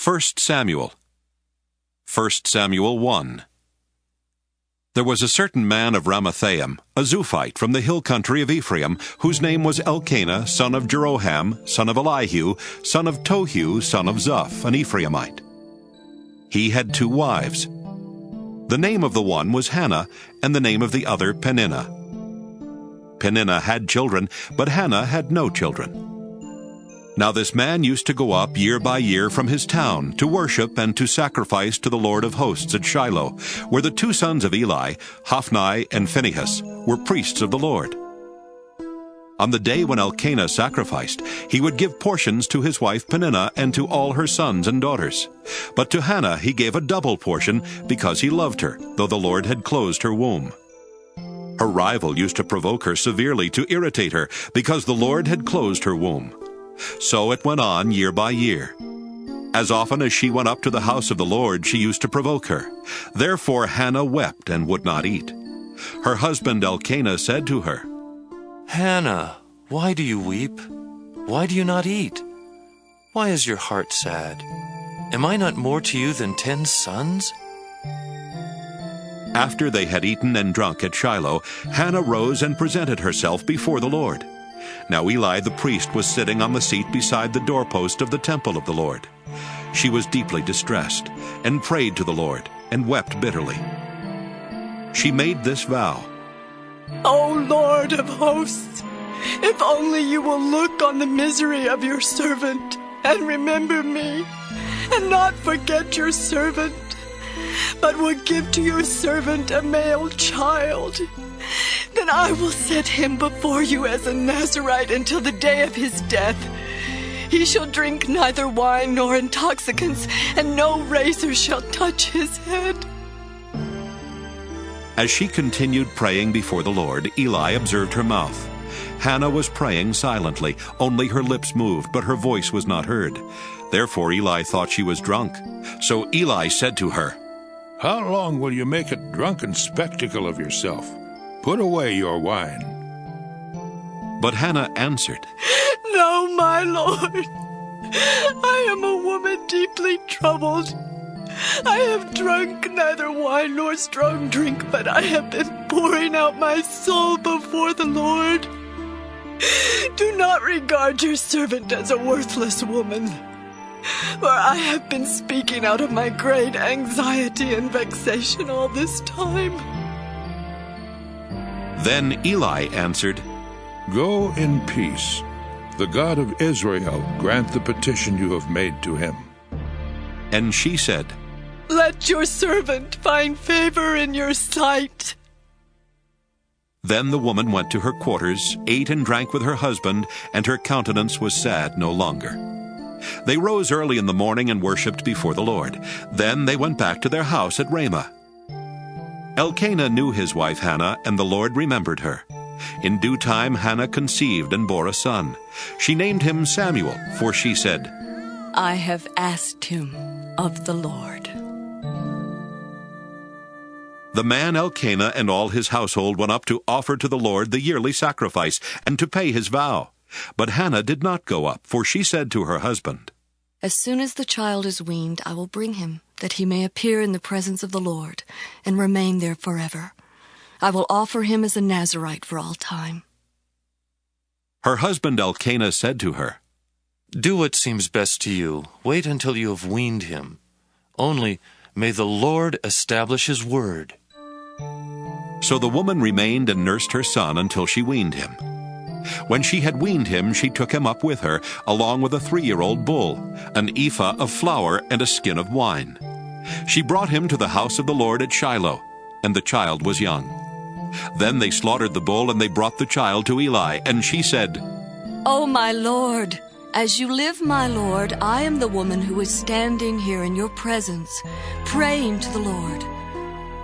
1 Samuel. 1 Samuel 1. There was a certain man of Ramathaim, a Zuphite from the hill country of Ephraim, whose name was Elkanah, son of Jeroham, son of Elihu, son of Tohu, son of Zuph, an Ephraimite. He had 2 wives. The name of the one was Hannah, and the name of the other Peninnah. Peninnah had children, but Hannah had no children. Now this man used to go up year by year from his town to worship and to sacrifice to the Lord of hosts at Shiloh, where the 2 sons of Eli, Hophni and Phinehas, were priests of the Lord. On the day when Elkanah sacrificed, he would give portions to his wife Peninnah and to all her sons and daughters. But to Hannah he gave a double portion, because he loved her, though the Lord had closed her womb. Her rival used to provoke her severely to irritate her, because the Lord had closed her womb. So it went on year by year. As often as she went up to the house of the Lord, she used to provoke her. Therefore Hannah wept and would not eat. Her husband Elkanah said to her, Hannah, why do you weep? Why do you not eat? Why is your heart sad? Am I not more to you than 10 sons? After they had eaten and drunk at Shiloh, Hannah rose and presented herself before the Lord. Now Eli the priest was sitting on the seat beside the doorpost of the temple of the Lord. She was deeply distressed, and prayed to the Lord, and wept bitterly. She made this vow, O Lord of hosts, if only you will look on the misery of your servant, and remember me, and not forget your servant, but will give to your servant a male child, then I will set him before you as a Nazirite until the day of his death. He shall drink neither wine nor intoxicants, and no razor shall touch his head. As she continued praying before the Lord, Eli observed her mouth. Hannah was praying silently, only her lips moved, but her voice was not heard. Therefore Eli thought she was drunk. So Eli said to her, How long will you make a drunken spectacle of yourself? Put away your wine. But Hannah answered, No, my Lord. I am a woman deeply troubled. I have drunk neither wine nor strong drink, but I have been pouring out my soul before the Lord. Do not regard your servant as a worthless woman, for I have been speaking out of my great anxiety and vexation all this time. Then Eli answered, Go in peace. The God of Israel grant the petition you have made to him. And she said, Let your servant find favor in your sight. Then the woman went to her quarters, ate and drank with her husband, and her countenance was sad no longer. They rose early in the morning and worshipped before the Lord. Then they went back to their house at Ramah. Elkanah knew his wife Hannah, and the Lord remembered her. In due time Hannah conceived and bore a son. She named him Samuel, for she said, I have asked him of the Lord. The man Elkanah and all his household went up to offer to the Lord the yearly sacrifice, and to pay his vow. But Hannah did not go up, for she said to her husband, As soon as the child is weaned, I will bring him, that he may appear in the presence of the Lord, and remain there forever. I will offer him as a Nazirite for all time. Her husband Elkanah said to her, Do what seems best to you. Wait until you have weaned him. Only may the Lord establish his word. So the woman remained and nursed her son until she weaned him. When she had weaned him, she took him up with her, along with a 3-year-old bull, an ephah of flour, and a skin of wine. She brought him to the house of the Lord at Shiloh, and the child was young. Then they slaughtered the bull, and they brought the child to Eli, and she said, O my Lord, as you live, my Lord, I am the woman who is standing here in your presence, praying to the Lord.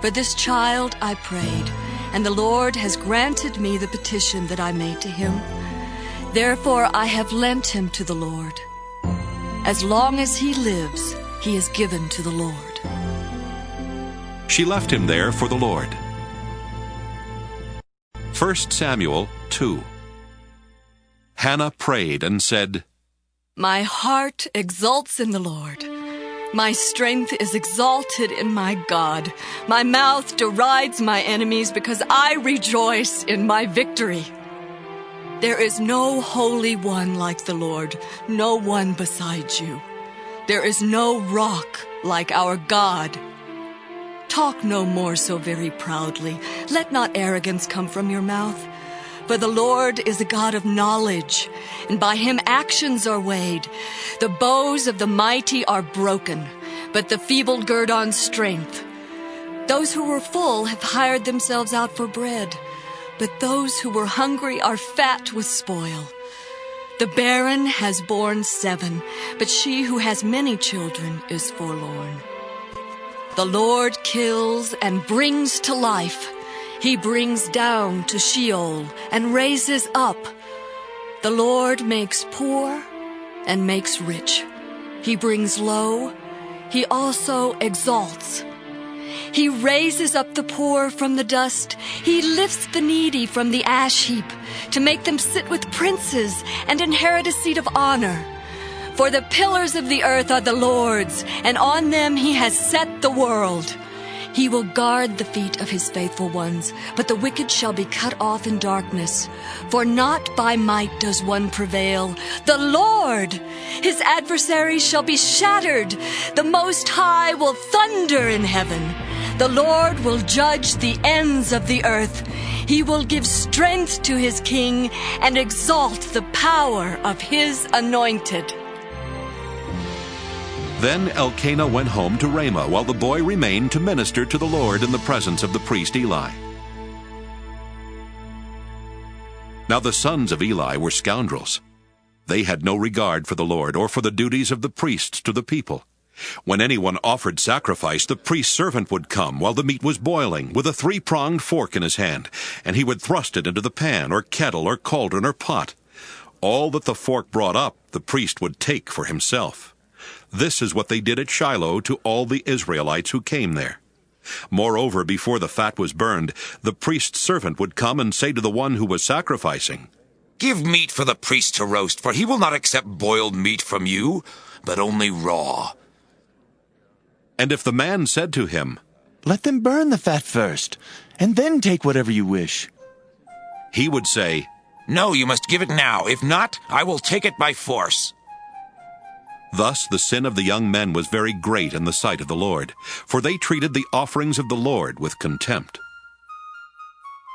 For this child I prayed, and the Lord has granted me the petition that I made to him. Therefore I have lent him to the Lord. As long as he lives, he is given to the Lord. She left him there for the Lord. 1 Samuel 2. Hannah prayed and said, My heart exults in the Lord. My strength is exalted in my God. My mouth derides my enemies because I rejoice in my victory. There is no holy one like the Lord, no one besides you. There is no rock like our God. Talk no more so very proudly. Let not arrogance come from your mouth. For the Lord is a God of knowledge, and by him actions are weighed. The bows of the mighty are broken, but the feeble gird on strength. Those who were full have hired themselves out for bread, but those who were hungry are fat with spoil. The barren has borne 7, but she who has many children is forlorn. The Lord kills and brings to life. He brings down to Sheol and raises up. The Lord makes poor and makes rich. He brings low. He also exalts. He raises up the poor from the dust. He lifts the needy from the ash heap to make them sit with princes and inherit a seat of honor. For the pillars of the earth are the Lord's, and on them he has set the world. He will guard the feet of his faithful ones, but the wicked shall be cut off in darkness. For not by might does one prevail. The Lord, his adversaries shall be shattered. The Most High will thunder in heaven. The Lord will judge the ends of the earth. He will give strength to his king and exalt the power of his anointed. Then Elkanah went home to Ramah, while the boy remained to minister to the Lord in the presence of the priest Eli. Now the sons of Eli were scoundrels. They had no regard for the Lord or for the duties of the priests to the people. When anyone offered sacrifice, the priest's servant would come while the meat was boiling, with a 3-pronged fork in his hand, and he would thrust it into the pan or kettle or cauldron or pot. All that the fork brought up, the priest would take for himself. This is what they did at Shiloh to all the Israelites who came there. Moreover, before the fat was burned, the priest's servant would come and say to the one who was sacrificing, "Give meat for the priest to roast, for he will not accept boiled meat from you, but only raw." And if the man said to him, "Let them burn the fat first, and then take whatever you wish," he would say, "No, you must give it now. If not, I will take it by force." Thus the sin of the young men was very great in the sight of the Lord, for they treated the offerings of the Lord with contempt.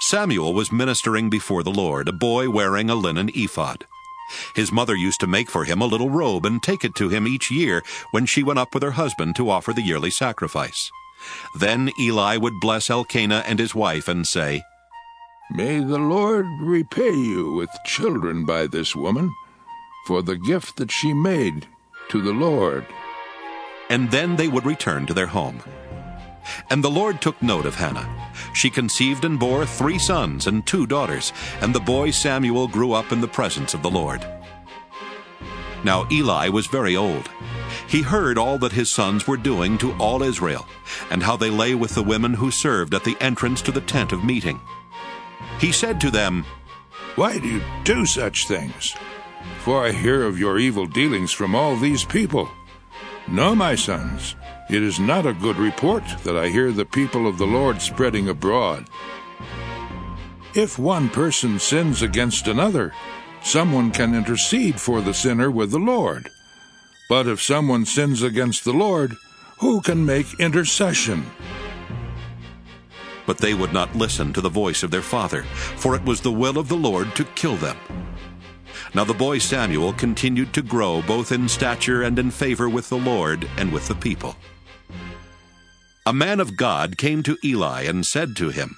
Samuel was ministering before the Lord, a boy wearing a linen ephod. His mother used to make for him a little robe and take it to him each year when she went up with her husband to offer the yearly sacrifice. Then Eli would bless Elkanah and his wife and say, "May the Lord repay you with children by this woman, for the gift that she made to the Lord." And then they would return to their home. And the Lord took note of Hannah. She conceived and bore 3 sons and 2 daughters, and the boy Samuel grew up in the presence of the Lord. Now Eli was very old. He heard all that his sons were doing to all Israel, and how they lay with the women who served at the entrance to the tent of meeting. He said to them, "Why do you do such things? For I hear of your evil dealings from all these people. No, my sons, it is not a good report that I hear the people of the Lord spreading abroad. If one person sins against another, someone can intercede for the sinner with the Lord. But if someone sins against the Lord, who can make intercession?" But they would not listen to the voice of their father, for it was the will of the Lord to kill them. Now the boy Samuel continued to grow both in stature and in favor with the Lord and with the people. A man of God came to Eli and said to him,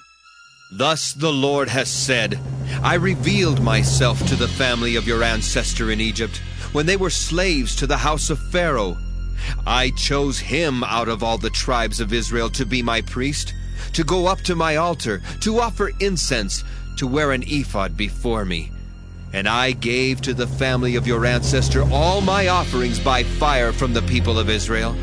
"Thus the Lord has said, I revealed myself to the family of your ancestor in Egypt, when they were slaves to the house of Pharaoh. I chose him out of all the tribes of Israel to be my priest, to go up to my altar, to offer incense, to wear an ephod before me. And I gave to the family of your ancestor all my offerings by fire from the people of Israel.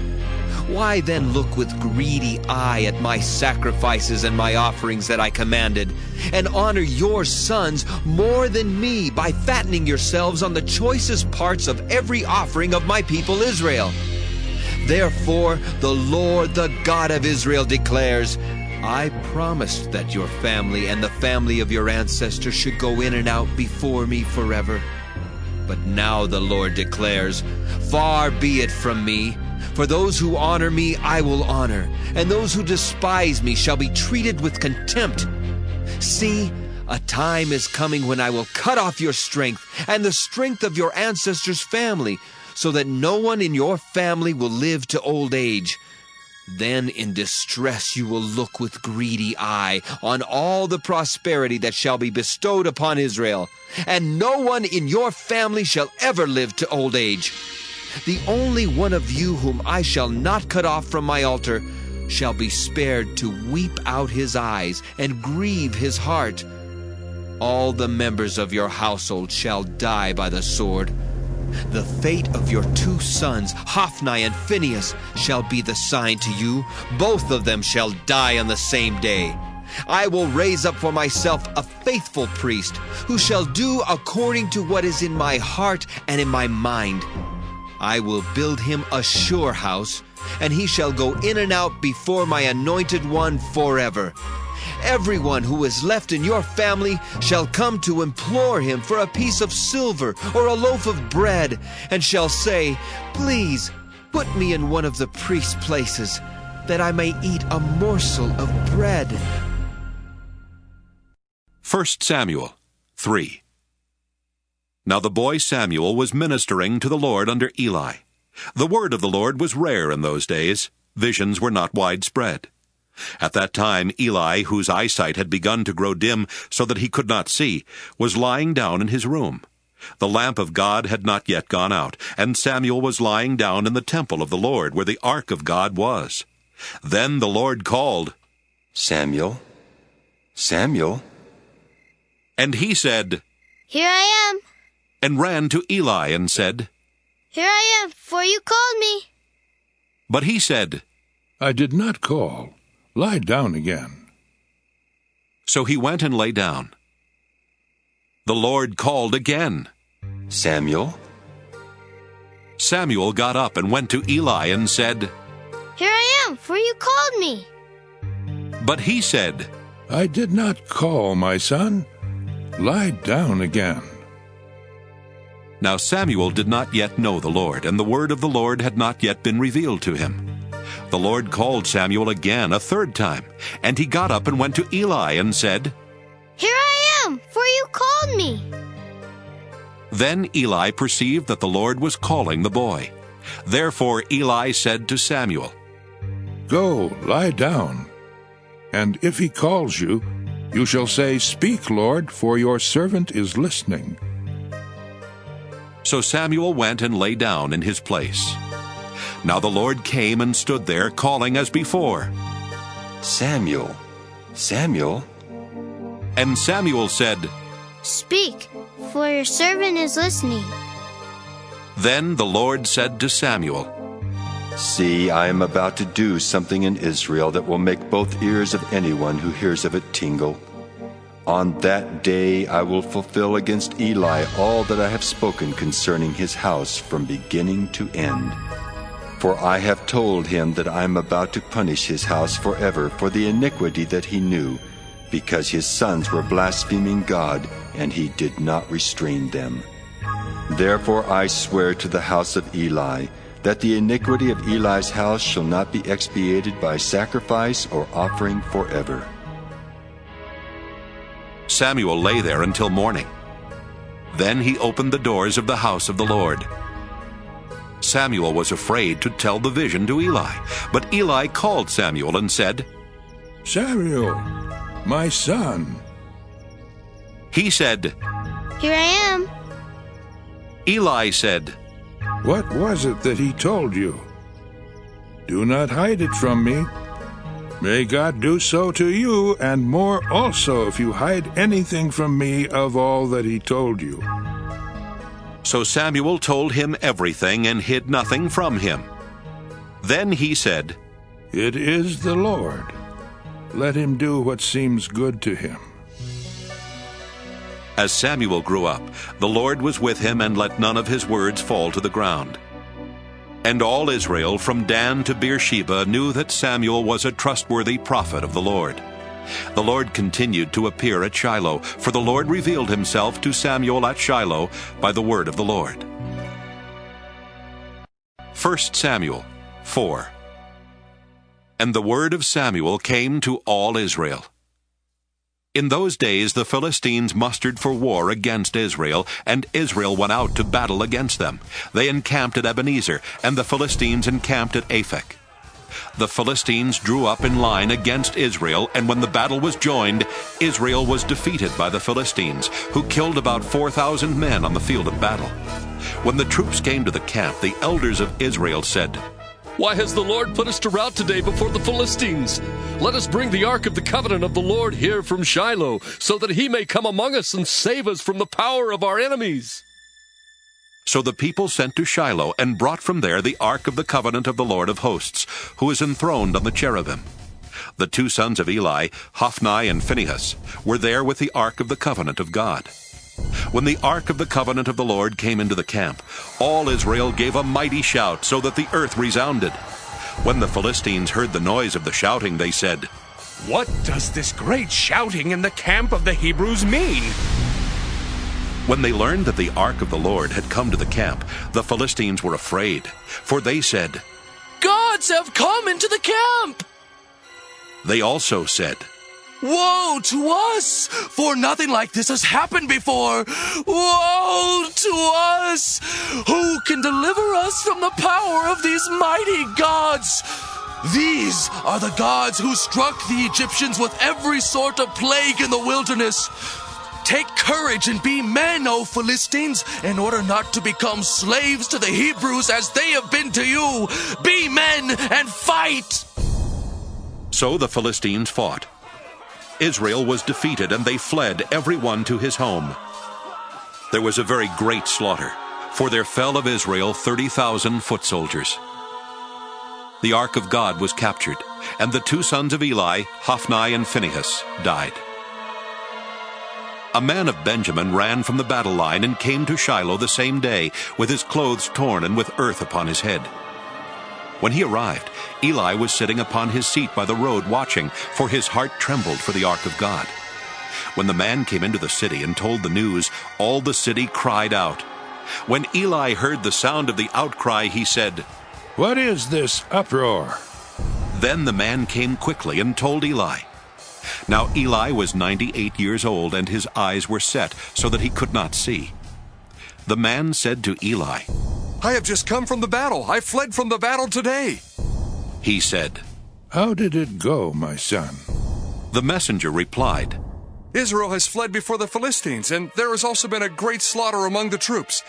Why then look with greedy eye at my sacrifices and my offerings that I commanded, and honor your sons more than me by fattening yourselves on the choicest parts of every offering of my people Israel? Therefore, the Lord, the God of Israel, declares, I promised that your family and the family of your ancestors should go in and out before me forever. But now the Lord declares, far be it from me. For those who honor me I will honor, and those who despise me shall be treated with contempt. See, a time is coming when I will cut off your strength and the strength of your ancestors' family, so that no one in your family will live to old age. Then in distress you will look with greedy eye on all the prosperity that shall be bestowed upon Israel, and no one in your family shall ever live to old age. The only one of you whom I shall not cut off from my altar shall be spared to weep out his eyes and grieve his heart. All the members of your household shall die by the sword. The fate of your 2 sons, Hophni and Phinehas, shall be the sign to you. Both of them shall die on the same day. I will raise up for myself a faithful priest, who shall do according to what is in my heart and in my mind. I will build him a sure house, and he shall go in and out before my anointed one forever. Everyone who is left in your family shall come to implore him for a piece of silver or a loaf of bread, and shall say, please put me in one of the priest's places, that I may eat a morsel of bread. 1 Samuel 3. Now the boy Samuel was ministering to the Lord under Eli. The word of the Lord was rare in those days. Visions were not widespread. At that time Eli, whose eyesight had begun to grow dim so that he could not see, was lying down in his room. The lamp of God had not yet gone out, and Samuel was lying down in the temple of the Lord, where the ark of God was. Then the Lord called, Samuel, Samuel. And he said, Here I am. And ran to Eli and said, Here I am, for you called me. But he said, I did not call. Lie down again. So he went and lay down. The Lord called again, Samuel. Samuel got up and went to Eli and said, Here I am, for you called me. But he said, I did not call, my son. Lie down again. Now Samuel did not yet know the Lord, and the word of the Lord had not yet been revealed to him. The Lord called Samuel again a 3rd time, and he got up and went to Eli and said, Here I am, for you called me. Then Eli perceived that the Lord was calling the boy. Therefore Eli said to Samuel, Go, lie down. And if he calls you, you shall say, Speak, Lord, for your servant is listening. So Samuel went and lay down in his place. Now the Lord came and stood there, calling as before, Samuel, Samuel. And Samuel said, Speak, for your servant is listening. Then the Lord said to Samuel, See, I am about to do something in Israel that will make both ears of anyone who hears of it tingle. On that day I will fulfill against Eli all that I have spoken concerning his house from beginning to end. For I have told him that I am about to punish his house forever for the iniquity that he knew, because his sons were blaspheming God, and he did not restrain them. Therefore I swear to the house of Eli, that the iniquity of Eli's house shall not be expiated by sacrifice or offering forever. Samuel lay there until morning. Then he opened the doors of the house of the Lord. Samuel was afraid to tell the vision to Eli, but Eli called Samuel and said, Samuel, my son. He said, Here I am. Eli said, What was it that he told you? Do not hide it from me. May God do so to you, and more also, if you hide anything from me of all that he told you. So Samuel told him everything and hid nothing from him. Then he said, It is the Lord. Let him do what seems good to him. As Samuel grew up, the Lord was with him and let none of his words fall to the ground. And all Israel from Dan to Beersheba knew that Samuel was a trustworthy prophet of the Lord. The Lord continued to appear at Shiloh, for the Lord revealed himself to Samuel at Shiloh by the word of the Lord. 1 Samuel 4. And the word of Samuel came to all Israel. In those days the Philistines mustered for war against Israel, and Israel went out to battle against them. They encamped at Ebenezer, and the Philistines encamped at Aphek. The Philistines drew up in line against Israel, and when the battle was joined, Israel was defeated by the Philistines, who killed about 4,000 men on the field of battle. When the troops came to the camp, the elders of Israel said, "Why has the Lord put us to rout today before the Philistines? Let us bring the ark of the covenant of the Lord here from Shiloh, so that he may come among us and save us from the power of our enemies." So the people sent to Shiloh and brought from there the ark of the covenant of the Lord of hosts, who is enthroned on the cherubim. The two sons of Eli, Hophni and Phinehas, were there with the ark of the covenant of God. When the ark of the covenant of the Lord came into the camp, all Israel gave a mighty shout, so that the earth resounded. When the Philistines heard the noise of the shouting, they said, "What does this great shouting in the camp of the Hebrews mean?" When they learned that the ark of the Lord had come to the camp, the Philistines were afraid, for they said, "Gods have come into the camp!" They also said, "Woe to us, for nothing like this has happened before. Woe to us! Who can deliver us from the power of these mighty gods? These are the gods who struck the Egyptians with every sort of plague in the wilderness. Take courage and be men, O Philistines, in order not to become slaves to the Hebrews as they have been to you. Be men and fight!" So the Philistines fought. Israel was defeated, and they fled, every one to his home. There was a very great slaughter, for there fell of Israel 30,000 foot soldiers. The ark of God was captured, and the two sons of Eli, Hophni and Phinehas, died. A man of Benjamin ran from the battle line and came to Shiloh the same day, with his clothes torn and with earth upon his head. When he arrived, Eli was sitting upon his seat by the road watching, for his heart trembled for the ark of God. When the man came into the city and told the news, all the city cried out. When Eli heard the sound of the outcry, he said, "What is this uproar?" Then the man came quickly and told Eli. Now Eli was 98 years old, and his eyes were set, so that he could not see. The man said to Eli, "I have just come from the battle. I fled from the battle today." He said, "How did it go, my son?" The messenger replied, "Israel has fled before the Philistines, and there has also been a great slaughter among the troops.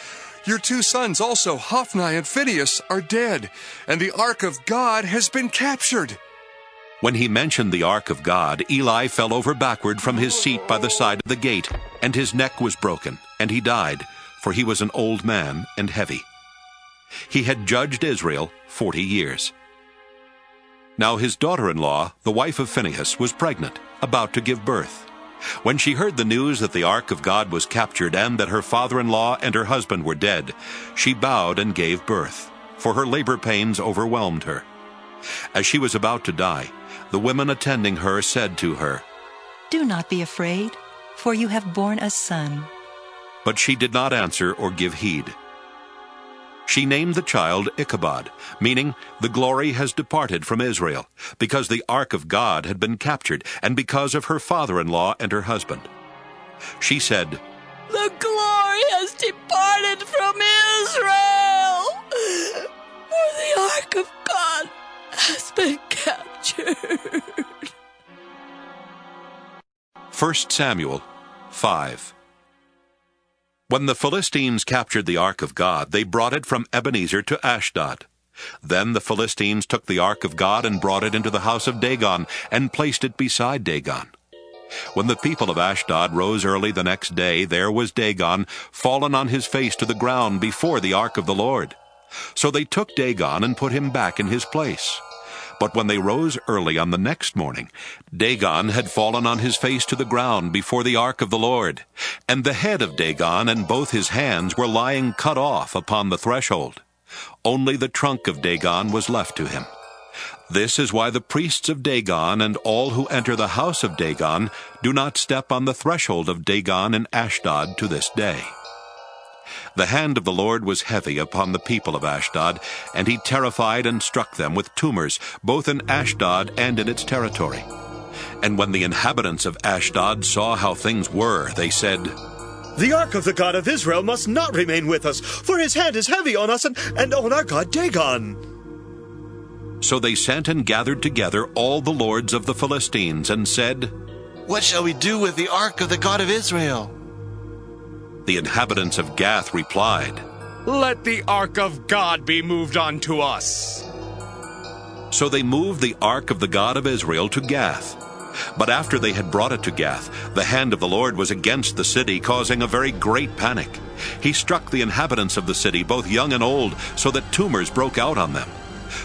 Your two sons also, Hophni and Phinehas, are dead, and the ark of God has been captured." When he mentioned the ark of God, Eli fell over backward from his seat by the side of the gate, and his neck was broken, and he died, for he was an old man and heavy. He had judged Israel 40 years. Now his daughter-in-law, the wife of Phinehas, was pregnant, about to give birth. When she heard the news that the ark of God was captured and that her father-in-law and her husband were dead, she bowed and gave birth, for her labor pains overwhelmed her. As she was about to die, the women attending her said to her, "Do not be afraid, for you have borne a son." But she did not answer or give heed. She named the child Ichabod, meaning the glory has departed from Israel, because the ark of God had been captured, and because of her father-in-law and her husband. She said, "The glory has departed from Israel, for the ark of God has been captured." 1 Samuel 5. When the Philistines captured the ark of God, they brought it from Ebenezer to Ashdod. Then the Philistines took the ark of God and brought it into the house of Dagon, and placed it beside Dagon. When the people of Ashdod rose early the next day, there was Dagon fallen on his face to the ground before the ark of the Lord. So they took Dagon and put him back in his place. But when they rose early on the next morning, Dagon had fallen on his face to the ground before the ark of the Lord, and the head of Dagon and both his hands were lying cut off upon the threshold. Only the trunk of Dagon was left to him. This is why the priests of Dagon and all who enter the house of Dagon do not step on the threshold of Dagon in Ashdod to this day. The hand of the Lord was heavy upon the people of Ashdod, and he terrified and struck them with tumors, both in Ashdod and in its territory. And when the inhabitants of Ashdod saw how things were, they said, "The ark of the God of Israel must not remain with us, for his hand is heavy on us and on our god Dagon." So they sent and gathered together all the lords of the Philistines and said, "What shall we do with the ark of the God of Israel?" The inhabitants of Gath replied, "Let the ark of God be moved on to us." So they moved the ark of the God of Israel to Gath. But after they had brought it to Gath, the hand of the Lord was against the city, causing a very great panic. He struck the inhabitants of the city, both young and old, so that tumors broke out on them.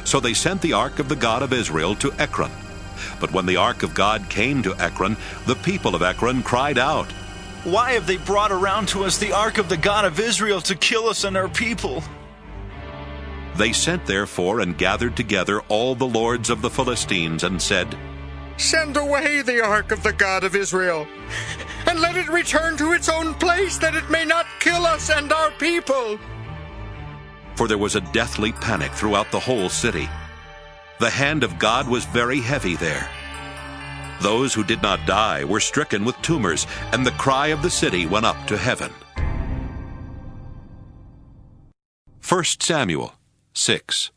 So they sent the ark of the God of Israel to Ekron. But when the ark of God came to Ekron, the people of Ekron cried out, "Why have they brought around to us the ark of the God of Israel to kill us and our people?" They sent therefore and gathered together all the lords of the Philistines and said, "Send away the ark of the God of Israel, and let it return to its own place, that it may not kill us and our people." For there was a deathly panic throughout the whole city. The hand of God was very heavy there. Those who did not die were stricken with tumors, and the cry of the city went up to heaven. 1 Samuel 6.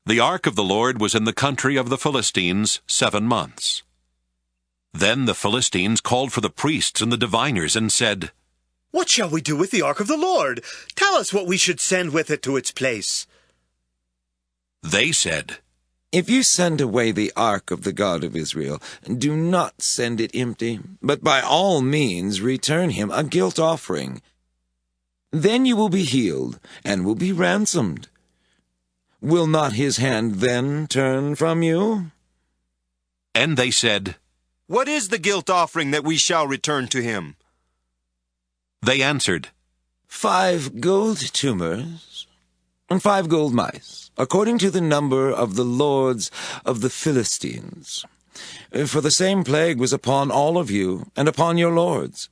The ark of the Lord was in the country of the Philistines 7 months. Then the Philistines called for the priests and the diviners and said, "What shall we do with the ark of the Lord? Tell us what we should send with it to its place." They said, "If you send away the ark of the God of Israel, do not send it empty, but by all means return him a guilt offering. Then you will be healed and will be ransomed. Will not his hand then turn from you?" And they said, "What is the guilt offering that we shall return to him?" They answered, 5 gold tumors and 5 gold mice, according to the number of the lords of the Philistines. For the same plague was upon all of you and upon your lords.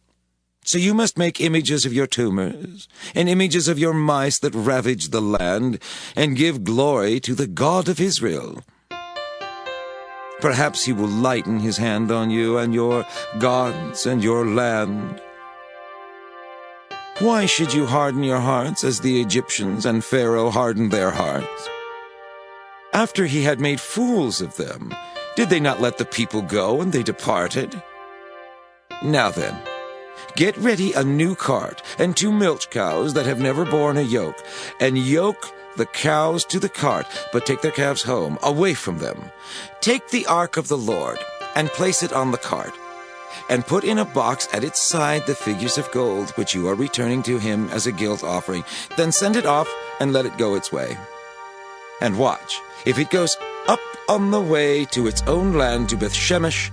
So you must make images of your tumors and images of your mice that ravage the land, and give glory to the God of Israel. Perhaps he will lighten his hand on you and your gods and your land. Why should you harden your hearts as the Egyptians and Pharaoh hardened their hearts? After he had made fools of them, did they not let the people go, and they departed? Now then, get ready a new cart and 2 milch cows that have never borne a yoke, and yoke the cows to the cart, but take their calves home, away from them. Take the ark of the Lord, and place it on the cart, and put in a box at its side the figures of gold, which you are returning to him as a guilt offering. Then send it off, and let it go its way. And watch, if it goes up on the way to its own land to Bethshemesh,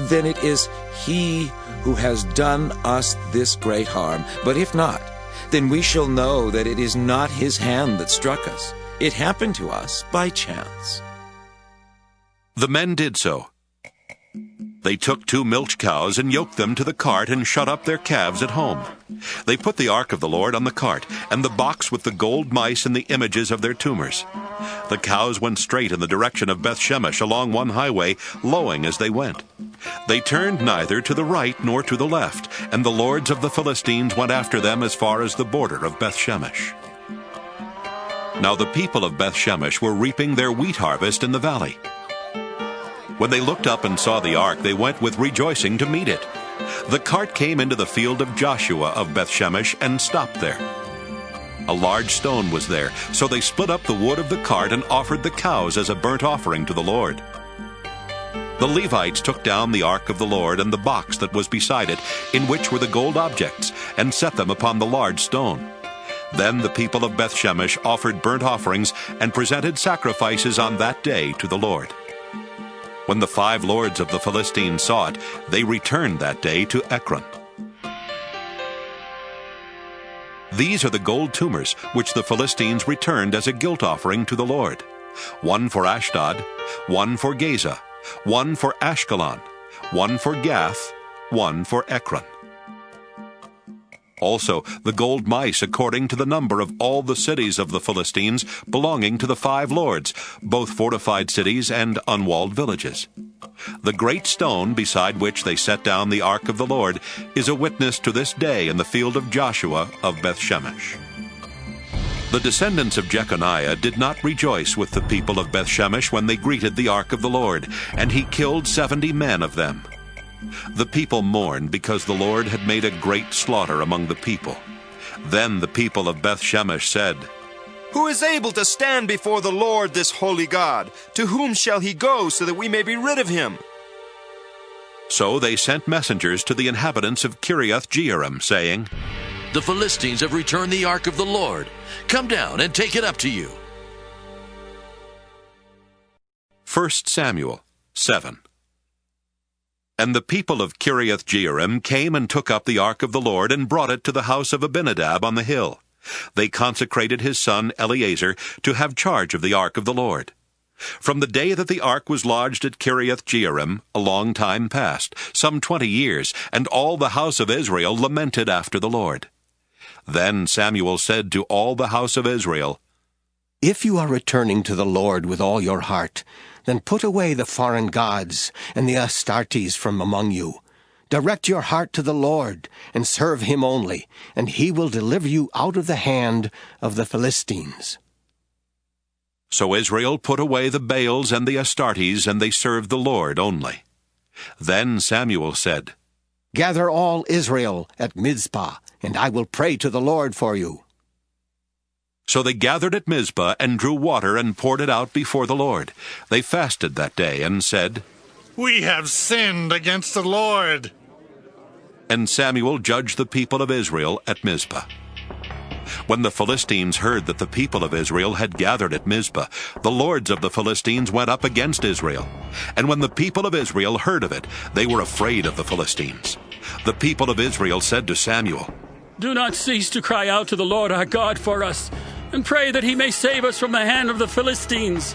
then it is he who has done us this great harm. But if not, then we shall know that it is not his hand that struck us. It happened to us by chance." The men did so. They took 2 milch cows and yoked them to the cart and shut up their calves at home. They put the ark of the Lord on the cart, and the box with the gold mice and the images of their tumors. The cows went straight in the direction of Bethshemesh along one highway, lowing as they went. They turned neither to the right nor to the left, and the lords of the Philistines went after them as far as the border of Bethshemesh. Now the people of Bethshemesh were reaping their wheat harvest in the valley. When they looked up and saw the ark, they went with rejoicing to meet it. The cart came into the field of Joshua of Bethshemesh and stopped there. A large stone was there, so they split up the wood of the cart and offered the cows as a burnt offering to the Lord. The Levites took down the ark of the Lord and the box that was beside it, in which were the gold objects, and set them upon the large stone. Then the people of Bethshemesh offered burnt offerings and presented sacrifices on that day to the Lord. When the 5 lords of the Philistines saw it, they returned that day to Ekron. These are the gold tumors which the Philistines returned as a guilt offering to the Lord. 1 for Ashdod, 1 for Gaza, 1 for Ashkelon, 1 for Gath, 1 for Ekron. Also the gold mice according to the number of all the cities of the Philistines belonging to the 5 lords, both fortified cities and unwalled villages. The great stone beside which they set down the ark of the Lord is a witness to this day in the field of Joshua of Bethshemesh. The descendants of Jeconiah did not rejoice with the people of Bethshemesh when they greeted the ark of the Lord, and he killed 70 men of them. The people mourned because the Lord had made a great slaughter among the people. Then the people of Bethshemesh said, "Who is able to stand before the Lord, this holy God? To whom shall he go so that we may be rid of him?" So they sent messengers to the inhabitants of Kiriath Jearim, saying, "The Philistines have returned the ark of the Lord. Come down and take it up to you." 1 Samuel 7. And the people of Kiriath Jearim came and took up the ark of the Lord and brought it to the house of Abinadab on the hill. They consecrated his son Eleazar to have charge of the ark of the Lord. From the day that the ark was lodged at Kiriath Jearim, a long time passed, some 20 years, and all the house of Israel lamented after the Lord. Then Samuel said to all the house of Israel, "If you are returning to the Lord with all your heart, then put away the foreign gods and the Astartes from among you. Direct your heart to the Lord, and serve him only, and he will deliver you out of the hand of the Philistines." So Israel put away the Baals and the Astartes, and they served the Lord only. Then Samuel said, "Gather all Israel at Mizpah, and I will pray to the Lord for you." So they gathered at Mizpah and drew water and poured it out before the Lord. They fasted that day and said, "We have sinned against the Lord." And Samuel judged the people of Israel at Mizpah. When the Philistines heard that the people of Israel had gathered at Mizpah, the lords of the Philistines went up against Israel. And when the people of Israel heard of it, they were afraid of the Philistines. The people of Israel said to Samuel, "Do not cease to cry out to the Lord our God for us, and pray that he may save us from the hand of the Philistines."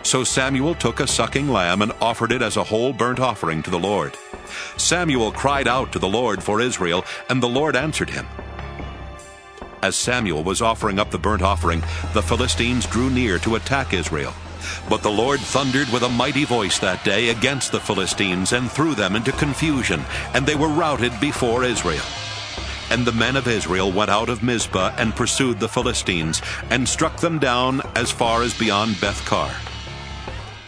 So Samuel took a sucking lamb and offered it as a whole burnt offering to the Lord. Samuel cried out to the Lord for Israel, and the Lord answered him. As Samuel was offering up the burnt offering, the Philistines drew near to attack Israel. But the Lord thundered with a mighty voice that day against the Philistines and threw them into confusion, and they were routed before Israel. And the men of Israel went out of Mizpah and pursued the Philistines, and struck them down as far as beyond Beth-kar.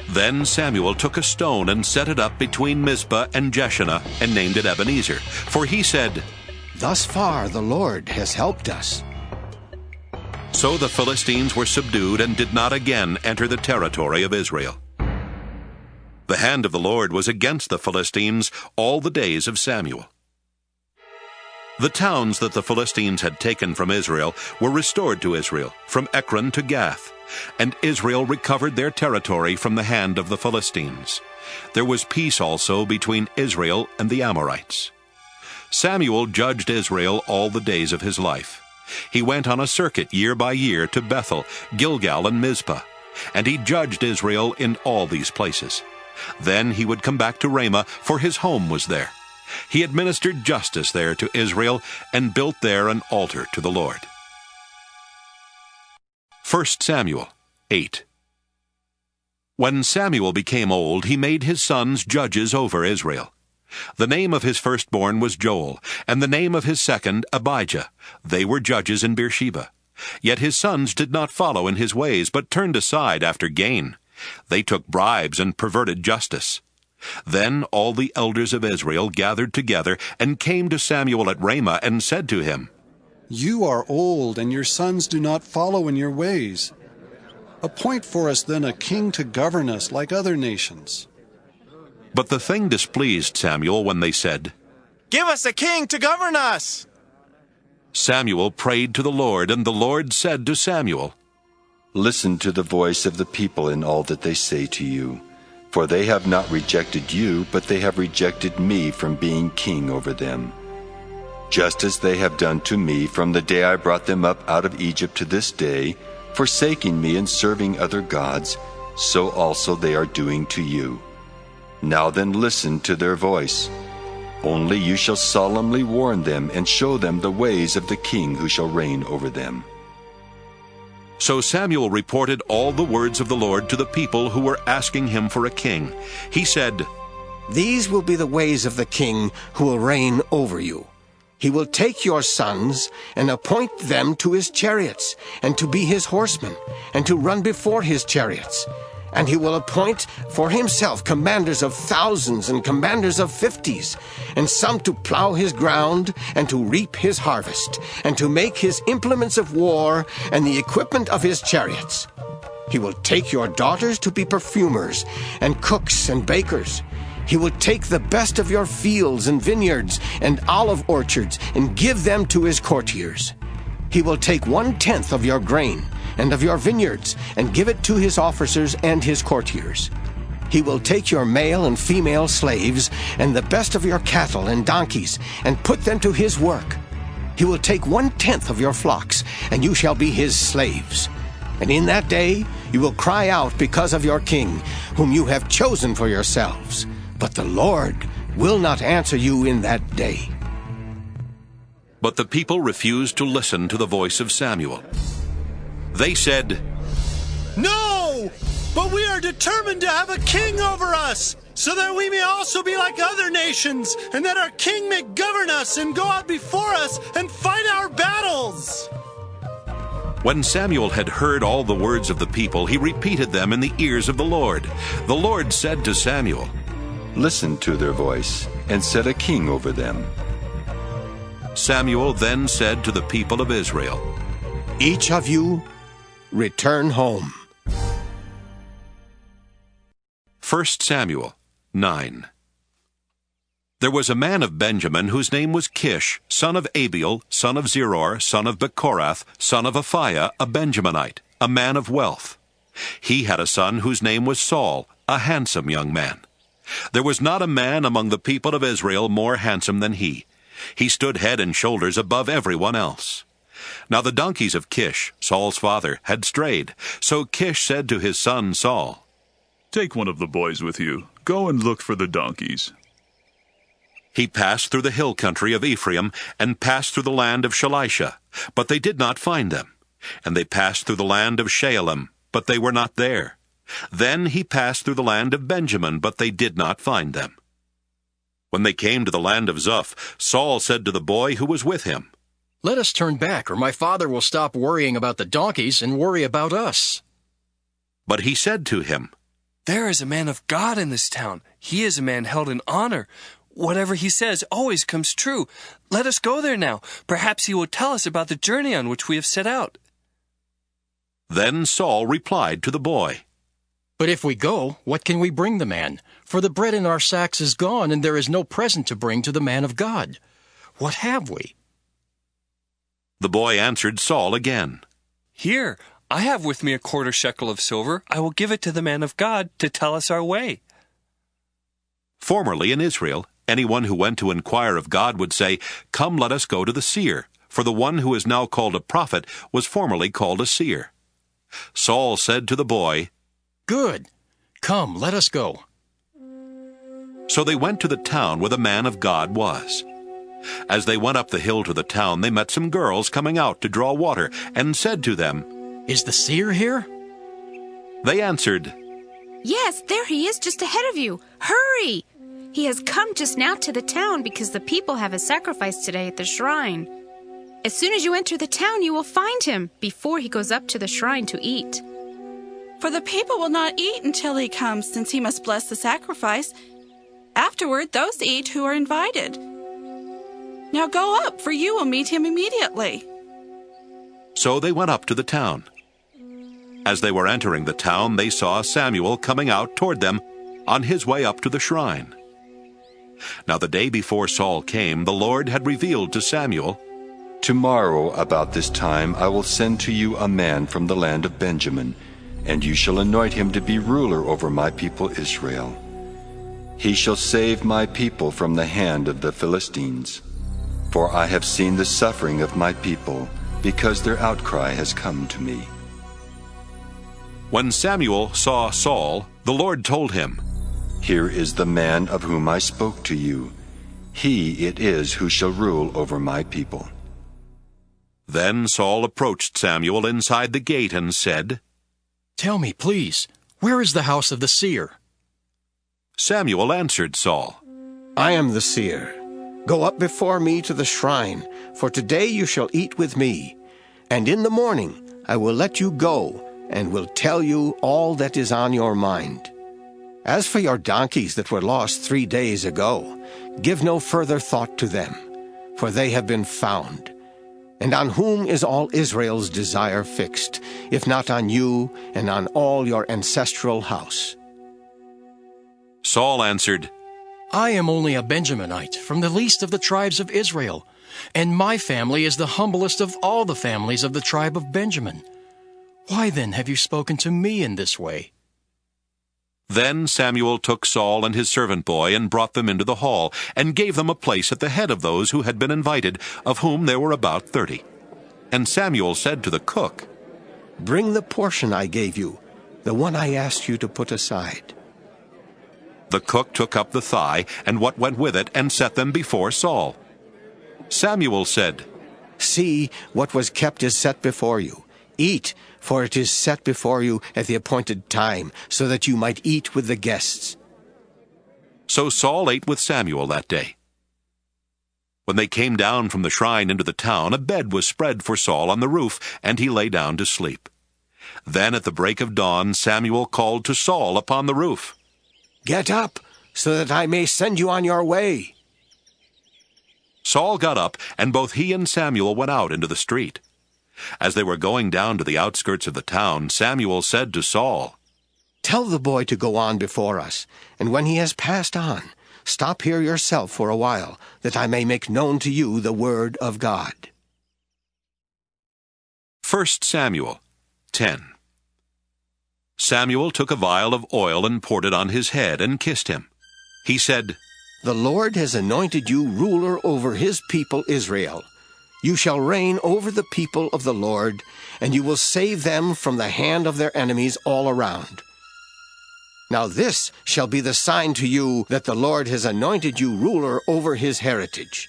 Then Samuel took a stone and set it up between Mizpah and Jeshanah, and named it Ebenezer. For he said, "Thus far the Lord has helped us." So the Philistines were subdued and did not again enter the territory of Israel. The hand of the Lord was against the Philistines all the days of Samuel. The towns that the Philistines had taken from Israel were restored to Israel, from Ekron to Gath, and Israel recovered their territory from the hand of the Philistines. There was peace also between Israel and the Amorites. Samuel judged Israel all the days of his life. He went on a circuit year by year to Bethel, Gilgal, and Mizpah, and he judged Israel in all these places. Then he would come back to Ramah, for his home was there. He administered justice there to Israel, and built there an altar to the Lord. 1 Samuel 8. When Samuel became old, he made his sons judges over Israel. The name of his firstborn was Joel, and the name of his second Abijah. They were judges in Beersheba. Yet his sons did not follow in his ways, but turned aside after gain. They took bribes and perverted justice. Then all the elders of Israel gathered together and came to Samuel at Ramah and said to him, "You are old, and your sons do not follow in your ways. Appoint for us then a king to govern us like other nations." But the thing displeased Samuel when they said, "Give us a king to govern us." Samuel prayed to the Lord, and the Lord said to Samuel, "Listen to the voice of the people in all that they say to you. For they have not rejected you, but they have rejected me from being king over them. just as they have done to me from the day I brought them up out of Egypt to this day, forsaking me and serving other gods, so also they are doing to you. Now then listen to their voice. Only you shall solemnly warn them and show them the ways of the king who shall reign over them." So Samuel reported all the words of the Lord to the people who were asking him for a king. He said, "These will be the ways of the king who will reign over you. He will take your sons and appoint them to his chariots, and to be his horsemen, and to run before his chariots. And he will appoint for himself commanders of thousands and commanders of 50s, and some to plow his ground, and to reap his harvest, and to make his implements of war, and the equipment of his chariots. He will take your daughters to be perfumers, and cooks and bakers. He will take the best of your fields and vineyards and olive orchards and give them to his courtiers. He will take 1/10 of your grain and of your vineyards and give it to his officers and his courtiers. He will take your male and female slaves and the best of your cattle and donkeys and put them to his work. He will take 1/10 of your flocks, and you shall be his slaves. And in that day you will cry out because of your king, whom you have chosen for yourselves. But the Lord will not answer you in that day." But the people refused to listen to the voice of Samuel. They said, "No! But we are determined to have a king over us, so that we may also be like other nations, and that our king may govern us and go out before us and fight our battles." When Samuel had heard all the words of the people, he repeated them in the ears of the Lord. The Lord said to Samuel, "Listen to their voice, and set a king over them." Samuel then said to the people of Israel, "Each of you return home." 1 Samuel 9. There was a man of Benjamin whose name was Kish, son of Abiel, son of Zeror, son of Bechorath, son of Aphiah, a Benjaminite, a man of wealth. He had a son whose name was Saul, a handsome young man. There was not a man among the people of Israel more handsome than he. He stood head and shoulders above everyone else. Now the donkeys of Kish, Saul's father, had strayed. So Kish said to his son Saul, "Take one of the boys with you. Go and look for the donkeys." He passed through the hill country of Ephraim, and passed through the land of Shalisha, but they did not find them. And they passed through the land of Shaalim, but they were not there. Then he passed through the land of Benjamin, but they did not find them. When they came to the land of Zuph, Saul said to the boy who was with him, "Let us turn back, or my father will stop worrying about the donkeys and worry about us." But he said to him, "There is a man of God in this town. He is a man held in honor. Whatever he says always comes true. Let us go there now. Perhaps he will tell us about the journey on which we have set out." Then Saul replied to the boy, "But if we go, what can we bring the man? For the bread in our sacks is gone, and there is no present to bring to the man of God. What have we?" The boy answered Saul again, "Here, I have with me a 1/4 shekel of silver. I will give it to the man of God to tell us our way." Formerly in Israel, anyone who went to inquire of God would say, "Come, let us go to the seer," for the one who is now called a prophet was formerly called a seer. Saul said to the boy, "Good. Come, let us go." So they went to the town where the man of God was. As they went up the hill to the town, they met some girls coming out to draw water, and said to them, "Is the seer here?" They answered, "Yes, there he is just ahead of you. Hurry! He has come just now to the town because the people have a sacrifice today at the shrine. As soon as you enter the town, you will find him before he goes up to the shrine to eat." For the people will not eat until he comes, since he must bless the sacrifice. Afterward, those eat who are invited. Now go up, for you will meet him immediately." So they went up to the town. As they were entering the town, they saw Samuel coming out toward them on his way up to the shrine. Now the day before Saul came, the Lord had revealed to Samuel, "Tomorrow about this time I will send to you a man from the land of Benjamin, and you shall anoint him to be ruler over my people Israel. He shall save my people from the hand of the Philistines." For I have seen the suffering of my people, because their outcry has come to me. When Samuel saw Saul, the Lord told him, Here is the man of whom I spoke to you. He it is who shall rule over my people. Then Saul approached Samuel inside the gate and said, Tell me, please, where is the house of the seer? Samuel answered Saul, I am the seer. Go up before me to the shrine, for today you shall eat with me. And in the morning I will let you go, and will tell you all that is on your mind. As for your donkeys that were lost 3 days ago, give no further thought to them, for they have been found. And on whom is all Israel's desire fixed, if not on you and on all your ancestral house? Saul answered, I am only a Benjaminite, from the least of the tribes of Israel, and my family is the humblest of all the families of the tribe of Benjamin. Why then have you spoken to me in this way? Then Samuel took Saul and his servant boy and brought them into the hall, and gave them a place at the head of those who had been invited, of whom there were about 30. And Samuel said to the cook, Bring the portion I gave you, the one I asked you to put aside. The cook took up the thigh and what went with it, and set them before Saul. Samuel said, See, what was kept is set before you. Eat, for it is set before you at the appointed time, so that you might eat with the guests. So Saul ate with Samuel that day. When they came down from the shrine into the town, a bed was spread for Saul on the roof, and he lay down to sleep. Then at the break of dawn Samuel called to Saul upon the roof, Get up, so that I may send you on your way. Saul got up, and both he and Samuel went out into the street. As they were going down to the outskirts of the town, Samuel said to Saul, Tell the boy to go on before us, and when he has passed on, stop here yourself for a while, that I may make known to you the word of God. 1 Samuel 10. Samuel took a vial of oil and poured it on his head and kissed him. He said, The Lord has anointed you ruler over his people Israel. You shall reign over the people of the Lord, and you will save them from the hand of their enemies all around. Now this shall be the sign to you that the Lord has anointed you ruler over his heritage.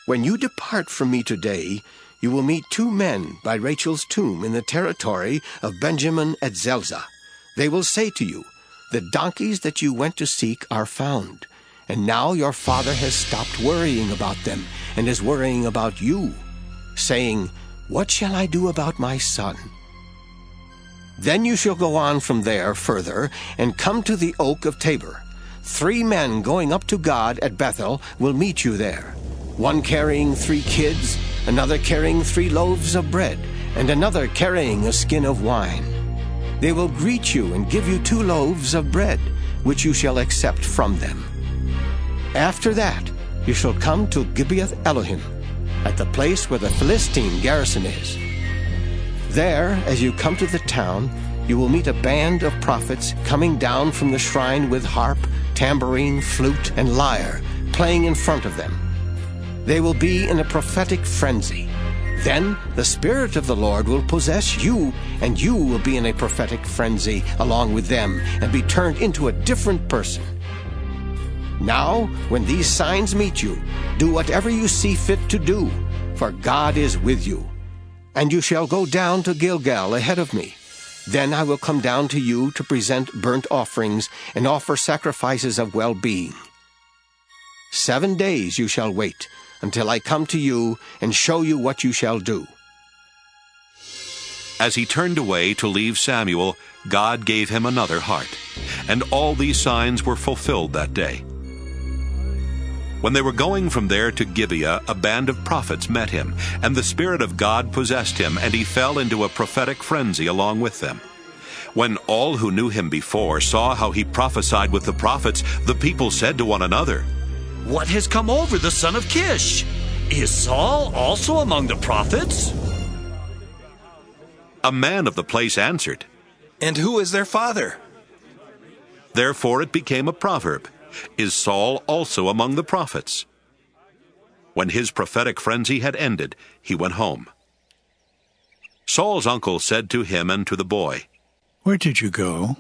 When you depart from me today, you will meet 2 men by Rachel's tomb in the territory of Benjamin at Zelzah. They will say to you, The donkeys that you went to seek are found, and now your father has stopped worrying about them and is worrying about you, saying, What shall I do about my son? Then you shall go on from there further and come to the oak of Tabor. 3 men going up to God at Bethel will meet you there, one carrying 3 kids, another carrying 3 loaves of bread, and another carrying a skin of wine. They will greet you and give you 2 loaves of bread, which you shall accept from them. After that, you shall come to Gibeath Elohim, at the place where the Philistine garrison is. There, as you come to the town, you will meet a band of prophets coming down from the shrine with harp, tambourine, flute, and lyre, playing in front of them. They will be in a prophetic frenzy. Then the Spirit of the Lord will possess you, and you will be in a prophetic frenzy along with them, and be turned into a different person. Now, when these signs meet you, do whatever you see fit to do, for God is with you. And you shall go down to Gilgal ahead of me. Then I will come down to you to present burnt offerings and offer sacrifices of well-being. 7 days you shall wait, until I come to you and show you what you shall do. As he turned away to leave Samuel, God gave him another heart, and all these signs were fulfilled that day. When they were going from there to Gibeah, a band of prophets met him, and the Spirit of God possessed him, and he fell into a prophetic frenzy along with them. When all who knew him before saw how he prophesied with the prophets, the people said to one another, What has come over the son of Kish? Is Saul also among the prophets? A man of the place answered, And who is their father? Therefore it became a proverb, Is Saul also among the prophets? When his prophetic frenzy had ended, he went home. Saul's uncle said to him and to the boy, "Where did you go?"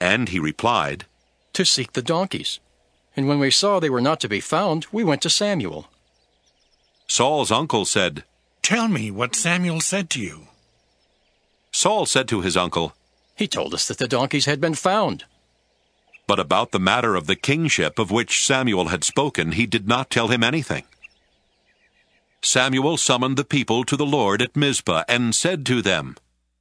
And he replied, "To seek the donkeys. And when we saw they were not to be found, we went to Samuel." Saul's uncle said, "Tell me what Samuel said to you." Saul said to his uncle, "He told us that the donkeys had been found." But about the matter of the kingship of which Samuel had spoken, he did not tell him anything. Samuel summoned the people to the Lord at Mizpah and said to them,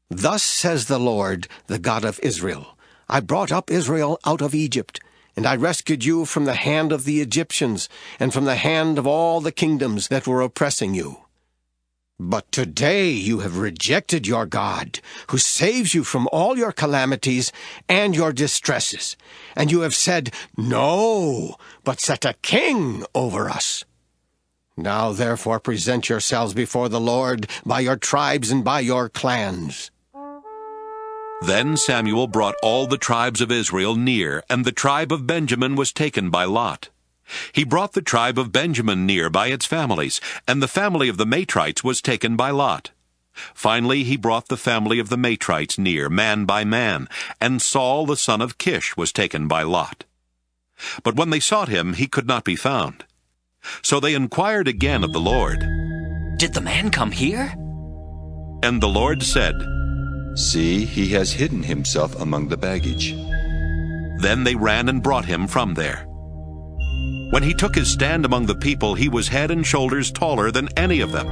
"Thus says the Lord, the God of Israel, I brought up Israel out of Egypt, and I rescued you from the hand of the Egyptians, and from the hand of all the kingdoms that were oppressing you. But today you have rejected your God, who saves you from all your calamities and your distresses, and you have said, 'No, but set a king over us.' Now therefore present yourselves before the Lord by your tribes and by your clans." Then Samuel brought all the tribes of Israel near, and the tribe of Benjamin was taken by lot. He brought the tribe of Benjamin near by its families, and the family of the Matrites was taken by lot. Finally he brought the family of the Matrites near, man by man, and Saul the son of Kish was taken by lot. But when they sought him, he could not be found. So they inquired again of the Lord, "Did the man come here?" And the Lord said, "See, he has hidden himself among the baggage." Then they ran and brought him from there. When he took his stand among the people, he was head and shoulders taller than any of them.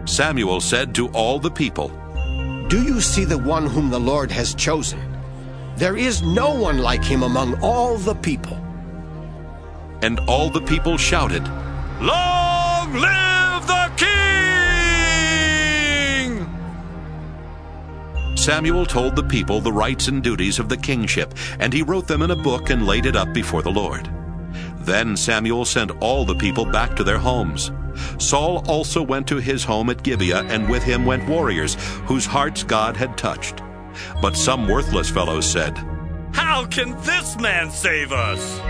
Samuel said to all the people, "Do you see the one whom the Lord has chosen? There is no one like him among all the people." And all the people shouted, "Long live the king!" Samuel told the people the rights and duties of the kingship, and he wrote them in a book and laid it up before the Lord. Then Samuel sent all the people back to their homes. Saul also went to his home at Gibeah, and with him went warriors, whose hearts God had touched. But some worthless fellows said, "How can this man save us?"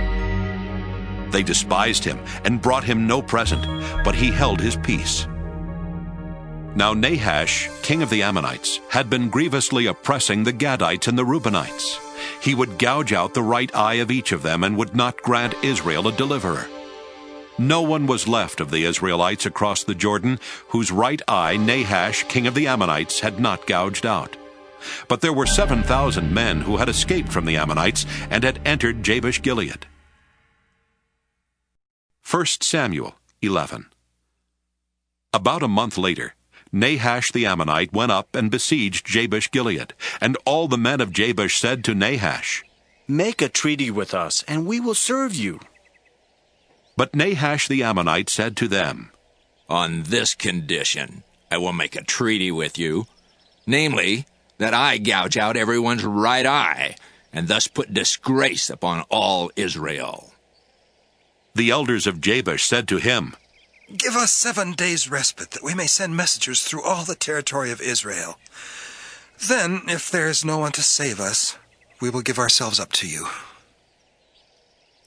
They despised him and brought him no present, but he held his peace. Now Nahash, king of the Ammonites, had been grievously oppressing the Gadites and the Reubenites. He would gouge out the right eye of each of them and would not grant Israel a deliverer. No one was left of the Israelites across the Jordan whose right eye Nahash, king of the Ammonites, had not gouged out. But there were 7,000 men who had escaped from the Ammonites and had entered Jabesh Gilead. 1 Samuel 11. About a month later, Nahash the Ammonite went up and besieged Jabesh Gilead, and all the men of Jabesh said to Nahash, "Make a treaty with us, and we will serve you." But Nahash the Ammonite said to them, "On this condition I will make a treaty with you, namely, that I gouge out everyone's right eye, and thus put disgrace upon all Israel." The elders of Jabesh said to him, "Give us 7 days' respite, that we may send messengers through all the territory of Israel. Then, if there is no one to save us, we will give ourselves up to you."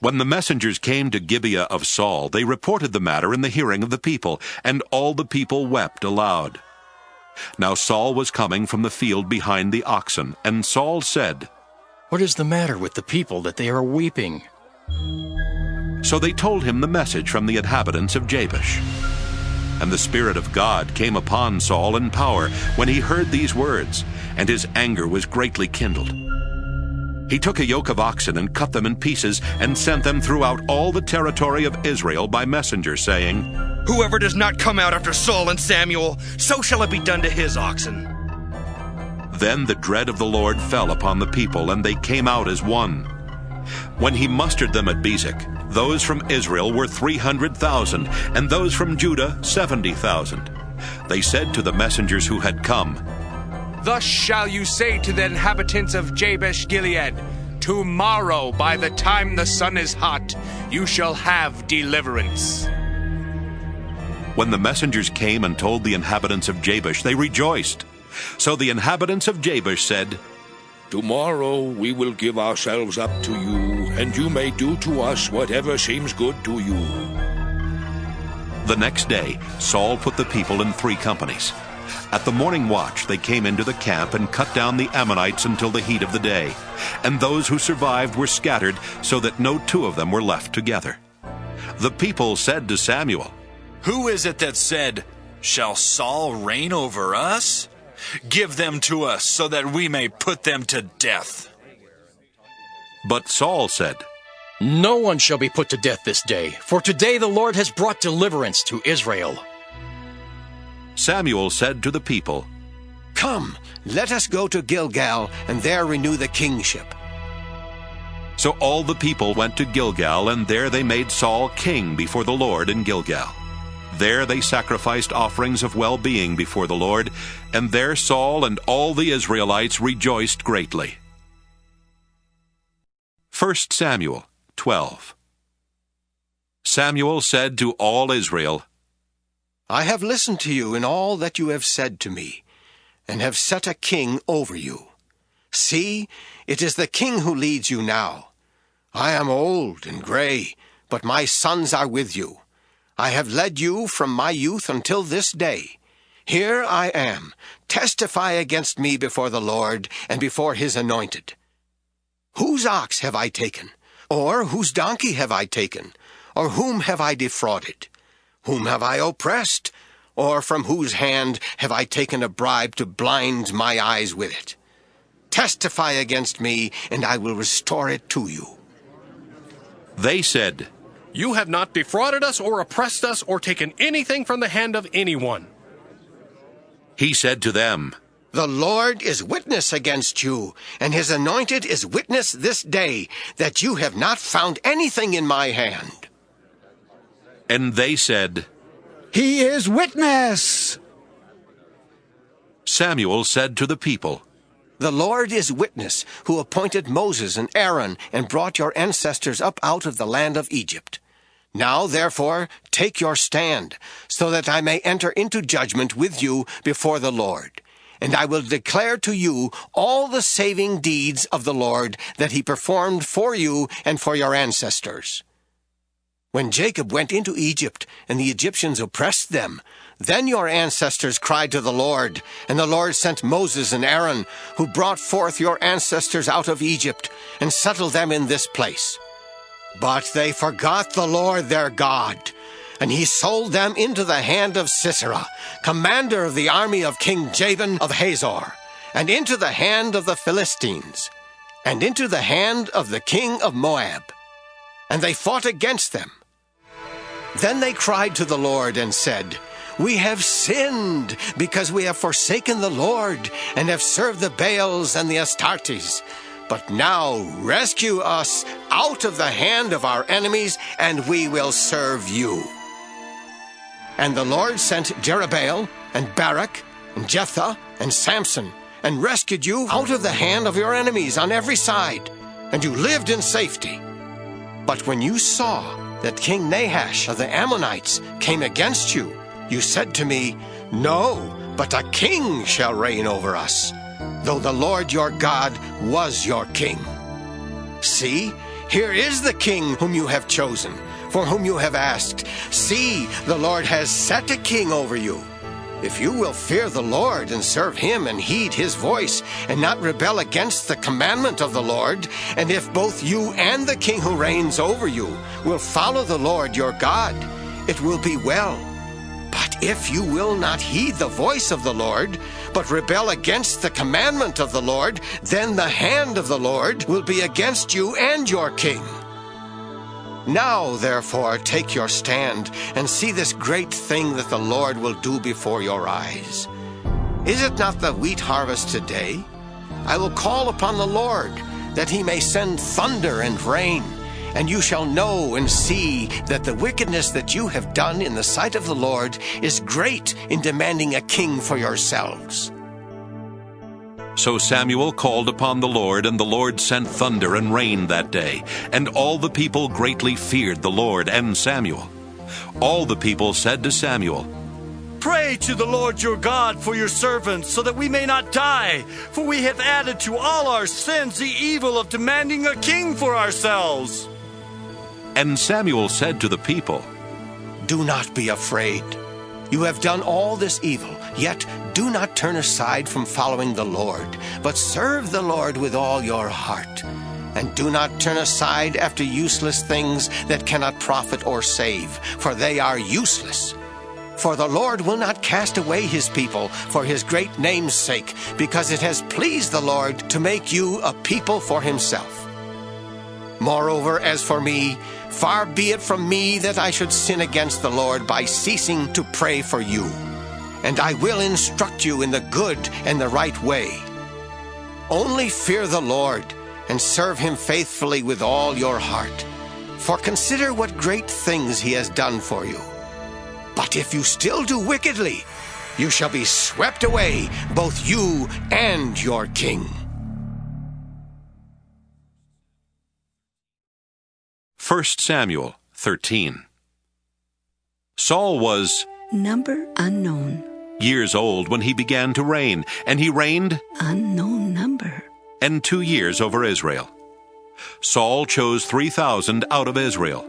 When the messengers came to Gibeah of Saul, they reported the matter in the hearing of the people, and all the people wept aloud. Now Saul was coming from the field behind the oxen, and Saul said, "What is the matter with the people that they are weeping?" So they told him the message from the inhabitants of Jabesh. And the Spirit of God came upon Saul in power when he heard these words, and his anger was greatly kindled. He took a yoke of oxen and cut them in pieces and sent them throughout all the territory of Israel by messenger, saying, "Whoever does not come out after Saul and Samuel, so shall it be done to his oxen." Then the dread of the Lord fell upon the people, and they came out as one. When he mustered them at Bezek, those from Israel were 300,000, and those from Judah 70,000. They said to the messengers who had come, "Thus shall you say to the inhabitants of Jabesh Gilead, Tomorrow, by the time the sun is hot, you shall have deliverance." When the messengers came and told the inhabitants of Jabesh, they rejoiced. So the inhabitants of Jabesh said, "Tomorrow we will give ourselves up to you, and you may do to us whatever seems good to you." The next day, Saul put the people in 3 companies. At the morning watch, they came into the camp and cut down the Ammonites until the heat of the day. And those who survived were scattered, so that no 2 of them were left together. The people said to Samuel, "Who is it that said, 'Shall Saul reign over us?' Give them to us, so that we may put them to death." But Saul said, "No one shall be put to death this day, for today the Lord has brought deliverance to Israel." Samuel said to the people, "Come, let us go to Gilgal, and there renew the kingship." So all the people went to Gilgal, and there they made Saul king before the Lord in Gilgal. There they sacrificed offerings of well-being before the Lord, and there Saul and all the Israelites rejoiced greatly. 1 Samuel 12. Samuel said to all Israel, "I have listened to you in all that you have said to me, and have set a king over you. See, it is the king who leads you now. I am old and gray, but my sons are with you. I have led you from my youth until this day. Here I am. Testify against me before the Lord and before his anointed. Whose ox have I taken? Or whose donkey have I taken? Or whom have I defrauded? Whom have I oppressed? Or from whose hand have I taken a bribe to blind my eyes with it? Testify against me, and I will restore it to you." They said, "You have not defrauded us or oppressed us or taken anything from the hand of anyone." He said to them, "The Lord is witness against you, and his anointed is witness this day, that you have not found anything in my hand." And they said, "He is witness." Samuel said to the people, "The Lord is witness, who appointed Moses and Aaron and brought your ancestors up out of the land of Egypt. Now, therefore, take your stand, so that I may enter into judgment with you before the Lord. And I will declare to you all the saving deeds of the Lord that he performed for you and for your ancestors. When Jacob went into Egypt, and the Egyptians oppressed them, then your ancestors cried to the Lord, and the Lord sent Moses and Aaron, who brought forth your ancestors out of Egypt, and settled them in this place. But they forgot the Lord their God, and he sold them into the hand of Sisera, commander of the army of King Jabin of Hazor, and into the hand of the Philistines, and into the hand of the king of Moab. And they fought against them. Then they cried to the Lord and said, 'We have sinned, because we have forsaken the Lord, and have served the Baals and the Astartes. But now rescue us out of the hand of our enemies, and we will serve you.' And the Lord sent Jerubbaal, and Barak, and Jephthah, and Samson, and rescued you out of the hand of your enemies on every side, and you lived in safety. But when you saw that King Nahash of the Ammonites came against you, you said to me, 'No, but a king shall reign over us,' though the Lord your God was your king. See, here is the king whom you have chosen, for whom you have asked. See, the Lord has set a king over you. If you will fear the Lord and serve him and heed his voice, and not rebel against the commandment of the Lord, and if both you and the king who reigns over you will follow the Lord your God, it will be well. But if you will not heed the voice of the Lord, but rebel against the commandment of the Lord, then the hand of the Lord will be against you and your king. Now, therefore, take your stand, and see this great thing that the Lord will do before your eyes. Is it not the wheat harvest today? I will call upon the Lord, that he may send thunder and rain, and you shall know and see that the wickedness that you have done in the sight of the Lord is great in demanding a king for yourselves." So Samuel called upon the Lord, and the Lord sent thunder and rain that day, and all the people greatly feared the Lord and Samuel. All the people said to Samuel, "Pray to the Lord your God for your servants, so that we may not die, for we have added to all our sins the evil of demanding a king for ourselves." And Samuel said to the people, do not be afraid. You have done all this evil, yet do not turn aside from following the Lord, but serve the Lord with all your heart. And do not turn aside after useless things that cannot profit or save, for they are useless. For the Lord will not cast away his people for his great name's sake, because it has pleased the Lord to make you a people for himself. Moreover, as for me, far be it from me that I should sin against the Lord by ceasing to pray for you. And I will instruct you in the good and the right way. Only fear the Lord, and serve him faithfully with all your heart. For consider what great things he has done for you. But if you still do wickedly, you shall be swept away, both you and your king. 1 Samuel 13. Saul was number unknown, years old when he began to reign, and he reigned unknown number, and 2 years over Israel. Saul chose 3,000 out of Israel.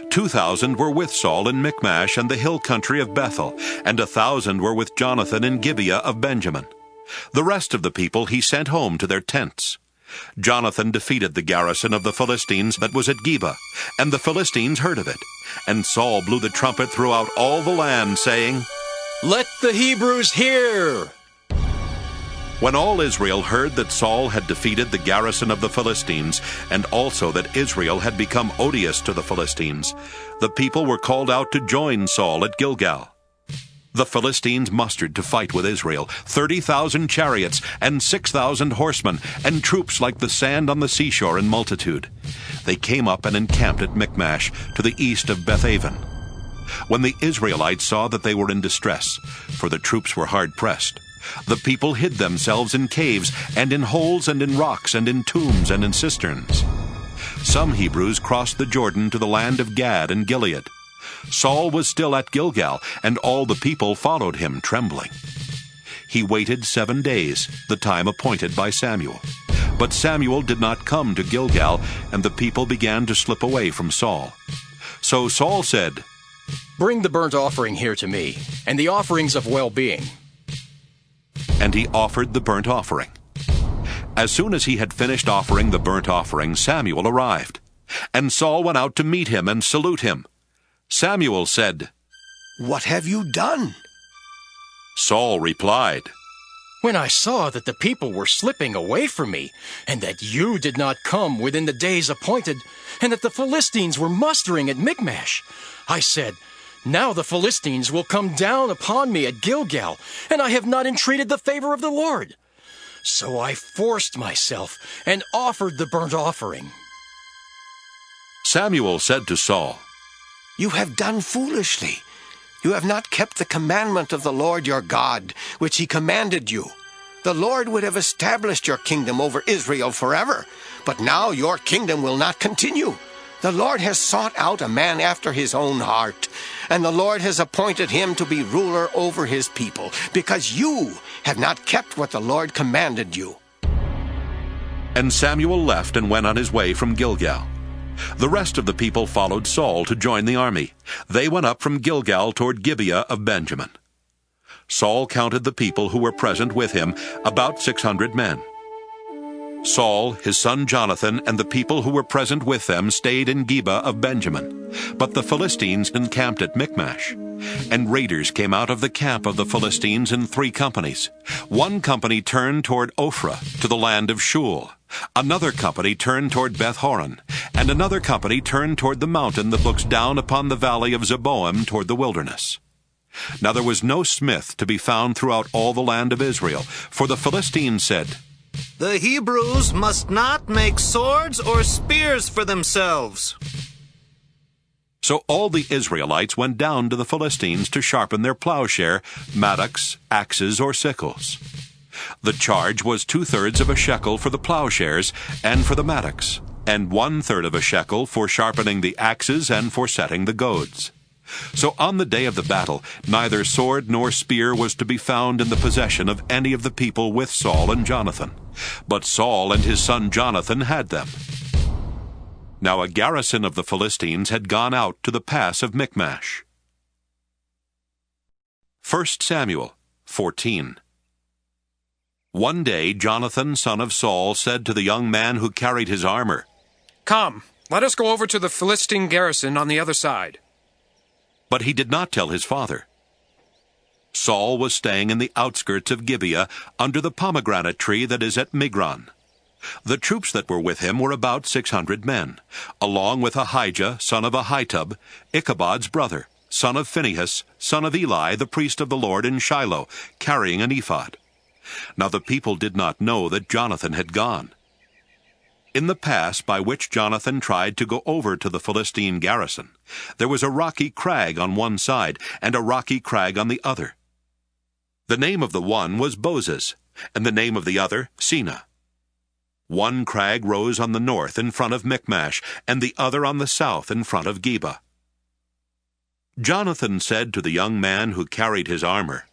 2,000 were with Saul in Michmash and the hill country of Bethel, and 1,000 were with Jonathan in Gibeah of Benjamin. The rest of the people he sent home to their tents. Jonathan defeated the garrison of the Philistines that was at Geba, and the Philistines heard of it. And Saul blew the trumpet throughout all the land, saying, "Let the Hebrews hear!" When all Israel heard that Saul had defeated the garrison of the Philistines, and also that Israel had become odious to the Philistines, the people were called out to join Saul at Gilgal. The Philistines mustered to fight with Israel 30,000 chariots and 6,000 horsemen, and troops like the sand on the seashore in multitude. They came up and encamped at Michmash, to the east of Bethaven. When the Israelites saw that they were in distress, for the troops were hard-pressed, the people hid themselves in caves, and in holes, and in rocks, and in tombs, and in cisterns. Some Hebrews crossed the Jordan to the land of Gad and Gilead. Saul was still at Gilgal, and all the people followed him, trembling. He waited 7 days, the time appointed by Samuel. But Samuel did not come to Gilgal, and the people began to slip away from Saul. So Saul said, "Bring the burnt offering here to me, and the offerings of well-being." And he offered the burnt offering. As soon as he had finished offering the burnt offering, Samuel arrived. And Saul went out to meet him and salute him. Samuel said, "What have you done?" Saul replied, "When I saw that the people were slipping away from me, and that you did not come within the days appointed, and that the Philistines were mustering at Michmash, I said, 'Now the Philistines will come down upon me at Gilgal, and I have not entreated the favor of the Lord.' So I forced myself and offered the burnt offering." Samuel said to Saul, "You have done foolishly. You have not kept the commandment of the Lord your God, which he commanded you. The Lord would have established your kingdom over Israel forever, but now your kingdom will not continue. The Lord has sought out a man after his own heart, and the Lord has appointed him to be ruler over his people, because you have not kept what the Lord commanded you." And Samuel left and went on his way from Gilgal. The rest of the people followed Saul to join the army. They went up from Gilgal toward Gibeah of Benjamin. Saul counted the people who were present with him, about 600 men. Saul, his son Jonathan, and the people who were present with them stayed in Geba of Benjamin. But the Philistines encamped at Michmash. And raiders came out of the camp of the Philistines in 3 companies. One company turned toward Ophrah, to the land of Shul. Another company turned toward Beth-horon, and another company turned toward the mountain that looks down upon the valley of Zeboim toward the wilderness. Now there was no smith to be found throughout all the land of Israel, for the Philistines said, "The Hebrews must not make swords or spears for themselves." So all the Israelites went down to the Philistines to sharpen their plowshare, mattocks, axes, or sickles. The charge was 2/3 of a shekel for the plowshares and for the mattocks, and 1/3 of a shekel for sharpening the axes and for setting the goads. So on the day of the battle, neither sword nor spear was to be found in the possession of any of the people with Saul and Jonathan, but Saul and his son Jonathan had them. Now a garrison of the Philistines had gone out to the pass of Michmash. 1 Samuel 14. One day Jonathan, son of Saul, said to the young man who carried his armor, "Come, let us go over to the Philistine garrison on the other side." But he did not tell his father. Saul was staying in the outskirts of Gibeah under the pomegranate tree that is at Migron. The troops that were with him were about 600 men, along with Ahijah, son of Ahitub, Ichabod's brother, son of Phinehas, son of Eli, the priest of the Lord in Shiloh, carrying an ephod. Now the people did not know that Jonathan had gone. In the pass by which Jonathan tried to go over to the Philistine garrison, there was a rocky crag on one side and a rocky crag on the other. The name of the one was Bozez, and the name of the other Seneh. One crag rose on the north in front of Michmash, and the other on the south in front of Geba. Jonathan said to the young man who carried his armor,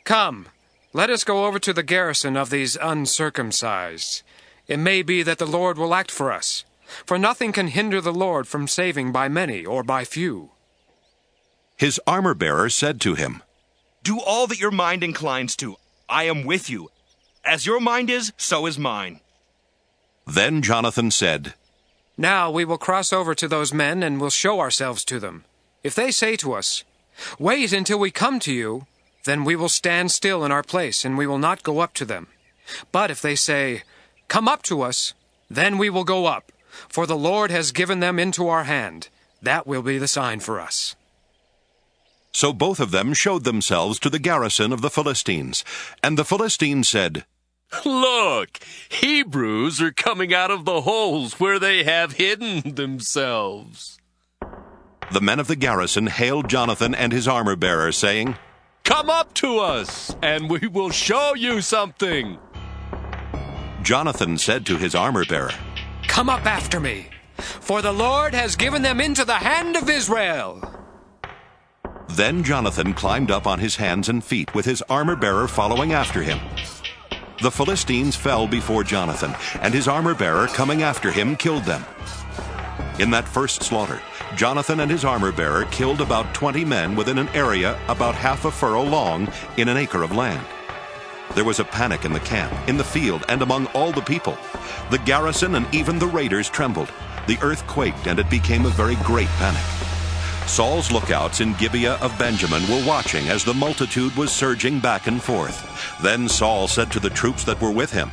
"Come, let us go over to the garrison of these uncircumcised. It may be that the Lord will act for us, for nothing can hinder the Lord from saving by many or by few." His armor-bearer said to him, "Do all that your mind inclines to. I am with you. As your mind is, so is mine." Then Jonathan said, "Now we will cross over to those men and will show ourselves to them. If they say to us, 'Wait until we come to you,' then we will stand still in our place and we will not go up to them. But if they say, 'Come up to us,' then we will go up, for the Lord has given them into our hand. That will be the sign for us." So both of them showed themselves to the garrison of the Philistines. And the Philistines said, "Look, Hebrews are coming out of the holes where they have hidden themselves." The men of the garrison hailed Jonathan and his armor-bearer, saying, "Come up to us, and we will show you something." Jonathan said to his armor-bearer, "Come up after me, for the Lord has given them into the hand of Israel." Then Jonathan climbed up on his hands and feet, with his armor-bearer following after him. The Philistines fell before Jonathan, and his armor-bearer coming after him killed them. In that first slaughter, Jonathan and his armor-bearer killed about 20 men within an area about half a furrow long in an acre of land. There was a panic in the camp, in the field, and among all the people. The garrison and even the raiders trembled. The earth quaked, and it became a very great panic. Saul's lookouts in Gibeah of Benjamin were watching as the multitude was surging back and forth. Then Saul said to the troops that were with him,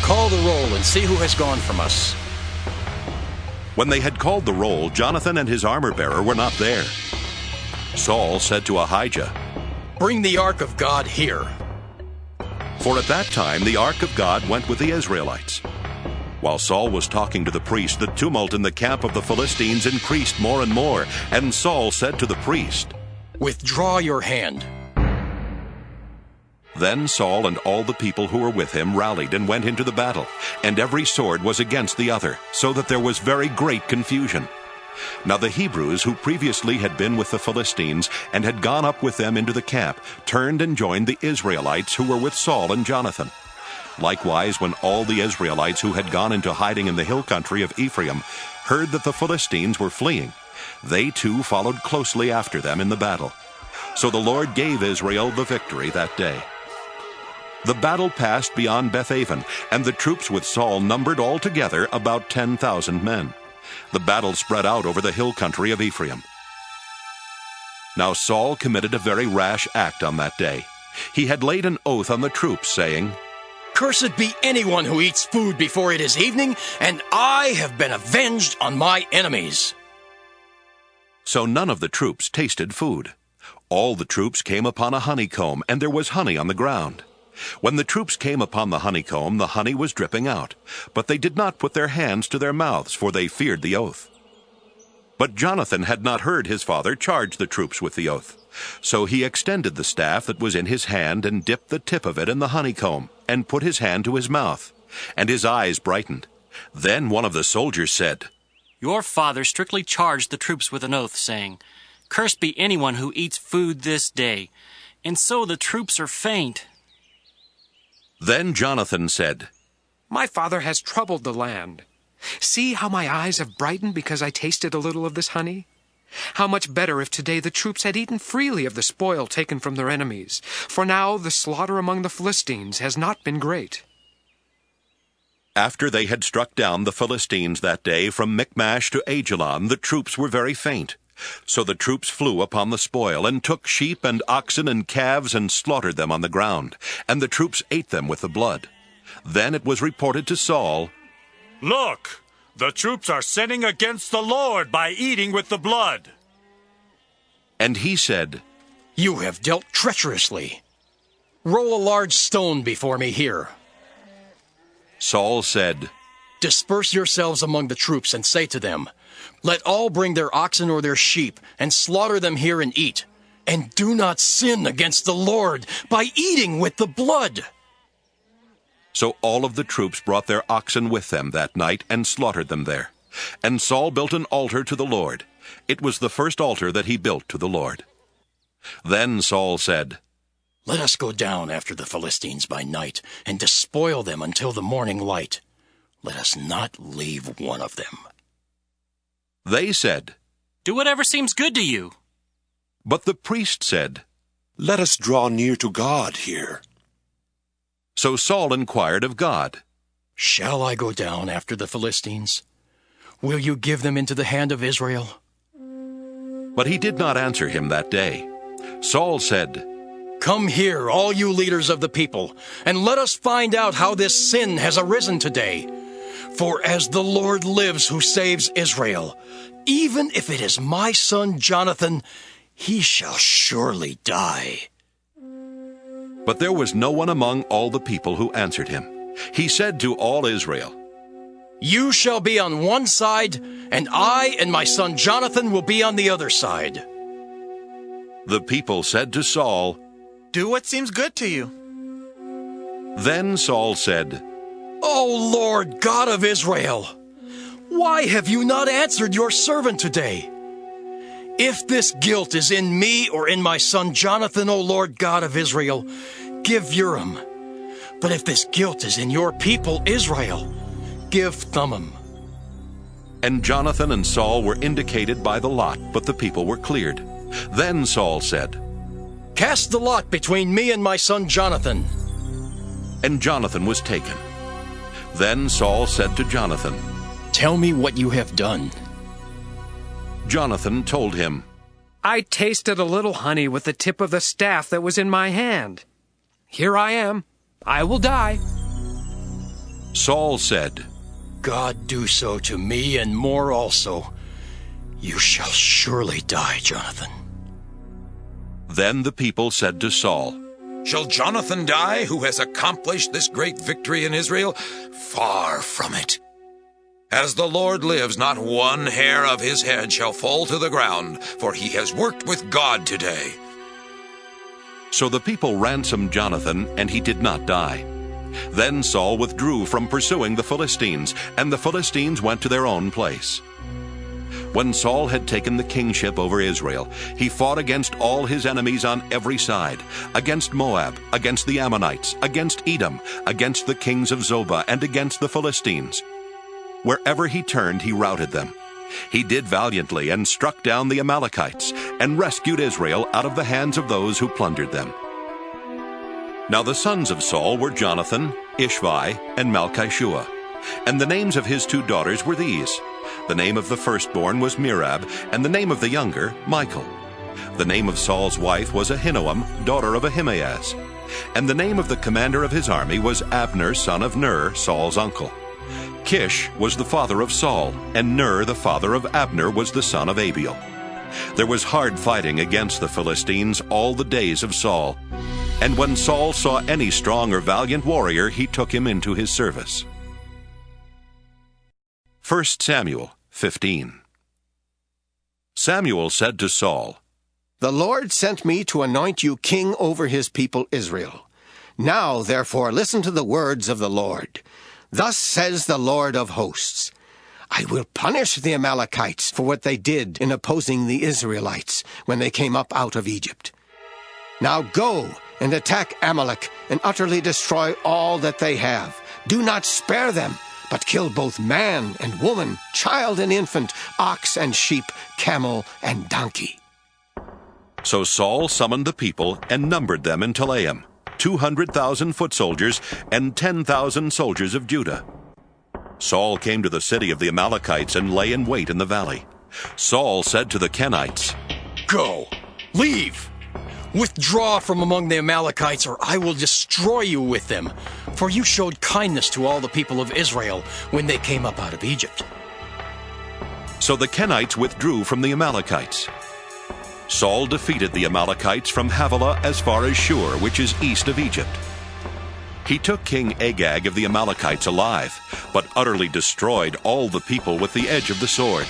"Call the roll and see who has gone from us." When they had called the roll, Jonathan and his armor-bearer were not there. Saul said to Ahijah, "Bring the ark of God here." For at that time the ark of God went with the Israelites. While Saul was talking to the priest, the tumult in the camp of the Philistines increased more and more, and Saul said to the priest, "Withdraw your hand." Then Saul and all the people who were with him rallied and went into the battle, and every sword was against the other, so that there was very great confusion. Now the Hebrews, who previously had been with the Philistines and had gone up with them into the camp, turned and joined the Israelites who were with Saul and Jonathan. Likewise, when all the Israelites who had gone into hiding in the hill country of Ephraim heard that the Philistines were fleeing, they too followed closely after them in the battle. So the Lord gave Israel the victory that day. The battle passed beyond Bethaven, and the troops with Saul numbered altogether about 10,000 men. The battle spread out over the hill country of Ephraim. Now Saul committed a very rash act on that day. He had laid an oath on the troops, saying, "Cursed be anyone who eats food before it is evening, and I have been avenged on my enemies." So none of the troops tasted food. All the troops came upon a honeycomb, and there was honey on the ground. When the troops came upon the honeycomb, the honey was dripping out, but they did not put their hands to their mouths, for they feared the oath. But Jonathan had not heard his father charge the troops with the oath. So he extended the staff that was in his hand and dipped the tip of it in the honeycomb, and put his hand to his mouth, and his eyes brightened. Then one of the soldiers said, "Your father strictly charged the troops with an oath, saying, 'Cursed be anyone who eats food this day,' and so the troops are faint." Then Jonathan said, "My father has troubled the land. See how my eyes have brightened because I tasted a little of this honey? How much better if today the troops had eaten freely of the spoil taken from their enemies, for now the slaughter among the Philistines has not been great. After they had struck down the Philistines that day from Michmash to Aijalon, the troops were very faint. So the troops flew upon the spoil, and took sheep and oxen and calves, and slaughtered them on the ground. And the troops ate them with the blood. Then it was reported to Saul, "Look, the troops are sinning against the Lord by eating with the blood." And he said, "You have dealt treacherously. Roll a large stone before me here." Saul said, "Disperse yourselves among the troops, and say to them, let all bring their oxen or their sheep, and slaughter them here and eat. And do not sin against the Lord by eating with the blood." So all of the troops brought their oxen with them that night, and slaughtered them there. And Saul built an altar to the Lord. It was the first altar that he built to the Lord. Then Saul said, "Let us go down after the Philistines by night, and despoil them until the morning light. Let us not leave one of them." They said, "Do whatever seems good to you." But the priest said, "Let us draw near to God here." So Saul inquired of God, "Shall I go down after the Philistines? Will you give them into the hand of Israel?" But he did not answer him that day. Saul said, "Come here, all you leaders of the people, and let us find out how this sin has arisen today. For as the Lord lives who saves Israel, even if it is my son Jonathan, he shall surely die." But there was no one among all the people who answered him. He said to all Israel, "You shall be on one side, and I and my son Jonathan will be on the other side." The people said to Saul, "Do what seems good to you." Then Saul said, "O Lord God of Israel, why have you not answered your servant today? If this guilt is in me or in my son Jonathan, O Lord God of Israel, give Urim. But if this guilt is in your people Israel, give Thummim." And Jonathan and Saul were indicated by the lot, but the people were cleared. Then Saul said, "Cast the lot between me and my son Jonathan." And Jonathan was taken. Then Saul said to Jonathan, "Tell me what you have done." Jonathan told him, "I tasted a little honey with the tip of the staff that was in my hand. Here I am. I will die." Saul said, "God do so to me and more also. You shall surely die, Jonathan." Then the people said to Saul, "Shall Jonathan die, who has accomplished this great victory in Israel? Far from it. As the Lord lives, not one hair of his head shall fall to the ground, for he has worked with God today." So the people ransomed Jonathan, and he did not die. Then Saul withdrew from pursuing the Philistines, and the Philistines went to their own place. When Saul had taken the kingship over Israel, he fought against all his enemies on every side, against Moab, against the Ammonites, against Edom, against the kings of Zobah, and against the Philistines. Wherever he turned, he routed them. He did valiantly and struck down the Amalekites, and rescued Israel out of the hands of those who plundered them. Now the sons of Saul were Jonathan, Ishvi, and Malchishua. And the names of his 2 daughters were these. The name of the firstborn was Merab, and the name of the younger, Michal. The name of Saul's wife was Ahinoam, daughter of Ahimaaz. And the name of the commander of his army was Abner, son of Ner, Saul's uncle. Kish was the father of Saul, and Ner, the father of Abner, was the son of Abiel. There was hard fighting against the Philistines all the days of Saul. And when Saul saw any strong or valiant warrior, he took him into his service. 1 Samuel 15. Samuel said to Saul, "The Lord sent me to anoint you king over his people Israel. Now, therefore, listen to the words of the Lord. Thus says the Lord of hosts, I will punish the Amalekites for what they did in opposing the Israelites when they came up out of Egypt. Now go and attack Amalek and utterly destroy all that they have. Do not spare them, but kill both man and woman, child and infant, ox and sheep, camel and donkey. So Saul summoned the people and numbered them in Telaim, 200,000 foot soldiers and 10,000 soldiers of Judah. Saul came to the city of the Amalekites and lay in wait in the valley. Saul said to the Kenites, Go, leave, withdraw from among the Amalekites, or I will destroy you with them. For you showed kindness to all the people of Israel when they came up out of Egypt. So the Kenites withdrew from the Amalekites. Saul defeated the Amalekites from Havilah as far as Shur, which is east of Egypt. He took King Agag of the Amalekites alive, but utterly destroyed all the people with the edge of the sword.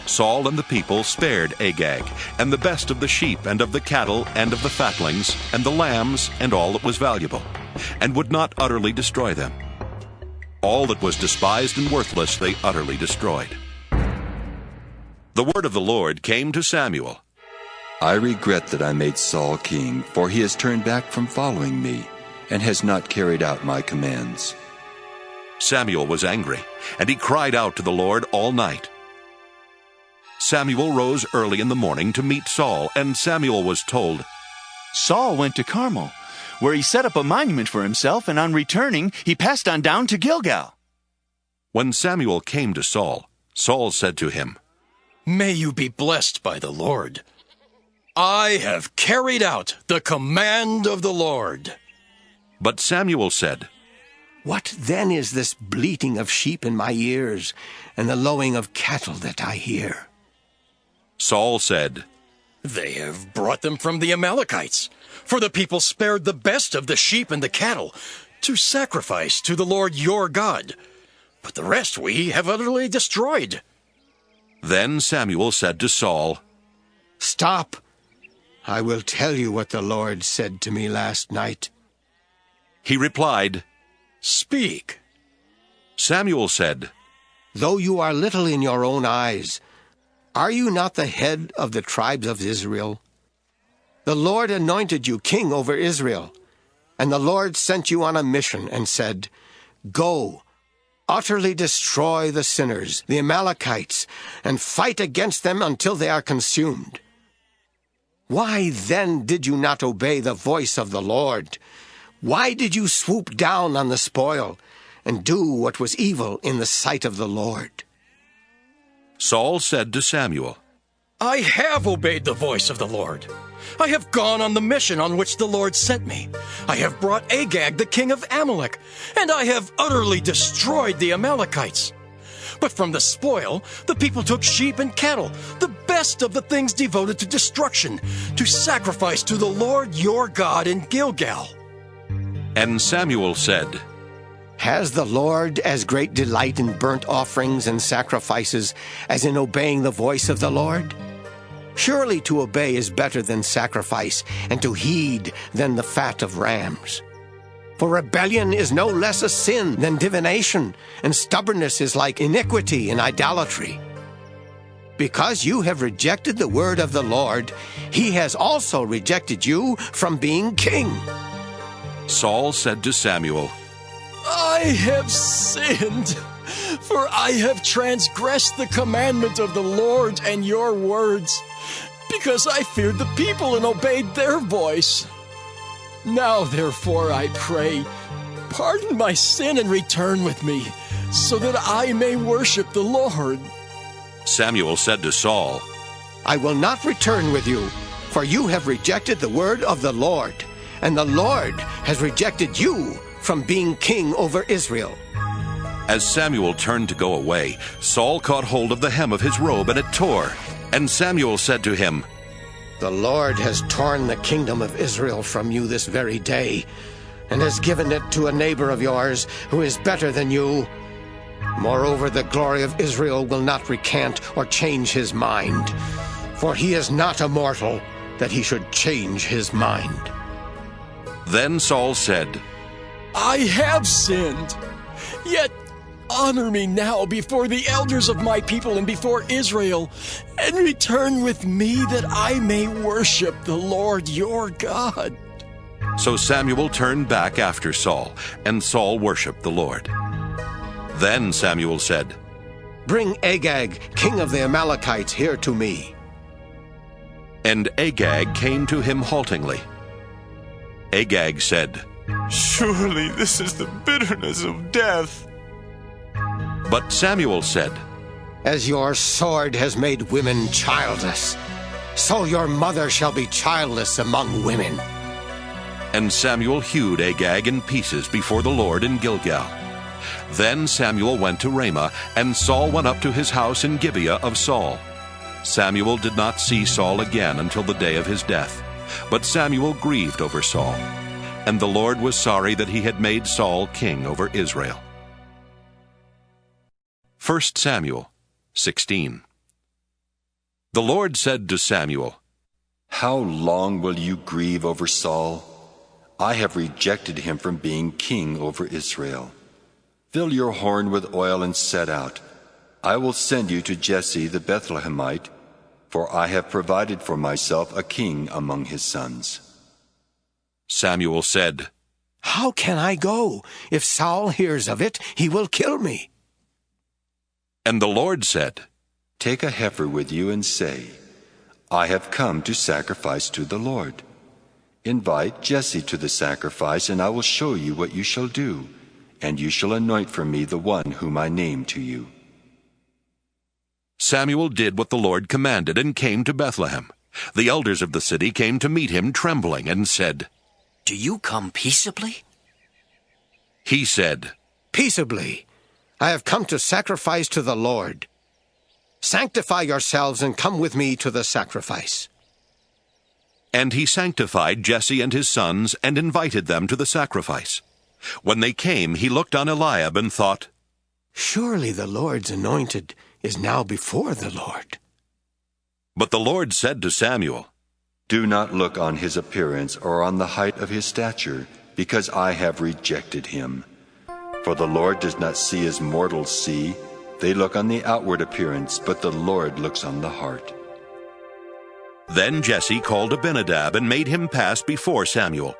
Saul and the people spared Agag, and the best of the sheep and of the cattle and of the fatlings, and the lambs and all that was valuable, and would not utterly destroy them. All that was despised and worthless they utterly destroyed. The word of the Lord came to Samuel. I regret that I made Saul king, for he has turned back from following me, and has not carried out my commands. Samuel was angry, and he cried out to the Lord all night. Samuel rose early in the morning to meet Saul, and Samuel was told, Saul went to Carmel, where he set up a monument for himself, and on returning, he passed on down to Gilgal. When Samuel came to Saul, Saul said to him, May you be blessed by the Lord. I have carried out the command of the Lord. But Samuel said, What then is this bleating of sheep in my ears, and the lowing of cattle that I hear? Saul said, They have brought them from the Amalekites, for the people spared the best of the sheep and the cattle to sacrifice to the Lord your God. But the rest we have utterly destroyed. Then Samuel said to Saul, Stop! I will tell you what the Lord said to me last night. He replied, Speak. Samuel said, Though you are little in your own eyes, are you not the head of the tribes of Israel? The Lord anointed you king over Israel, and the Lord sent you on a mission and said, Go, utterly destroy the sinners, the Amalekites, and fight against them until they are consumed. Why then did you not obey the voice of the Lord? Why did you swoop down on the spoil and do what was evil in the sight of the Lord? Saul said to Samuel, I have obeyed the voice of the Lord. I have gone on the mission on which the Lord sent me. I have brought Agag, the king of Amalek, and I have utterly destroyed the Amalekites. But from the spoil, the people took sheep and cattle, the best of the things devoted to destruction, to sacrifice to the Lord your God in Gilgal. And Samuel said, Has the Lord as great delight in burnt offerings and sacrifices as in obeying the voice of the Lord? Surely to obey is better than sacrifice, and to heed than the fat of rams. For rebellion is no less a sin than divination, and stubbornness is like iniquity and idolatry. Because you have rejected the word of the Lord, he has also rejected you from being king. Saul said to Samuel, I have sinned, for I have transgressed the commandment of the Lord and your words, because I feared the people and obeyed their voice. Now, therefore, I pray, pardon my sin and return with me, so that I may worship the Lord. Samuel said to Saul, I will not return with you, for you have rejected the word of the Lord, and the Lord has rejected you from being king over Israel. As Samuel turned to go away, Saul caught hold of the hem of his robe, and it tore. And Samuel said to him, The Lord has torn the kingdom of Israel from you this very day, and has given it to a neighbor of yours who is better than you. Moreover, the glory of Israel will not recant or change his mind, for he is not a mortal that he should change his mind. Then Saul said, I have sinned, yet honor me now before the elders of my people and before Israel, and return with me that I may worship the Lord your God. So Samuel turned back after Saul, and Saul worshipped the Lord. Then Samuel said, Bring Agag, king of the Amalekites, here to me. And Agag came to him haltingly. Agag said, Surely this is the bitterness of death. But Samuel said, As your sword has made women childless, so your mother shall be childless among women. And Samuel hewed Agag in pieces before the Lord in Gilgal. Then Samuel went to Ramah, and Saul went up to his house in Gibeah of Saul. Samuel did not see Saul again until the day of his death. But Samuel grieved over Saul, and the Lord was sorry that he had made Saul king over Israel. 1 Samuel 16. The Lord said to Samuel, How long will you grieve over Saul? I have rejected him from being king over Israel. Fill your horn with oil and set out. I will send you to Jesse the Bethlehemite, for I have provided for myself a king among his sons. Samuel said, How can I go? If Saul hears of it, he will kill me. And the Lord said, Take a heifer with you and say, I have come to sacrifice to the Lord. Invite Jesse to the sacrifice, and I will show you what you shall do, and you shall anoint for me the one whom I name to you. Samuel did what the Lord commanded and came to Bethlehem. The elders of the city came to meet him trembling and said, Do you come peaceably? He said, Peaceably. I have come to sacrifice to the Lord. Sanctify yourselves and come with me to the sacrifice. And he sanctified Jesse and his sons and invited them to the sacrifice. When they came, he looked on Eliab and thought, Surely the Lord's anointed is now before the Lord. But the Lord said to Samuel, Do not look on his appearance or on the height of his stature, because I have rejected him. For the Lord does not see as mortals see. They look on the outward appearance, but the Lord looks on the heart. Then Jesse called Abinadab and made him pass before Samuel.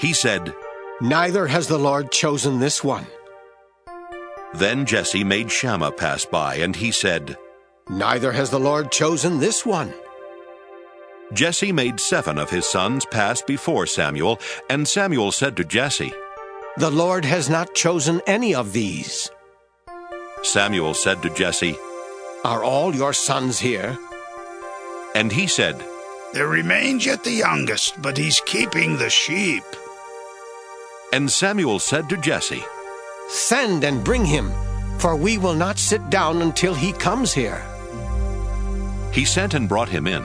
He said, Neither has the Lord chosen this one. Then Jesse made Shammah pass by, and he said, Neither has the Lord chosen this one. Jesse made 7 of his sons pass before Samuel, and Samuel said to Jesse, The Lord has not chosen any of these. Samuel said to Jesse, Are all your sons here? And he said, There remains yet the youngest, but he's keeping the sheep. And Samuel said to Jesse, Send and bring him, for we will not sit down until he comes here. He sent and brought him in.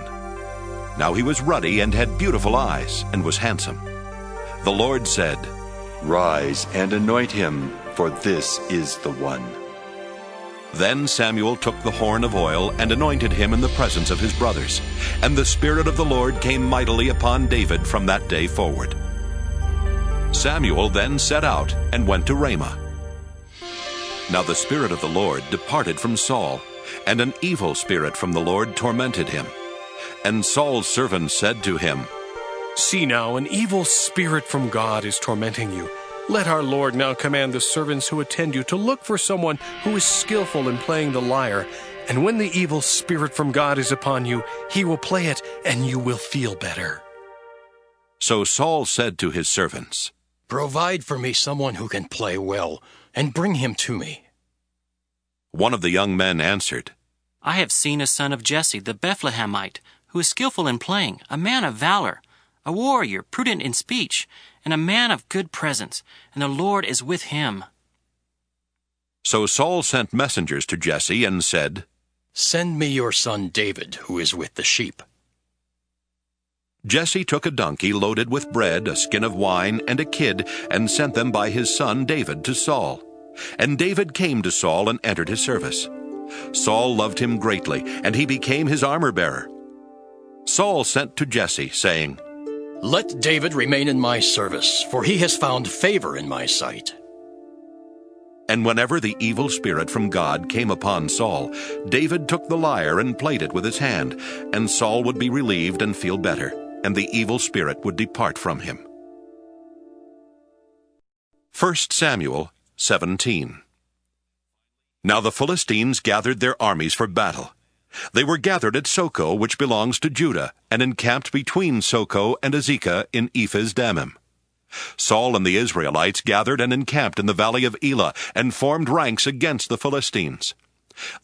Now he was ruddy and had beautiful eyes, and was handsome. The Lord said, Rise and anoint him, for this is the one. Then Samuel took the horn of oil and anointed him in the presence of his brothers. And the Spirit of the Lord came mightily upon David from that day forward. Samuel then set out and went to Ramah. Now the Spirit of the Lord departed from Saul, and an evil spirit from the Lord tormented him. And Saul's servants said to him, See now, an evil spirit from God is tormenting you. Let our Lord now command the servants who attend you to look for someone who is skillful in playing the lyre. And when the evil spirit from God is upon you, he will play it, and you will feel better. So Saul said to his servants, Provide for me someone who can play well, and bring him to me. One of the young men answered, I have seen a son of Jesse the Bethlehemite, who is skillful in playing, a man of valor, a warrior, prudent in speech, and a man of good presence, and the Lord is with him. So Saul sent messengers to Jesse and said, Send me your son David, who is with the sheep. Jesse took a donkey loaded with bread, a skin of wine, and a kid, and sent them by his son David to Saul. And David came to Saul and entered his service. Saul loved him greatly, and he became his armor-bearer. Saul sent to Jesse, saying, Let David remain in my service, for he has found favor in my sight. And whenever the evil spirit from God came upon Saul, David took the lyre and played it with his hand, and Saul would be relieved and feel better, and the evil spirit would depart from him. 1 Samuel 17. Now the Philistines gathered their armies for battle. They were gathered at Soko, which belongs to Judah, and encamped between Soko and Azekah in Ephes Dammim. Saul and the Israelites gathered and encamped in the valley of Elah, and formed ranks against the Philistines.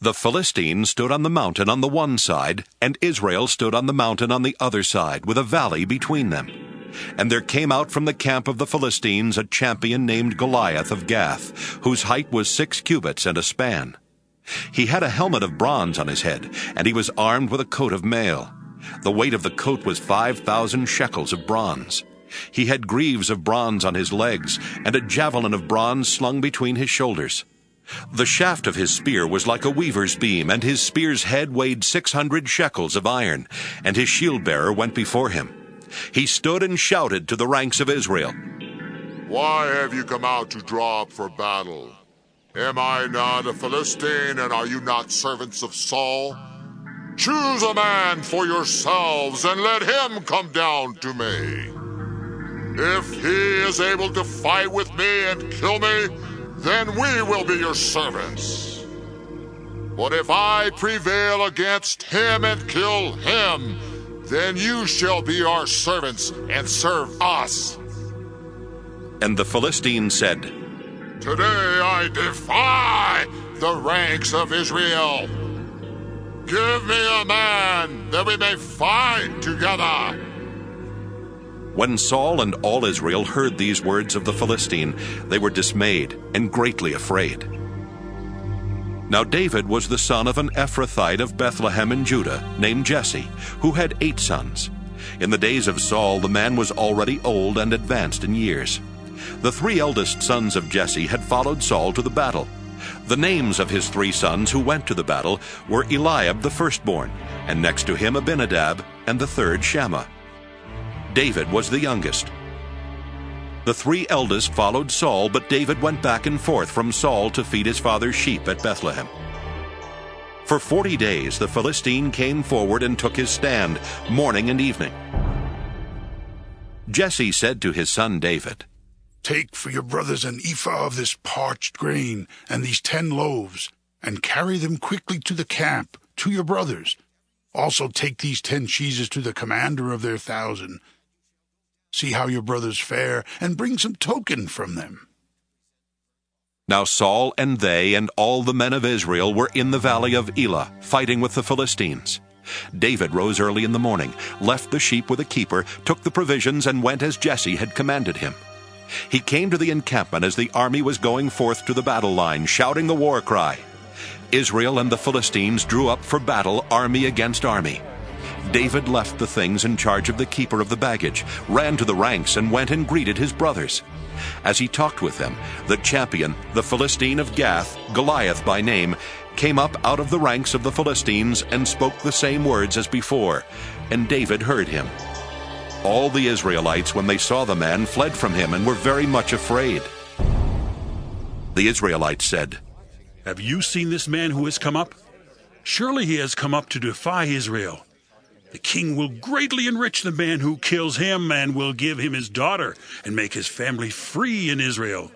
The Philistines stood on the mountain on the one side, and Israel stood on the mountain on the other side, with a valley between them. And there came out from the camp of the Philistines a champion named Goliath of Gath, whose height was 6 cubits and a span. He had a helmet of bronze on his head, and he was armed with a coat of mail. The weight of the coat was 5,000 shekels of bronze. He had greaves of bronze on his legs, and a javelin of bronze slung between his shoulders. The shaft of his spear was like a weaver's beam, and his spear's head weighed 600 shekels of iron, and his shield-bearer went before him. He stood and shouted to the ranks of Israel, "Why have you come out to draw up for battle? Am I not a Philistine, and are you not servants of Saul? Choose a man for yourselves, and let him come down to me. If he is able to fight with me and kill me, then we will be your servants. But if I prevail against him and kill him, then you shall be our servants and serve us." And the Philistines said, "Today I defy the ranks of Israel. Give me a man that we may fight together." When Saul and all Israel heard these words of the Philistine, they were dismayed and greatly afraid. Now David was the son of an Ephrathite of Bethlehem in Judah, named Jesse, who had 8 sons. In the days of Saul, the man was already old and advanced in years. The 3 eldest sons of Jesse had followed Saul to the battle. The names of his 3 sons who went to the battle were Eliab the firstborn, and next to him Abinadab, and the third Shammah. David was the youngest. The 3 eldest followed Saul, but David went back and forth from Saul to feed his father's sheep at Bethlehem. For 40 days the Philistine came forward and took his stand, morning and evening. Jesse said to his son David, "Take for your brothers an ephah of this parched grain, and these 10 loaves, and carry them quickly to the camp, to your brothers. Also take these 10 cheeses to the commander of their 1,000. See how your brothers fare, and bring some token from them." Now Saul and they and all the men of Israel were in the valley of Elah, fighting with the Philistines. David rose early in the morning, left the sheep with a keeper, took the provisions, and went as Jesse had commanded him. He came to the encampment as the army was going forth to the battle line, shouting the war cry. Israel and the Philistines drew up for battle, army against army. David left the things in charge of the keeper of the baggage, ran to the ranks, and went and greeted his brothers. As he talked with them, the champion, the Philistine of Gath, Goliath by name, came up out of the ranks of the Philistines and spoke the same words as before, and David heard him. All the Israelites, when they saw the man, fled from him and were very much afraid. The Israelites said, "Have you seen this man who has come up? Surely he has come up to defy Israel. The king will greatly enrich the man who kills him, and will give him his daughter, and make his family free in Israel."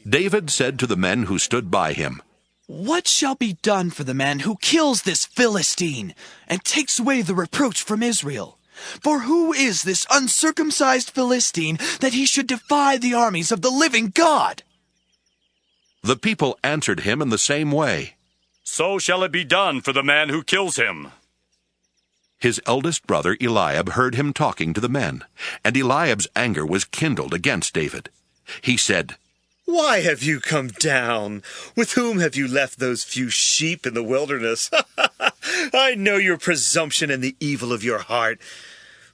David said to the men who stood by him, "What shall be done for the man who kills this Philistine, and takes away the reproach from Israel? For who is this uncircumcised Philistine, that he should defy the armies of the living God?" The people answered him in the same way, "So shall it be done for the man who kills him." His eldest brother Eliab heard him talking to the men, and Eliab's anger was kindled against David. He said, "Why have you come down? With whom have you left those few sheep in the wilderness? I know your presumption and the evil of your heart,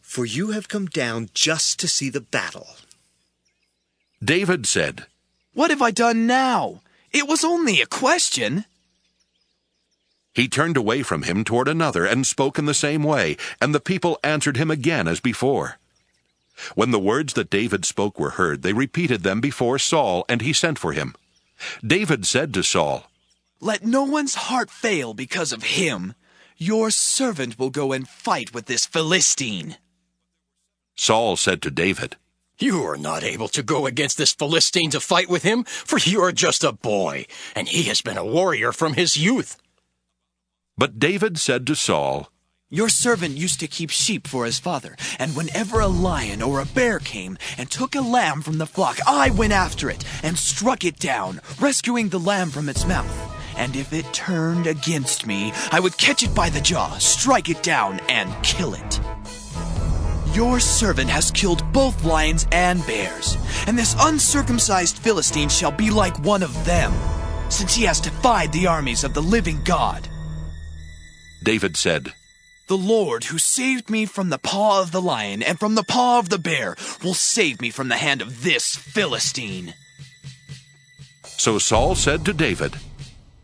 for you have come down just to see the battle." David said, "What have I done now? It was only a question." He turned away from him toward another and spoke in the same way, and the people answered him again as before. When the words that David spoke were heard, they repeated them before Saul, and he sent for him. David said to Saul, "Let no one's heart fail because of him. Your servant will go and fight with this Philistine." Saul said to David, You are not able to go against this Philistine to fight with him, for you are just a boy, and he has been a warrior from his youth. But David said to Saul, Your servant used to keep sheep for his father, and whenever a lion or a bear came and took a lamb from the flock, I went after it and struck it down, rescuing the lamb from its mouth. And if it turned against me, I would catch it by the jaw, strike it down, and kill it. Your servant has killed both lions and bears, and this uncircumcised Philistine shall be like one of them, since he has defied the armies of the living God. David said, The Lord, who saved me from the paw of the lion and from the paw of the bear, will save me from the hand of this Philistine. So Saul said to David,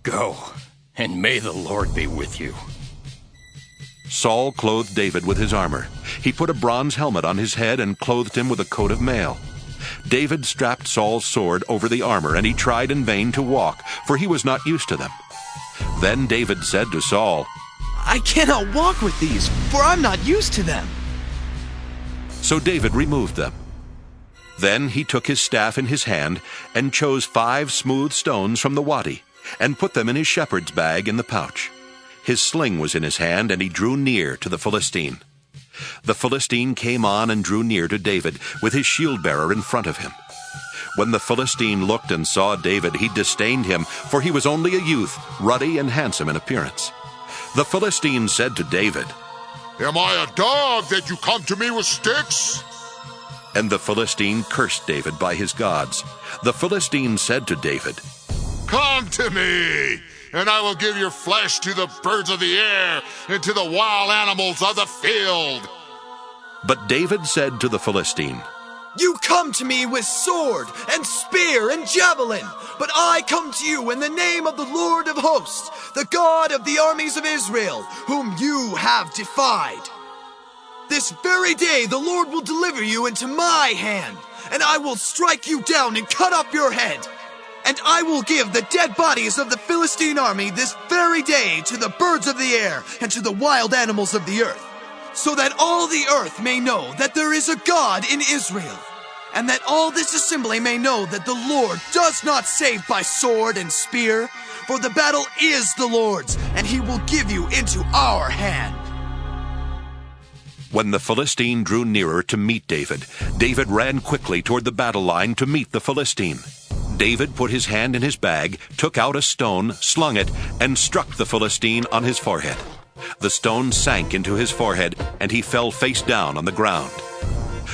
Go, and may the Lord be with you. Saul clothed David with his armor. He put a bronze helmet on his head and clothed him with a coat of mail. David strapped Saul's sword over the armor, and he tried in vain to walk, for he was not used to them. Then David said to Saul, I cannot walk with these, for I'm not used to them. So David removed them. Then he took his staff in his hand and chose 5 smooth stones from the wadi and put them in his shepherd's bag in the pouch. His sling was in his hand, and he drew near to the Philistine. The Philistine came on and drew near to David, with his shield-bearer in front of him. When the Philistine looked and saw David, he disdained him, for he was only a youth, ruddy and handsome in appearance. The Philistine said to David, Am I a dog that you come to me with sticks? And the Philistine cursed David by his gods. The Philistine said to David, Come to me, and I will give your flesh to the birds of the air and to the wild animals of the field. But David said to the Philistine, You come to me with sword and spear and javelin, but I come to you in the name of the Lord of hosts, the God of the armies of Israel, whom you have defied. This very day the Lord will deliver you into my hand, and I will strike you down and cut off your head. And I will give the dead bodies of the Philistine army this very day to the birds of the air and to the wild animals of the earth, so that all the earth may know that there is a God in Israel, and that all this assembly may know that the Lord does not save by sword and spear, for the battle is the Lord's, and he will give you into our hand. When the Philistine drew nearer to meet David, David ran quickly toward the battle line to meet the Philistine. David put his hand in his bag, took out a stone, slung it, and struck the Philistine on his forehead. The stone sank into his forehead, and he fell face down on the ground.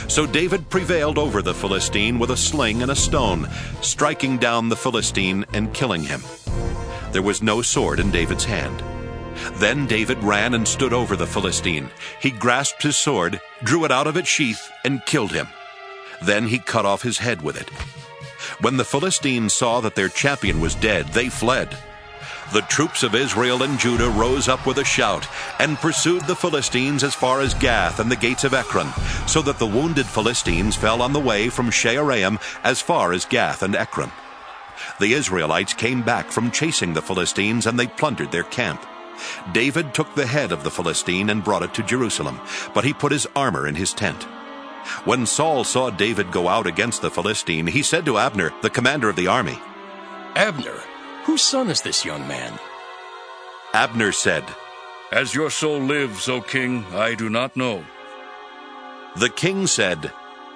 So David prevailed over the Philistine with a sling and a stone, striking down the Philistine and killing him. There was no sword in David's hand. Then David ran and stood over the Philistine. He grasped his sword, drew it out of its sheath, and killed him. Then he cut off his head with it. When the Philistines saw that their champion was dead, they fled. The troops of Israel and Judah rose up with a shout and pursued the Philistines as far as Gath and the gates of Ekron, so that the wounded Philistines fell on the way from Shaaraim as far as Gath and Ekron. The Israelites came back from chasing the Philistines, and they plundered their camp. David took the head of the Philistine and brought it to Jerusalem, but he put his armor in his tent. When Saul saw David go out against the Philistine, he said to Abner, the commander of the army, Abner, whose son is this young man? Abner said, As your soul lives, O king, I do not know. The king said,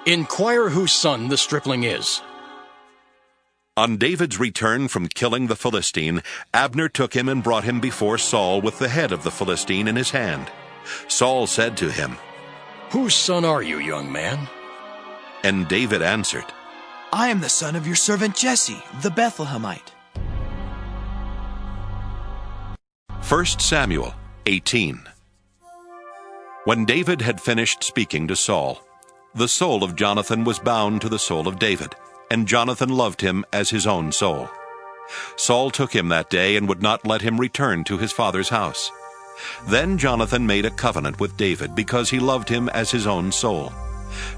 Inquire whose son the stripling is. On David's return from killing the Philistine, Abner took him and brought him before Saul with the head of the Philistine in his hand. Saul said to him, Whose son are you, young man? And David answered, I am the son of your servant Jesse, the Bethlehemite. 1 Samuel 18. When David had finished speaking to Saul, the soul of Jonathan was bound to the soul of David, and Jonathan loved him as his own soul. Saul took him that day and would not let him return to his father's house. Then Jonathan made a covenant with David because he loved him as his own soul.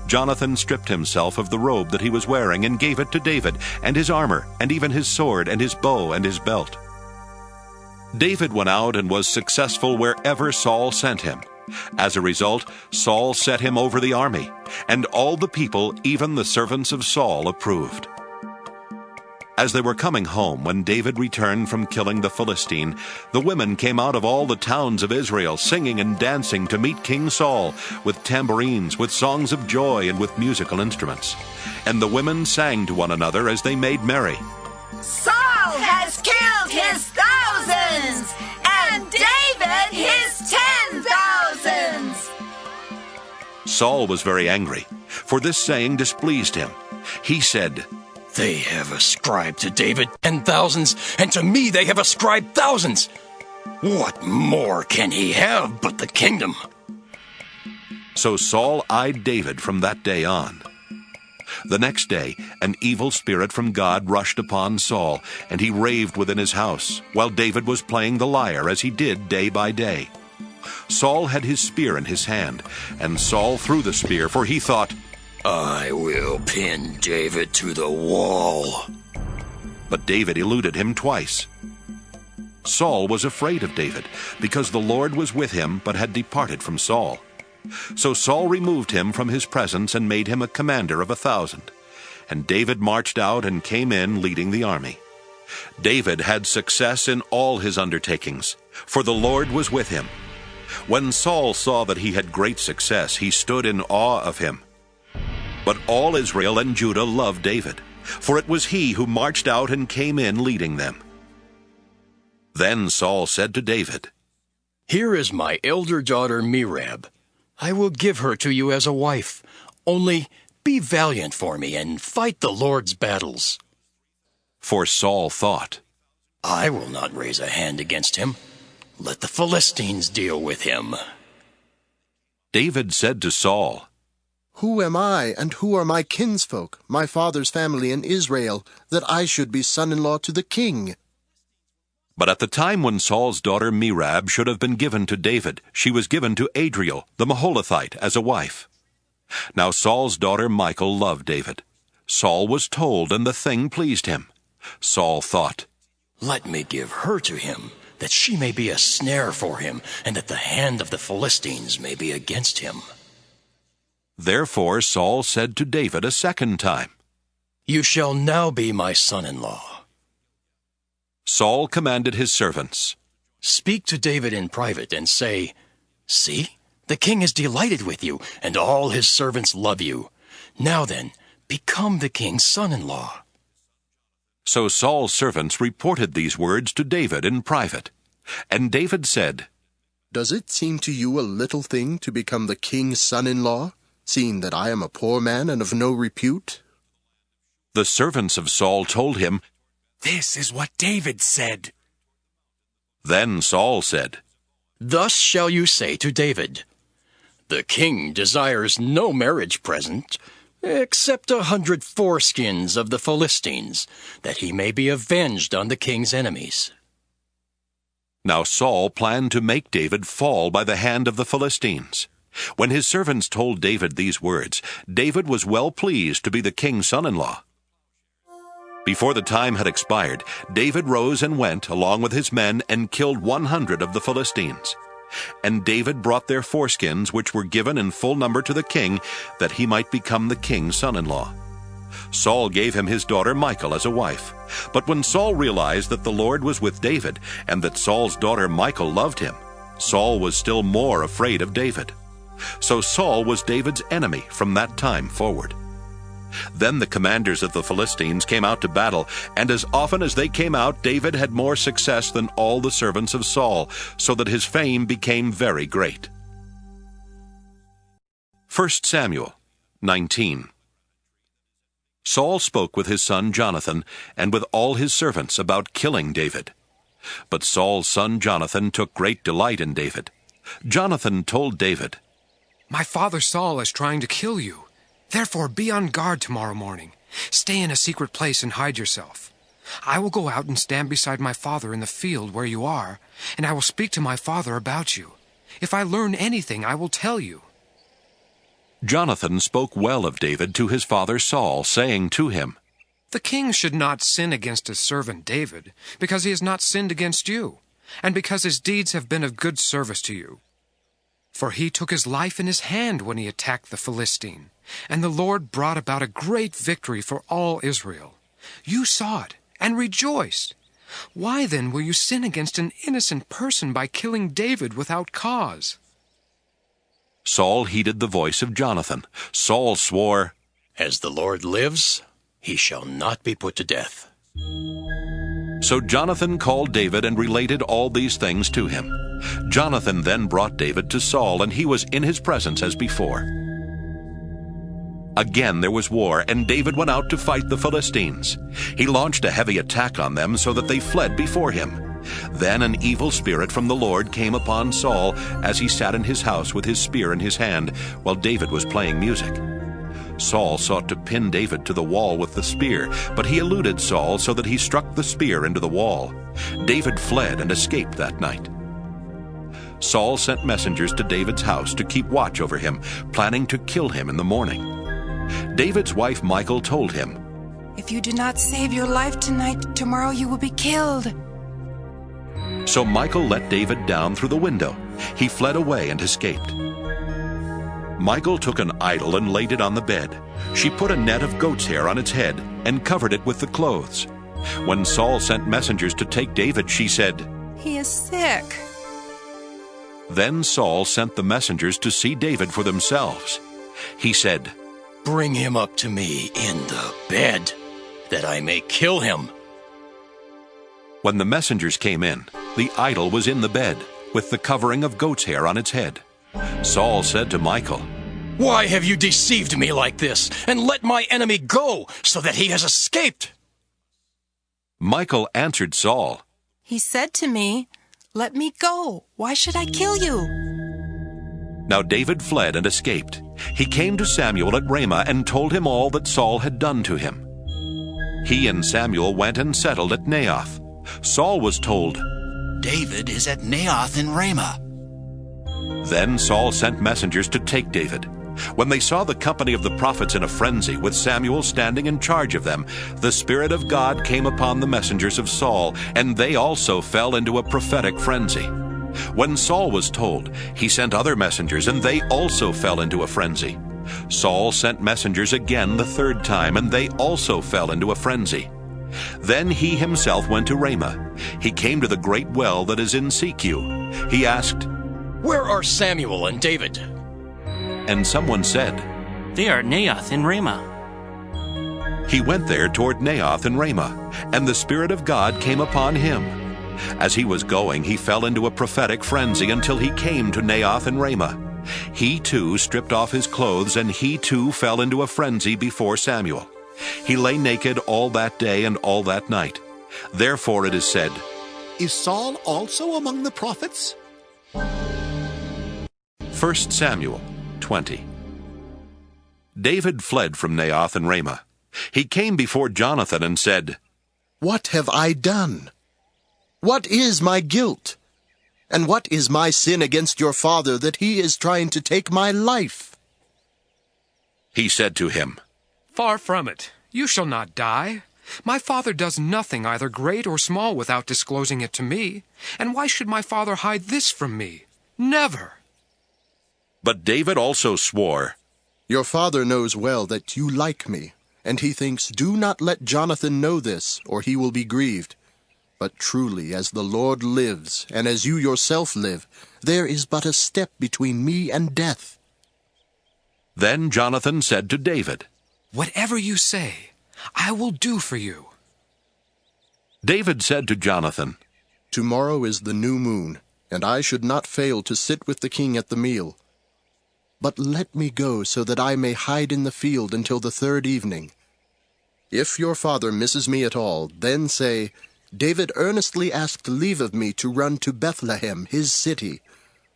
Jonathan stripped himself of the robe that he was wearing and gave it to David, and his armor, and even his sword, and his bow, and his belt. David went out and was successful wherever Saul sent him, As a result, Saul set him over the army, and all the people, even the servants of Saul, approved. As they were coming home, when David returned from killing the Philistine, the women came out of all the towns of Israel, singing and dancing to meet King Saul, with tambourines, with songs of joy, and with musical instruments. And the women sang to one another as they made merry. Saul has killed his thousands, and David his 10,000s. Saul was very angry, for this saying displeased him. He said, "They have ascribed to David 10,000s, and to me they have ascribed thousands. What more can he have but the kingdom?" So Saul eyed David from that day on. The next day, an evil spirit from God rushed upon Saul, and he raved within his house, while David was playing the lyre as he did day by day. Saul had his spear in his hand, and Saul threw the spear, for he thought, "I will pin David to the wall." But David eluded him twice. Saul was afraid of David, because the Lord was with him but had departed from Saul. So Saul removed him from his presence and made him a commander of 1,000. And David marched out and came in leading the army. David had success in all his undertakings, for the Lord was with him. When Saul saw that he had great success, he stood in awe of him. But all Israel and Judah loved David, for it was he who marched out and came in leading them. Then Saul said to David, "Here is my elder daughter Merab. I will give her to you as a wife. Only be valiant for me and fight the Lord's battles." For Saul thought, "I will not raise a hand against him. Let the Philistines deal with him." David said to Saul, "Who am I, and who are my kinsfolk, my father's family in Israel, that I should be son-in-law to the king?" But at the time when Saul's daughter Merab should have been given to David, she was given to Adriel, the Maholathite, as a wife. Now Saul's daughter Michal loved David. Saul was told, and the thing pleased him. Saul thought, "Let me give her to him, that she may be a snare for him, and that the hand of the Philistines may be against him." Therefore Saul said to David a second time, "You shall now be my son-in-law." Saul commanded his servants, "Speak to David in private and say, 'See, the king is delighted with you, and all his servants love you. Now then, become the king's son-in-law.'" So Saul's servants reported these words to David in private. And David said, "Does it seem to you a little thing to become the king's son-in-law, seeing that I am a poor man and of no repute?" The servants of Saul told him, "This is what David said." Then Saul said, "Thus shall you say to David, 'The king desires no marriage present, except 100 foreskins of the Philistines, that he may be avenged on the king's enemies.'" Now Saul planned to make David fall by the hand of the Philistines. When his servants told David these words, David was well pleased to be the king's son-in-law. Before the time had expired, David rose and went, along with his men, and killed 100 of the Philistines. And David brought their foreskins, which were given in full number to the king, that he might become the king's son-in-law. Saul gave him his daughter Michal as a wife. But when Saul realized that the Lord was with David, and that Saul's daughter Michal loved him, Saul was still more afraid of David. So Saul was David's enemy from that time forward. Then the commanders of the Philistines came out to battle, and as often as they came out, David had more success than all the servants of Saul, so that his fame became very great. 1 Samuel 19. Saul spoke with his son Jonathan and with all his servants about killing David. But Saul's son Jonathan took great delight in David. Jonathan told David, "My father Saul is trying to kill you. Therefore be on guard tomorrow morning. Stay in a secret place and hide yourself. I will go out and stand beside my father in the field where you are, and I will speak to my father about you. If I learn anything, I will tell you." Jonathan spoke well of David to his father Saul, saying to him, "The king should not sin against his servant David, because he has not sinned against you, and because his deeds have been of good service to you." For he took his life in his hand when he attacked the Philistine, and the Lord brought about a great victory for all Israel. You saw it and rejoiced. Why then will you sin against an innocent person by killing David without cause?" Saul heeded the voice of Jonathan. Saul swore, "As the Lord lives, he shall not be put to death." So Jonathan called David and related all these things to him. Jonathan then brought David to Saul, and he was in his presence as before. Again there was war, and David went out to fight the Philistines. He launched a heavy attack on them so that they fled before him. Then an evil spirit from the Lord came upon Saul as he sat in his house with his spear in his hand while David was playing music. Saul sought to pin David to the wall with the spear, but he eluded Saul so that he struck the spear into the wall. David fled and escaped that night. Saul sent messengers to David's house to keep watch over him, planning to kill him in the morning. David's wife Michal told him, "If you do not save your life tonight, tomorrow you will be killed." So Michal let David down through the window. He fled away and escaped. Michal took an idol and laid it on the bed. She put a net of goat's hair on its head and covered it with the clothes. When Saul sent messengers to take David, she said, "He is sick." Then Saul sent the messengers to see David for themselves. He said, "Bring him up to me in the bed, that I may kill him." When the messengers came in, the idol was in the bed, with the covering of goat's hair on its head. Saul said to Michal, "Why have you deceived me like this, and let my enemy go, so that he has escaped?" Michal answered Saul, "He said to me, 'Let me go. Why should I kill you?'" Now David fled and escaped. He came to Samuel at Ramah and told him all that Saul had done to him. He and Samuel went and settled at Naioth. Saul was told, "David is at Naioth in Ramah." Then Saul sent messengers to take David. When they saw the company of the prophets in a frenzy, with Samuel standing in charge of them, the Spirit of God came upon the messengers of Saul, and they also fell into a prophetic frenzy. When Saul was told, he sent other messengers, and they also fell into a frenzy. Saul sent messengers again the third time, and they also fell into a frenzy. Then he himself went to Ramah. He came to the great well that is in Secu. He asked, "Where are Samuel and David?" And someone said, "They are at Naioth in Ramah." He went there toward Naioth in Ramah, and the Spirit of God came upon him. As he was going, he fell into a prophetic frenzy until he came to Naioth in Ramah. He too stripped off his clothes, and he too fell into a frenzy before Samuel. He lay naked all that day and all that night. Therefore it is said, "Is Saul also among the prophets?" 1 Samuel 20. David fled from Naioth and Ramah. He came before Jonathan and said, "What have I done? What is my guilt? And what is my sin against your father that he is trying to take my life?" He said to him, "Far from it. You shall not die. My father does nothing, either great or small, without disclosing it to me. And why should my father hide this from me? Never." But David also swore, "Your father knows well that you like me, and he thinks, 'Do not let Jonathan know this, or he will be grieved.' But truly, as the Lord lives, and as you yourself live, there is but a step between me and death." Then Jonathan said to David, "Whatever you say, I will do for you." David said to Jonathan, "Tomorrow is the new moon, and I should not fail to sit with the king at the meal. But let me go so that I may hide in the field until the third evening. If your father misses me at all, then say, 'David earnestly asked leave of me to run to Bethlehem, his city,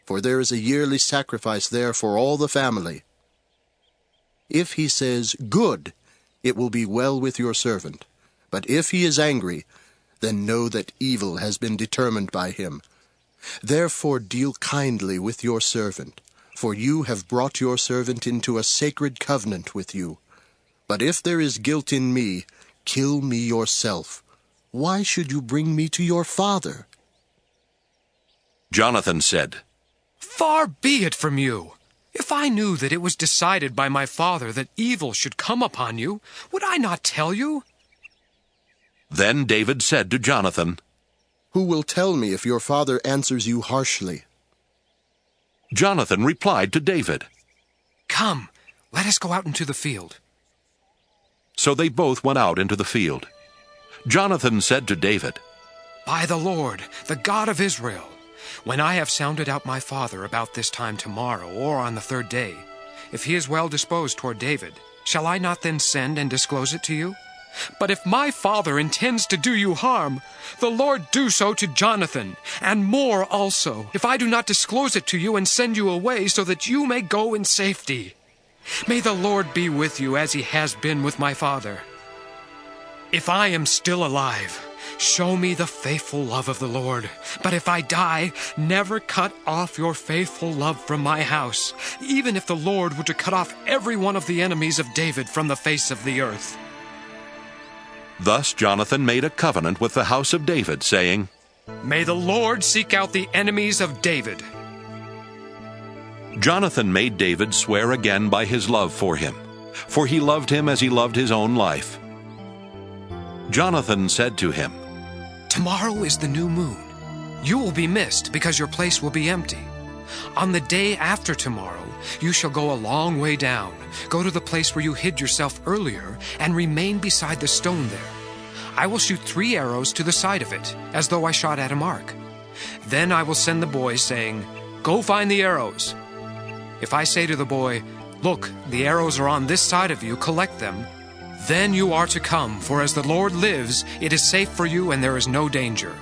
for there is a yearly sacrifice there for all the family.' If he says, 'Good,' it will be well with your servant. But if he is angry, then know that evil has been determined by him. Therefore deal kindly with your servant, for you have brought your servant into a sacred covenant with you. But if there is guilt in me, kill me yourself. Why should you bring me to your father?" Jonathan said, Far be it from you! If I knew that it was decided by my father that evil should come upon you, would I not tell you? Then David said to Jonathan, Who will tell me if your father answers you harshly? Jonathan replied to David, Come, let us go out into the field. So they both went out into the field. Jonathan said to David, By the Lord, the God of Israel, when I have sounded out my father about this time tomorrow or on the third day, if he is well disposed toward David, shall I not then send and disclose it to you? But if my father intends to do you harm, the Lord do so to Jonathan, and more also, if I do not disclose it to you and send you away so that you may go in safety. May the Lord be with you as he has been with my father. If I am still alive, show me the faithful love of the Lord. But if I die, never cut off your faithful love from my house, even if the Lord were to cut off every one of the enemies of David from the face of the earth. Thus Jonathan made a covenant with the house of David, saying, May the Lord seek out the enemies of David. Jonathan made David swear again by his love for him, for he loved him as he loved his own life. Jonathan said to him, Tomorrow is the new moon. You will be missed because your place will be empty. On the day after tomorrow, you shall go a long way down, go to the place where you hid yourself earlier, and remain beside the stone there. I will shoot 3 arrows to the side of it, as though I shot at a mark. Then I will send the boy, saying, Go find the arrows. If I say to the boy, Look, the arrows are on this side of you, collect them, then you are to come, for as the Lord lives, it is safe for you and there is no danger.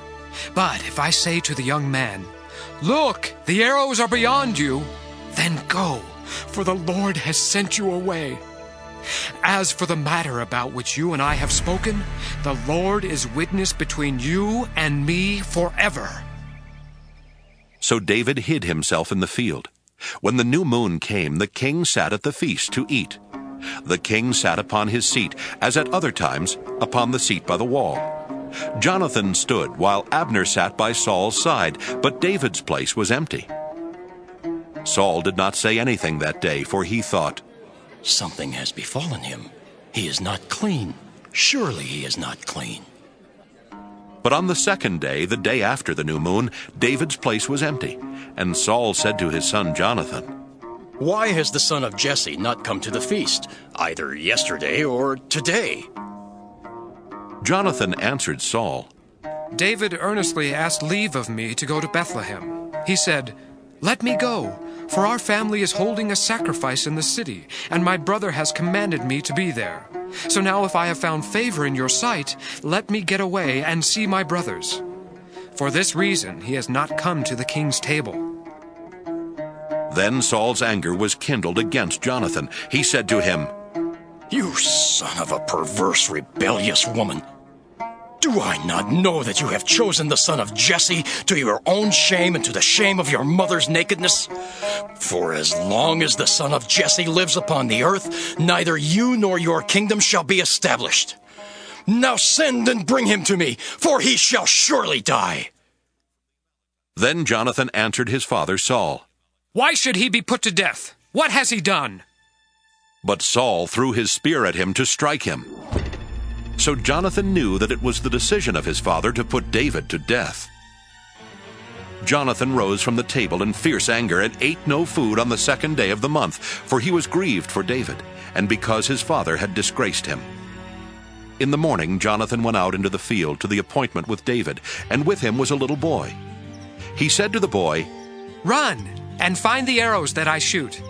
But if I say to the young man, Look, the arrows are beyond you, then go, for the Lord has sent you away. As for the matter about which you and I have spoken, the Lord is witness between you and me forever. So David hid himself in the field. When the new moon came, the king sat at the feast to eat. The king sat upon his seat, as at other times, upon the seat by the wall. Jonathan stood, while Abner sat by Saul's side, but David's place was empty. Saul did not say anything that day, for he thought, Something has befallen him. He is not clean. Surely he is not clean. But on the second day, the day after the new moon, David's place was empty. And Saul said to his son Jonathan, Why has the son of Jesse not come to the feast, either yesterday or today? Jonathan answered Saul, David earnestly asked leave of me to go to Bethlehem. He said, Let me go, for our family is holding a sacrifice in the city, and my brother has commanded me to be there. So now if I have found favor in your sight, let me get away and see my brothers. For this reason he has not come to the king's table. Then Saul's anger was kindled against Jonathan. He said to him, You son of a perverse, rebellious woman! Do I not know that you have chosen the son of Jesse to your own shame and to the shame of your mother's nakedness? For as long as the son of Jesse lives upon the earth, neither you nor your kingdom shall be established. Now send and bring him to me, for he shall surely die. Then Jonathan answered his father Saul, Why should he be put to death? What has he done? But Saul threw his spear at him to strike him. So Jonathan knew that it was the decision of his father to put David to death. Jonathan rose from the table in fierce anger and ate no food on the second day of the month, for he was grieved for David, and because his father had disgraced him. In the morning Jonathan went out into the field to the appointment with David, and with him was a little boy. He said to the boy, Run, and find the arrows that I shoot.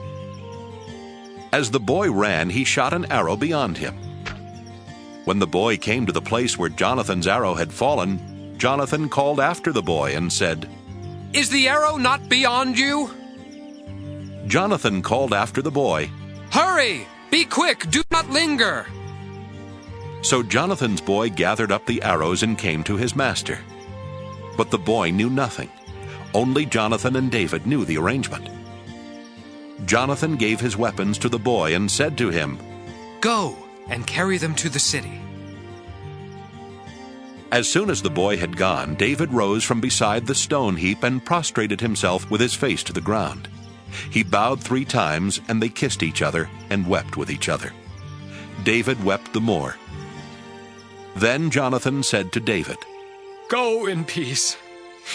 As the boy ran, he shot an arrow beyond him. When the boy came to the place where Jonathan's arrow had fallen, Jonathan called after the boy and said, Is the arrow not beyond you? Jonathan called after the boy, Hurry! Be quick! Do not linger! So Jonathan's boy gathered up the arrows and came to his master. But the boy knew nothing. Only Jonathan and David knew the arrangement. Jonathan gave his weapons to the boy and said to him, Go and carry them to the city. As soon as the boy had gone, David rose from beside the stone heap and prostrated himself with his face to the ground. He bowed 3 times, and they kissed each other and wept with each other. David wept the more. Then Jonathan said to David, "Go in peace,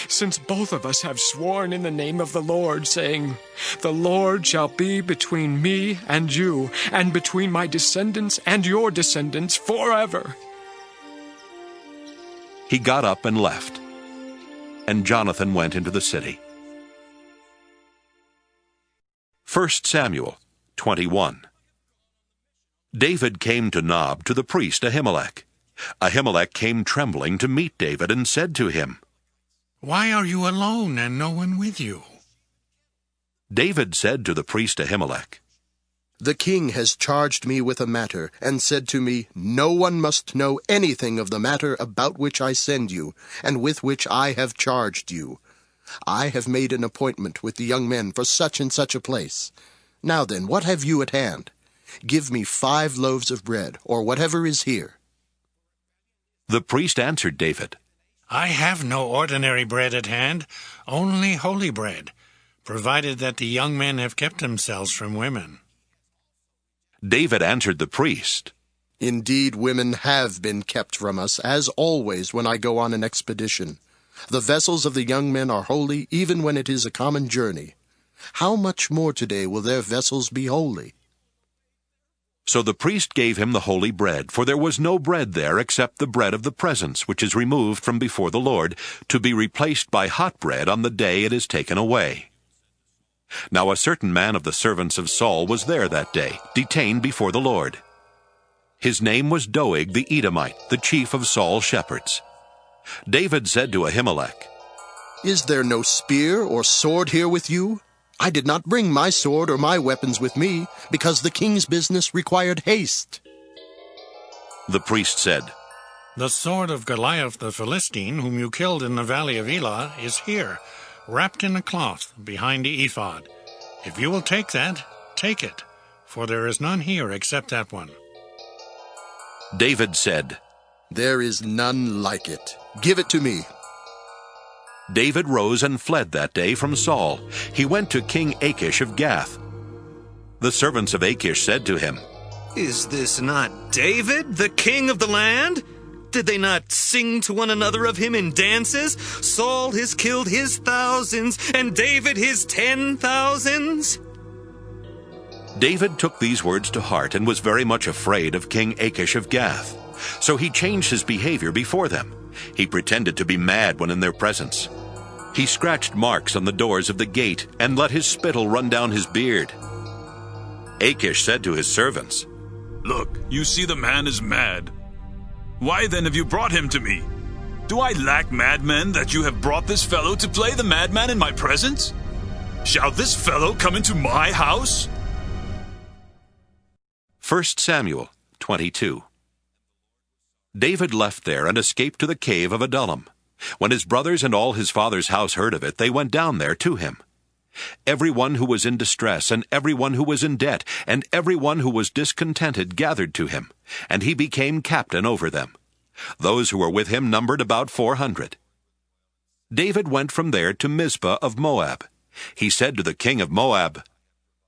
since both of us have sworn in the name of the Lord, saying, 'The Lord shall be between me and you, and between my descendants and your descendants forever.'" He got up and left, and Jonathan went into the city. 1 Samuel 21. David came to Nob to the priest Ahimelech. Ahimelech came trembling to meet David and said to him, "Why are you alone and no one with you?" David said to the priest Ahimelech, "The king has charged me with a matter, and said to me, 'No one must know anything of the matter about which I send you, and with which I have charged you. I have made an appointment with the young men for such and such a place. Now then, what have you at hand? Give me 5 loaves of bread, or whatever is here.'" The priest answered David, "I have no ordinary bread at hand, only holy bread, provided that the young men have kept themselves from women." David answered the priest, "Indeed, women have been kept from us, as always when I go on an expedition. The vessels of the young men are holy, even when it is a common journey. How much more today will their vessels be holy?" So the priest gave him the holy bread, for there was no bread there except the bread of the presence, which is removed from before the Lord, to be replaced by hot bread on the day it is taken away. Now a certain man of the servants of Saul was there that day, detained before the Lord. His name was Doeg the Edomite, the chief of Saul's shepherds. David said to Ahimelech, "Is there no spear or sword here with you? I did not bring my sword or my weapons with me, because the king's business required haste." The priest said, "The sword of Goliath the Philistine, whom you killed in the valley of Elah, is here, wrapped in a cloth behind the ephod. If you will take that, take it, for there is none here except that one." David said, "There is none like it. Give it to me." David rose and fled that day from Saul. He went to King Achish of Gath. The servants of Achish said to him, "Is this not David, the king of the land? Did they not sing to one another of him in dances? Saul has killed his thousands, and David his 10,000s." David took these words to heart and was very much afraid of King Achish of Gath. So he changed his behavior before them. He pretended to be mad when in their presence. He scratched marks on the doors of the gate and let his spittle run down his beard. Achish said to his servants, "Look, you see the man is mad. Why then have you brought him to me? Do I lack madmen that you have brought this fellow to play the madman in my presence? Shall this fellow come into my house?" 1 Samuel 22. David left there and escaped to the cave of Adullam. When his brothers and all his father's house heard of it, they went down there to him. Everyone who was in distress, and everyone who was in debt, and everyone who was discontented gathered to him, and he became captain over them. Those who were with him numbered about 400. David went from there to Mizpah of Moab. He said to the king of Moab,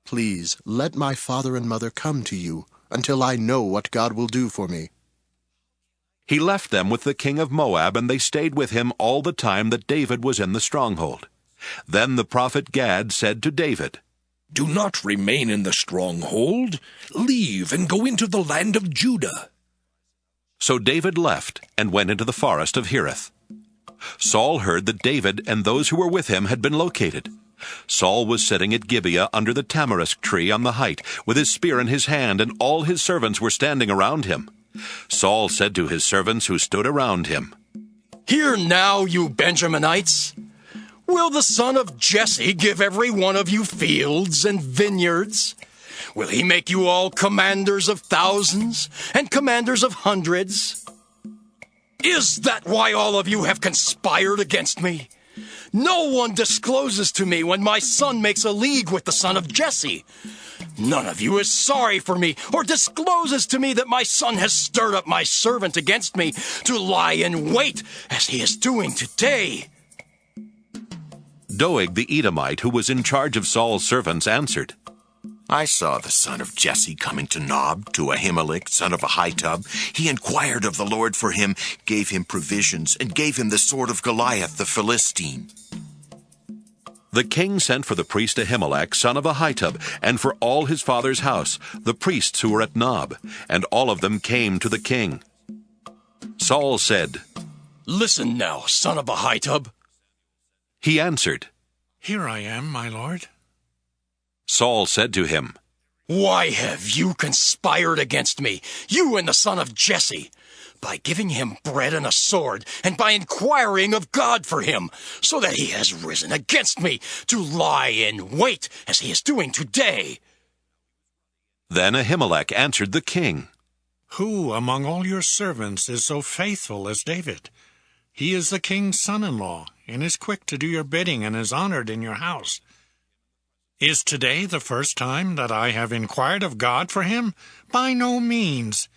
"Please, let my father and mother come to you, until I know what God will do for me." He left them with the king of Moab, and they stayed with him all the time that David was in the stronghold. Then the prophet Gad said to David, "Do not remain in the stronghold. Leave and go into the land of Judah." So David left and went into the forest of Hereth. Saul heard that David and those who were with him had been located. Saul was sitting at Gibeah under the tamarisk tree on the height, with his spear in his hand, and all his servants were standing around him. Saul said to his servants who stood around him, "Hear now, you Benjaminites. Will the son of Jesse give every one of you fields and vineyards? Will he make you all commanders of thousands and commanders of hundreds? Is that why all of you have conspired against me? No one discloses to me when my son makes a league with the son of Jesse. None of you is sorry for me or discloses to me that my son has stirred up my servant against me to lie in wait as he is doing today. Doeg the Edomite, who was in charge of Saul's servants, answered, I saw the son of Jesse coming to Nob, to Ahimelech, son of Ahitub. He inquired of the Lord for him, gave him provisions, and gave him the sword of Goliath the Philistine. The king sent for the priest Ahimelech, son of Ahitub, and for all his father's house, the priests who were at Nob, and all of them came to the king. Saul said, Listen now, son of Ahitub. He answered, Here I am, my lord. Saul said to him, Why have you conspired against me, you and the son of Jesse, by giving him bread and a sword, and by inquiring of God for him, so that he has risen against me to lie in wait, as he is doing today? Then Ahimelech answered the king, Who among all your servants is so faithful as David? He is the king's son-in-law, and is quick to do your bidding, and is honored in your house. Is today the first time that I have inquired of God for him? By no means.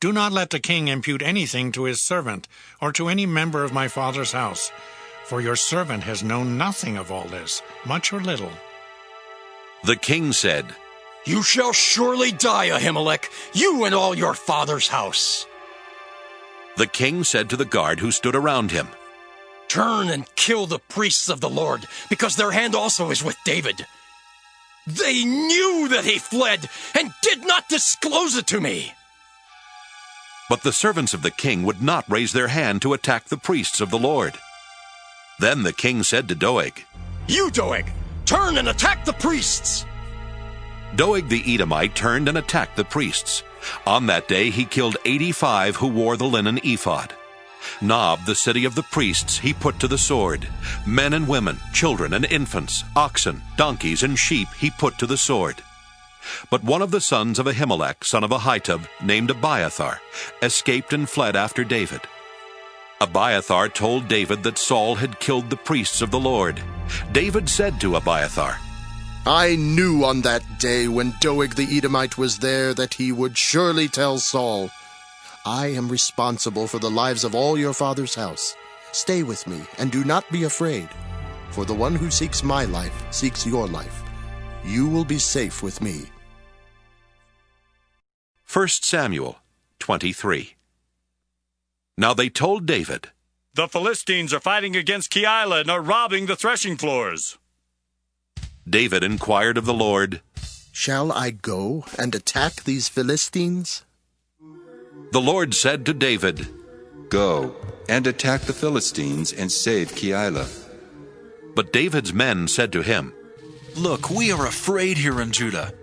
Do not let the king impute anything to his servant, or to any member of my father's house, for your servant has known nothing of all this, much or little. The king said, You shall surely die, Ahimelech, you and all your father's house. The king said to the guard who stood around him, Turn and kill the priests of the Lord, because their hand also is with David. They knew that he fled, and did not disclose it to me. But the servants of the king would not raise their hand to attack the priests of the Lord. Then the king said to Doeg, You, Doeg, turn and attack the priests. Doeg the Edomite turned and attacked the priests. On that day he killed 85 who wore the linen ephod. Nob, the city of the priests, he put to the sword. Men and women, children and infants, oxen, donkeys, and sheep he put to the sword. But one of the sons of Ahimelech, son of Ahitub, named Abiathar, escaped and fled after David. Abiathar told David that Saul had killed the priests of the Lord. David said to Abiathar, I knew on that day when Doeg the Edomite was there that he would surely tell Saul, I am responsible for the lives of all your father's house. Stay with me, and do not be afraid, for the one who seeks my life seeks your life. You will be safe with me. 1 Samuel 23. Now they told David, The Philistines are fighting against Keilah and are robbing the threshing floors. David inquired of the Lord, Shall I go and attack these Philistines? The Lord said to David, Go and attack the Philistines and save Keilah. But David's men said to him, Look, we are afraid here in Judah.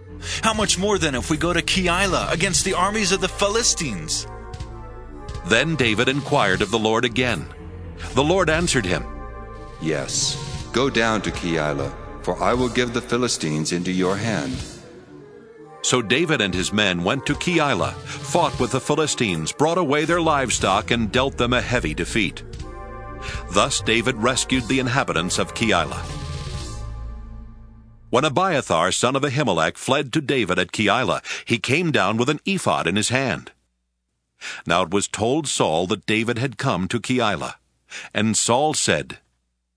How much more then if we go to Keilah against the armies of the Philistines? Then David inquired of the Lord again. The Lord answered him, Yes, go down to Keilah, for I will give the Philistines into your hand. So David and his men went to Keilah, fought with the Philistines, brought away their livestock, and dealt them a heavy defeat. Thus David rescued the inhabitants of Keilah. When Abiathar, son of Ahimelech, fled to David at Keilah, he came down with an ephod in his hand. Now it was told Saul that David had come to Keilah. And Saul said,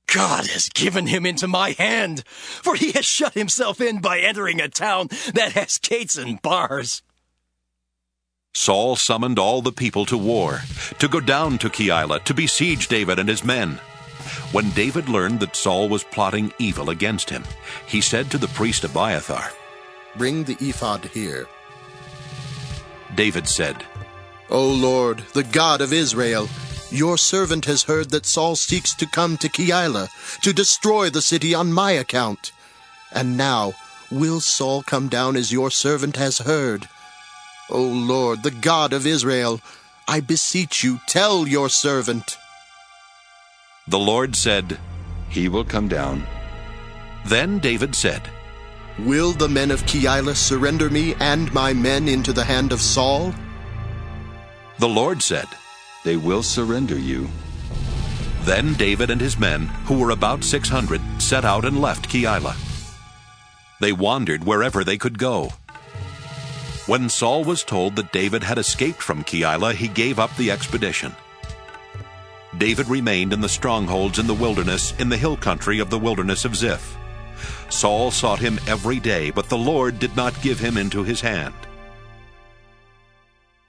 God has given him into my hand, for he has shut himself in by entering a town that has gates and bars. Saul summoned all the people to war, to go down to Keilah to besiege David and his men. When David learned that Saul was plotting evil against him, he said to the priest Abiathar, Bring the ephod here. David said, O Lord, the God of Israel, your servant has heard that Saul seeks to come to Keilah, to destroy the city on my account. And now, will Saul come down as your servant has heard? O Lord, the God of Israel, I beseech you, tell your servant. The Lord said, He will come down. Then David said, Will the men of Keilah surrender me and my men into the hand of Saul? The Lord said, They will surrender you. Then David and his men, who were about 600, set out and left Keilah. They wandered wherever they could go. When Saul was told that David had escaped from Keilah, he gave up the expedition. David remained in the strongholds in the wilderness, in the hill country of the wilderness of Ziph. Saul sought him every day, but the Lord did not give him into his hand.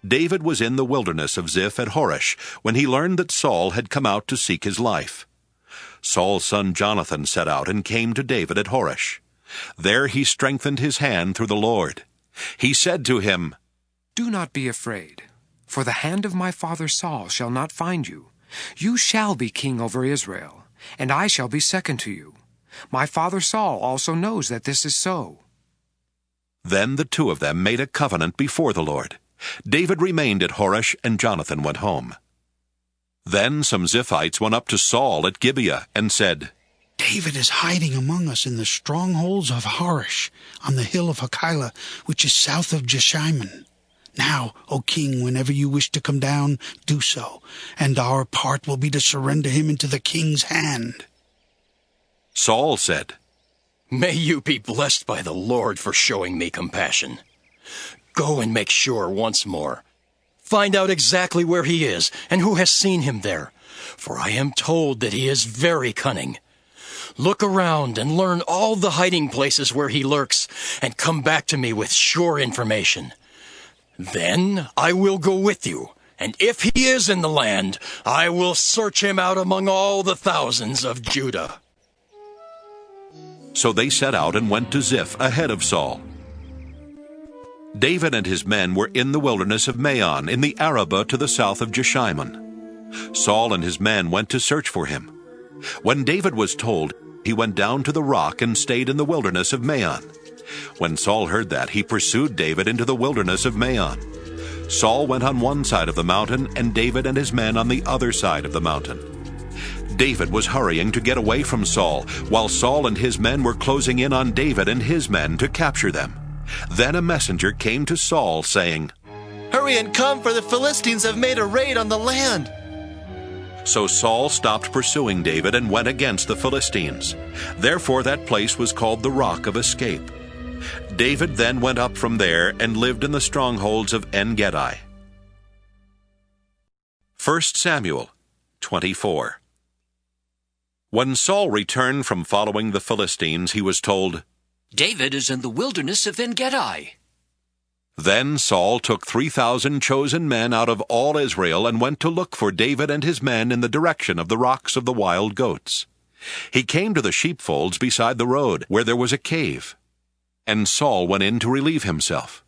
David was in the wilderness of Ziph at Horesh when he learned that Saul had come out to seek his life. Saul's son Jonathan set out and came to David at Horesh. There he strengthened his hand through the Lord. He said to him, "Do not be afraid, for the hand of my father Saul shall not find you. You shall be king over Israel, and I shall be second to you. My father Saul also knows that this is so." Then the two of them made a covenant before the Lord. David remained at Horesh, and Jonathan went home. Then some Ziphites went up to Saul at Gibeah and said, "David is hiding among us in the strongholds of Horesh, on the hill of Keilah, which is south of Jeshimon. Now, O king, whenever you wish to come down, do so, and our part will be to surrender him into the king's hand." Saul said, "May you be blessed by the Lord for showing me compassion. Go and make sure once more. Find out exactly where he is and who has seen him there, for I am told that he is very cunning. Look around and learn all the hiding places where he lurks, and come back to me with sure information. Then I will go with you, and if he is in the land, I will search him out among all the thousands of Judah." So they set out and went to Ziph ahead of Saul. David and his men were in the wilderness of Maon, in the Arabah to the south of Jeshimon. Saul and his men went to search for him. When David was told, he went down to the rock and stayed in the wilderness of Maon. When Saul heard that, he pursued David into the wilderness of Maon. Saul went on one side of the mountain, and David and his men on the other side of the mountain. David was hurrying to get away from Saul, while Saul and his men were closing in on David and his men to capture them. Then a messenger came to Saul, saying, "Hurry and come, for the Philistines have made a raid on the land." So Saul stopped pursuing David and went against the Philistines. Therefore that place was called the Rock of Escape. David then went up from there and lived in the strongholds of En-Gedi. 1 Samuel 24. When Saul returned from following the Philistines, he was told, "David is in the wilderness of En-Gedi." Then Saul took 3,000 chosen men out of all Israel and went to look for David and his men in the direction of the rocks of the wild goats. He came to the sheepfolds beside the road, where there was a cave. And Saul went in to relieve himself.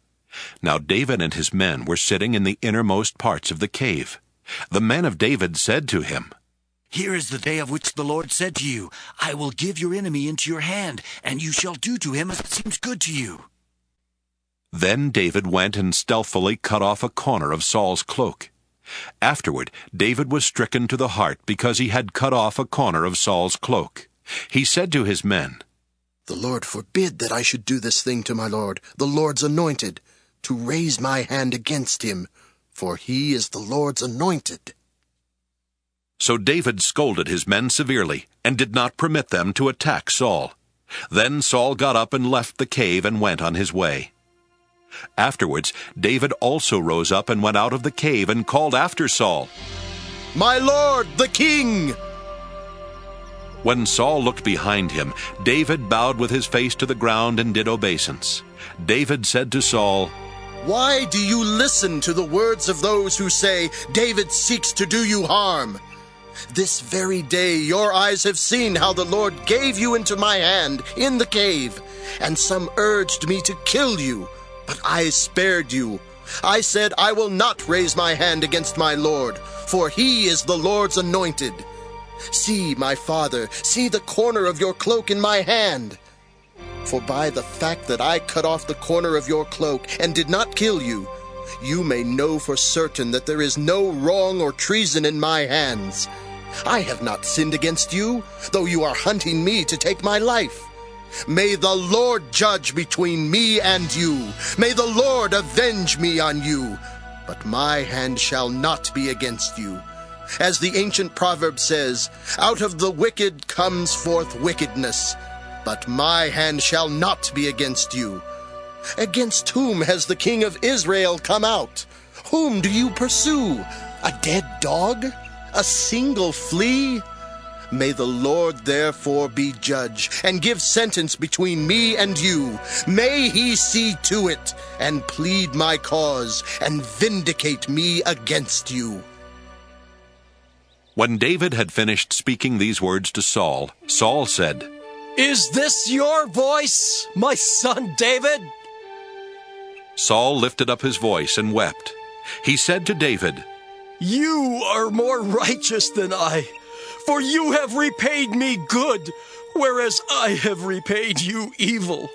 Now David and his men were sitting in the innermost parts of the cave. The men of David said to him, "Here is the day of which the Lord said to you, I will give your enemy into your hand, and you shall do to him as it seems good to you." Then David went and stealthily cut off a corner of Saul's cloak. Afterward, David was stricken to the heart because he had cut off a corner of Saul's cloak. He said to his men, "The Lord forbid that I should do this thing to my Lord, the Lord's anointed, to raise my hand against him, for he is the Lord's anointed." So David scolded his men severely, and did not permit them to attack Saul. Then Saul got up and left the cave and went on his way. Afterwards, David also rose up and went out of the cave and called after Saul, "My lord, the king!" When Saul looked behind him, David bowed with his face to the ground and did obeisance. David said to Saul, "Why do you listen to the words of those who say, 'David seeks to do you harm'? This very day your eyes have seen how the Lord gave you into my hand in the cave, and some urged me to kill you, but I spared you. I said, I will not raise my hand against my Lord, for he is the Lord's anointed. See, my father, see the corner of your cloak in my hand. For by the fact that I cut off the corner of your cloak and did not kill you, you may know for certain that there is no wrong or treason in my hands. I have not sinned against you, though you are hunting me to take my life. May the Lord judge between me and you. May the Lord avenge me on you. But my hand shall not be against you. As the ancient proverb says, out of the wicked comes forth wickedness, But my hand shall not be against you. Against whom has the king of Israel come out? Whom do you pursue? A dead dog? A single flea? May the Lord therefore be judge, and give sentence between me and you. May he see to it, and plead my cause, and vindicate me against you. When David had finished speaking these words to Saul, Saul said, "Is this your voice, my son David?" Saul lifted up his voice and wept. He said to David, "You are more righteous than I, for you have repaid me good, whereas I have repaid you evil.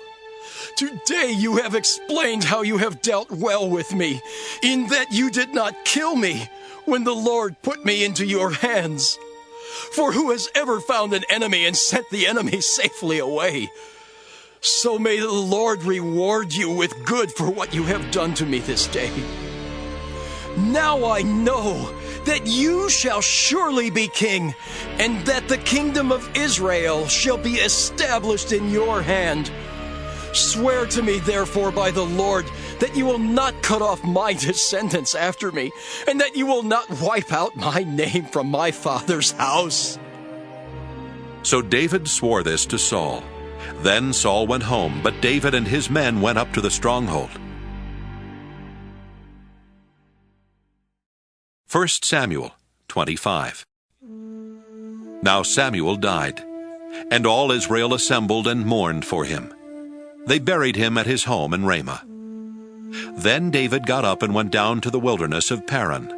Today you have explained how you have dealt well with me, in that you did not kill me when the Lord put me into your hands. For who has ever found an enemy and sent the enemy safely away? So may the Lord reward you with good for what you have done to me this day. Now I know that you shall surely be king, and that the kingdom of Israel shall be established in your hand. Swear to me, therefore, by the Lord, that you will not cut off my descendants after me, and that you will not wipe out my name from my father's house." So David swore this to Saul. Then Saul went home, but David and his men went up to the stronghold. 1 Samuel 25. Now Samuel died, and all Israel assembled and mourned for him. They buried him at his home in Ramah. Then David got up and went down to the wilderness of Paran.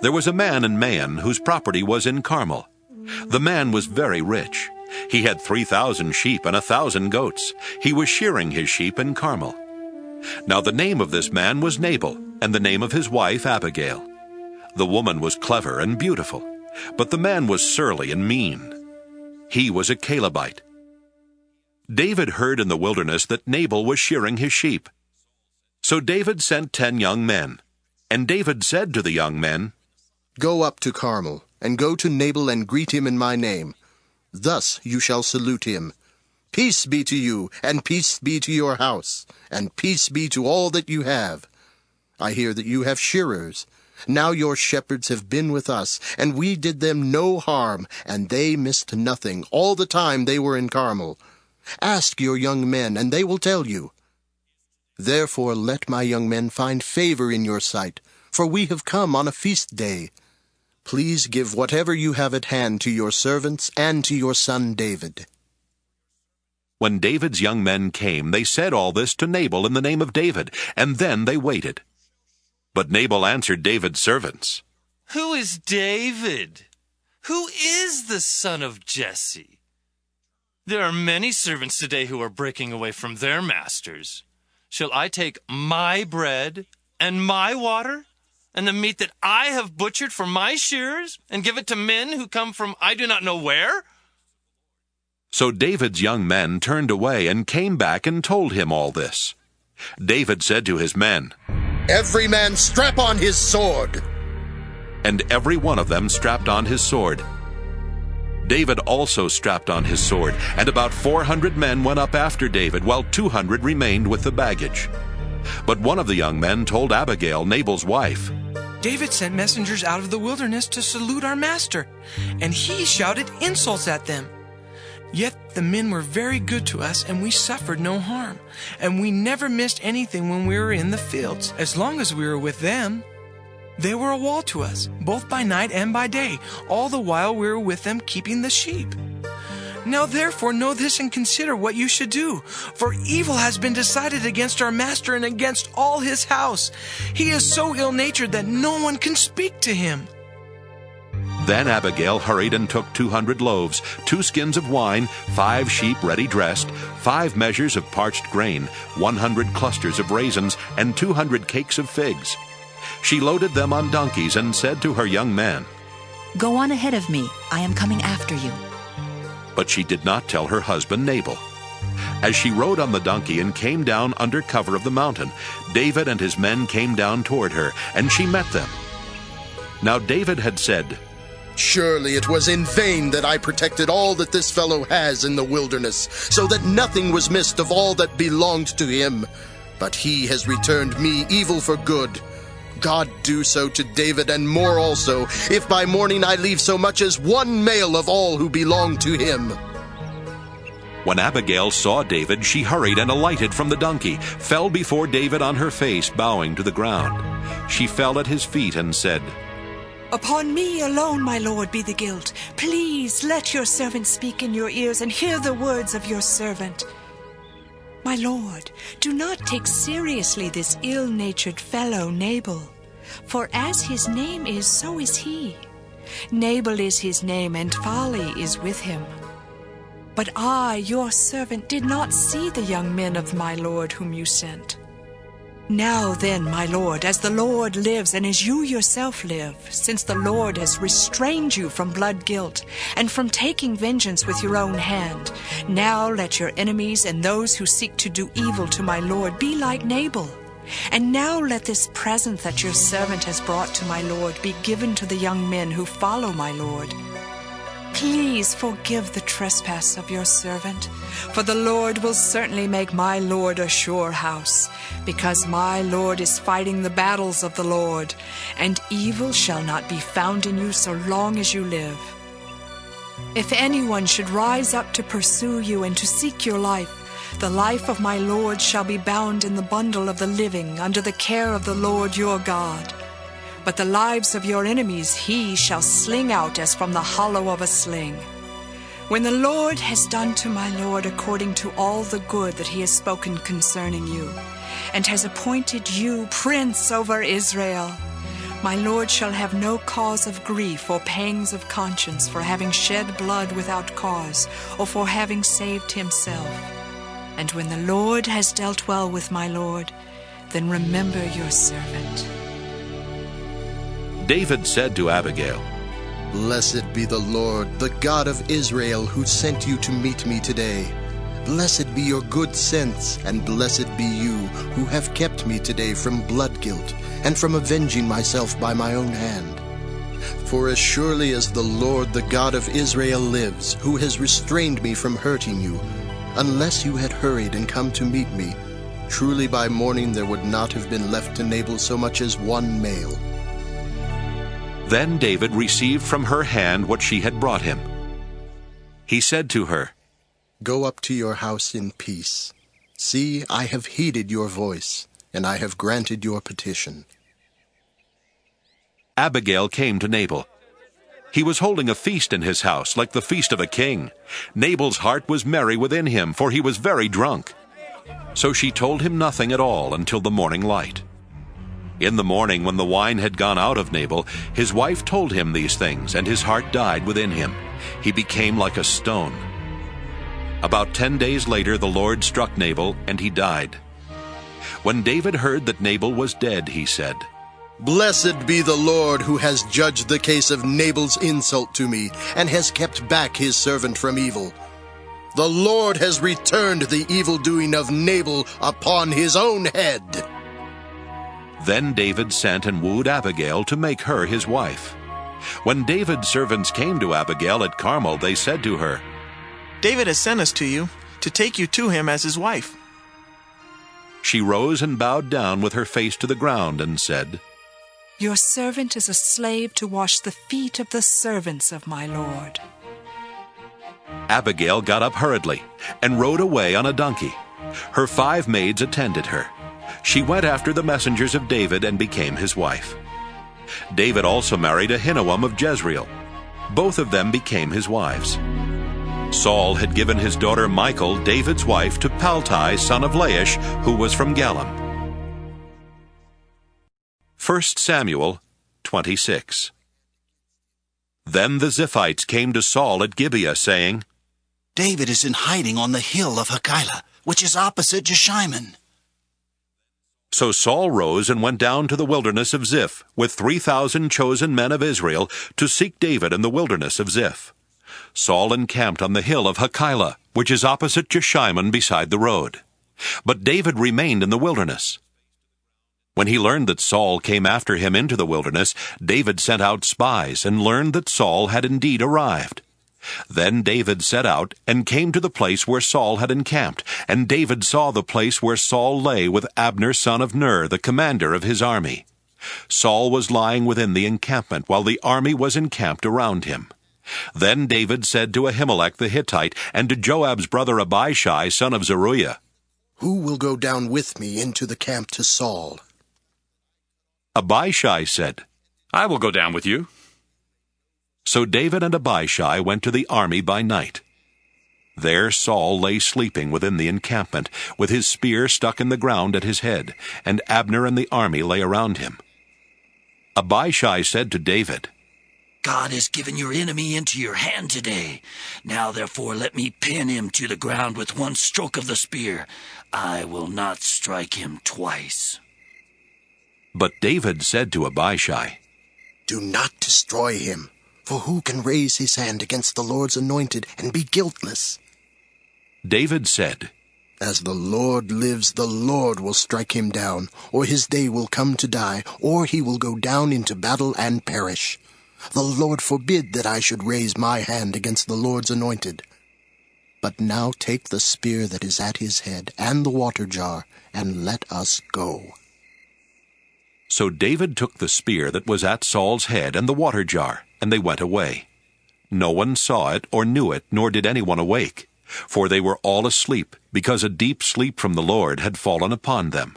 There was a man in Maon whose property was in Carmel. The man was very rich. He had 3,000 sheep and 1,000 goats. He was shearing his sheep in Carmel. Now the name of this man was Nabal, and the name of his wife Abigail. The woman was clever and beautiful, but the man was surly and mean. He was a Calebite. David heard in the wilderness that Nabal was shearing his sheep. So David sent 10 young men. And David said to the young men, "Go up to Carmel, and go to Nabal and greet him in my name. Thus you shall salute him. Peace be to you, and peace be to your house, and peace be to all that you have. I hear that you have shearers. Now your shepherds have been with us, and we did them no harm, and they missed nothing all the time they were in Carmel. Ask your young men, and they will tell you. Therefore let my young men find favor in your sight, for we have come on a feast day. Please give whatever you have at hand to your servants and to your son David." When David's young men came, they said all this to Nabal in the name of David, and then they waited. But Nabal answered David's servants, "Who is David? Who is the son of Jesse? There are many servants today who are breaking away from their masters. Shall I take my bread and my water and the meat that I have butchered for my shearers and give it to men who come from I do not know where?" So David's young men turned away and came back and told him all this. David said to his men, "Every man strap on his sword." And every one of them strapped on his sword. David also strapped on his sword, and about 400 men went up after David, while 200 remained with the baggage. But one of the young men told Abigail, Nabal's wife, "David sent messengers out of the wilderness to salute our master, and he shouted insults at them. Yet the men were very good to us, and we suffered no harm, and we never missed anything when we were in the fields, as long as we were with them. They were a wall to us, both by night and by day, all the while we were with them keeping the sheep. Now therefore know this and consider what you should do, for evil has been decided against our master and against all his house. He is so ill-natured that no one can speak to him." Then Abigail hurried and took 200 loaves, 2 skins of wine, 5 sheep ready dressed, 5 measures of parched grain, 100 clusters of raisins, and 200 cakes of figs. She loaded them on donkeys and said to her young man, "Go on ahead of me. I am coming after you." But she did not tell her husband Nabal. As she rode on the donkey and came down under cover of the mountain, David and his men came down toward her, and she met them. Now David had said, Surely it was in vain that I protected all that this fellow has in the wilderness, so that nothing was missed of all that belonged to him. But he has returned me evil for good. God do so to David, and more also, if by morning I leave so much as one male of all who belong to him." When Abigail saw David, she hurried and alighted from the donkey, fell before David on her face, bowing to the ground. She fell at his feet and said, "Upon me alone, my lord, be the guilt. Please let your servant speak in your ears and hear the words of your servant. My lord, do not take seriously this ill-natured fellow Nabal, for as his name is, so is he. Nabal is his name, and folly is with him. But I, your servant, did not see the young men of my lord whom you sent. Now then, my lord, as the Lord lives, and as you yourself live, since the Lord has restrained you from blood guilt, and from taking vengeance with your own hand, now let your enemies and those who seek to do evil to my lord be like Nabal. And now let this present that your servant has brought to my lord be given to the young men who follow my lord. Please forgive the trespass of your servant, for the Lord will certainly make my lord a sure house, because my lord is fighting the battles of the Lord, and evil shall not be found in you so long as you live. If anyone should rise up to pursue you and to seek your life, the life of my lord shall be bound in the bundle of the living under the care of the Lord your God. But the lives of your enemies he shall sling out as from the hollow of a sling. When the Lord has done to my lord according to all the good that he has spoken concerning you, and has appointed you prince over Israel, my lord shall have no cause of grief or pangs of conscience for having shed blood without cause, or for having saved himself. And when the Lord has dealt well with my lord, then remember your servant." David said to Abigail, "Blessed be the Lord, the God of Israel, who sent you to meet me today. Blessed be your good sense, and blessed be you, who have kept me today from blood guilt, and from avenging myself by my own hand. For as surely as the Lord, the God of Israel, lives, who has restrained me from hurting you, unless you had hurried and come to meet me, truly by morning there would not have been left to Nabal so much as one male." Then David received from her hand what she had brought him. He said to her, "Go up to your house in peace. See, I have heeded your voice, and I have granted your petition." Abigail came to Nabal. He was holding a feast in his house, like the feast of a king. Nabal's heart was merry within him, for he was very drunk. So she told him nothing at all until the morning light. In the morning, when the wine had gone out of Nabal, his wife told him these things, and his heart died within him. He became like a stone. About 10 days later, the Lord struck Nabal, and he died. When David heard that Nabal was dead, he said, "Blessed be the Lord, who has judged the case of Nabal's insult to me, and has kept back his servant from evil. The Lord has returned the evil-doing of Nabal upon his own head." Then David sent and wooed Abigail to make her his wife. When David's servants came to Abigail at Carmel, they said to her, "David has sent us to you, to take you to him as his wife." She rose and bowed down with her face to the ground and said, "Your servant is a slave to wash the feet of the servants of my lord." Abigail got up hurriedly and rode away on a donkey. Her 5 maids attended her. She went after the messengers of David and became his wife. David also married Ahinoam of Jezreel. Both of them became his wives. Saul had given his daughter Michal, David's wife, to Paltai, son of Laish, who was from Galim. 1 Samuel 26. Then the Ziphites came to Saul at Gibeah, saying, "David is in hiding on the hill of Hakilah, which is opposite Jeshimon." So Saul rose and went down to the wilderness of Ziph with 3,000 chosen men of Israel to seek David in the wilderness of Ziph. Saul encamped on the hill of Hakilah, which is opposite Jeshimon beside the road. But David remained in the wilderness. When he learned that Saul came after him into the wilderness, David sent out spies and learned that Saul had indeed arrived. Then David set out and came to the place where Saul had encamped, and David saw the place where Saul lay with Abner son of Ner, the commander of his army. Saul was lying within the encampment, while the army was encamped around him. Then David said to Ahimelech the Hittite, and to Joab's brother Abishai son of Zeruiah, "Who will go down with me into the camp to Saul?" Abishai said, "I will go down with you." So David and Abishai went to the army by night. There Saul lay sleeping within the encampment, with his spear stuck in the ground at his head, and Abner and the army lay around him. Abishai said to David, God has given your enemy into your hand today. Now therefore let me pin him to the ground with one stroke of the spear. I will not strike him twice. But David said to Abishai, "Do not destroy him, for who can raise his hand against the Lord's anointed and be guiltless?" David said, "As the Lord lives, the Lord will strike him down, or his day will come to die, or he will go down into battle and perish. The Lord forbid that I should raise my hand against the Lord's anointed. But now take the spear that is at his head and the water jar, and let us go." So David took the spear that was at Saul's head and the water jar, and they went away. No one saw it or knew it, nor did anyone awake, for they were all asleep, because a deep sleep from the Lord had fallen upon them.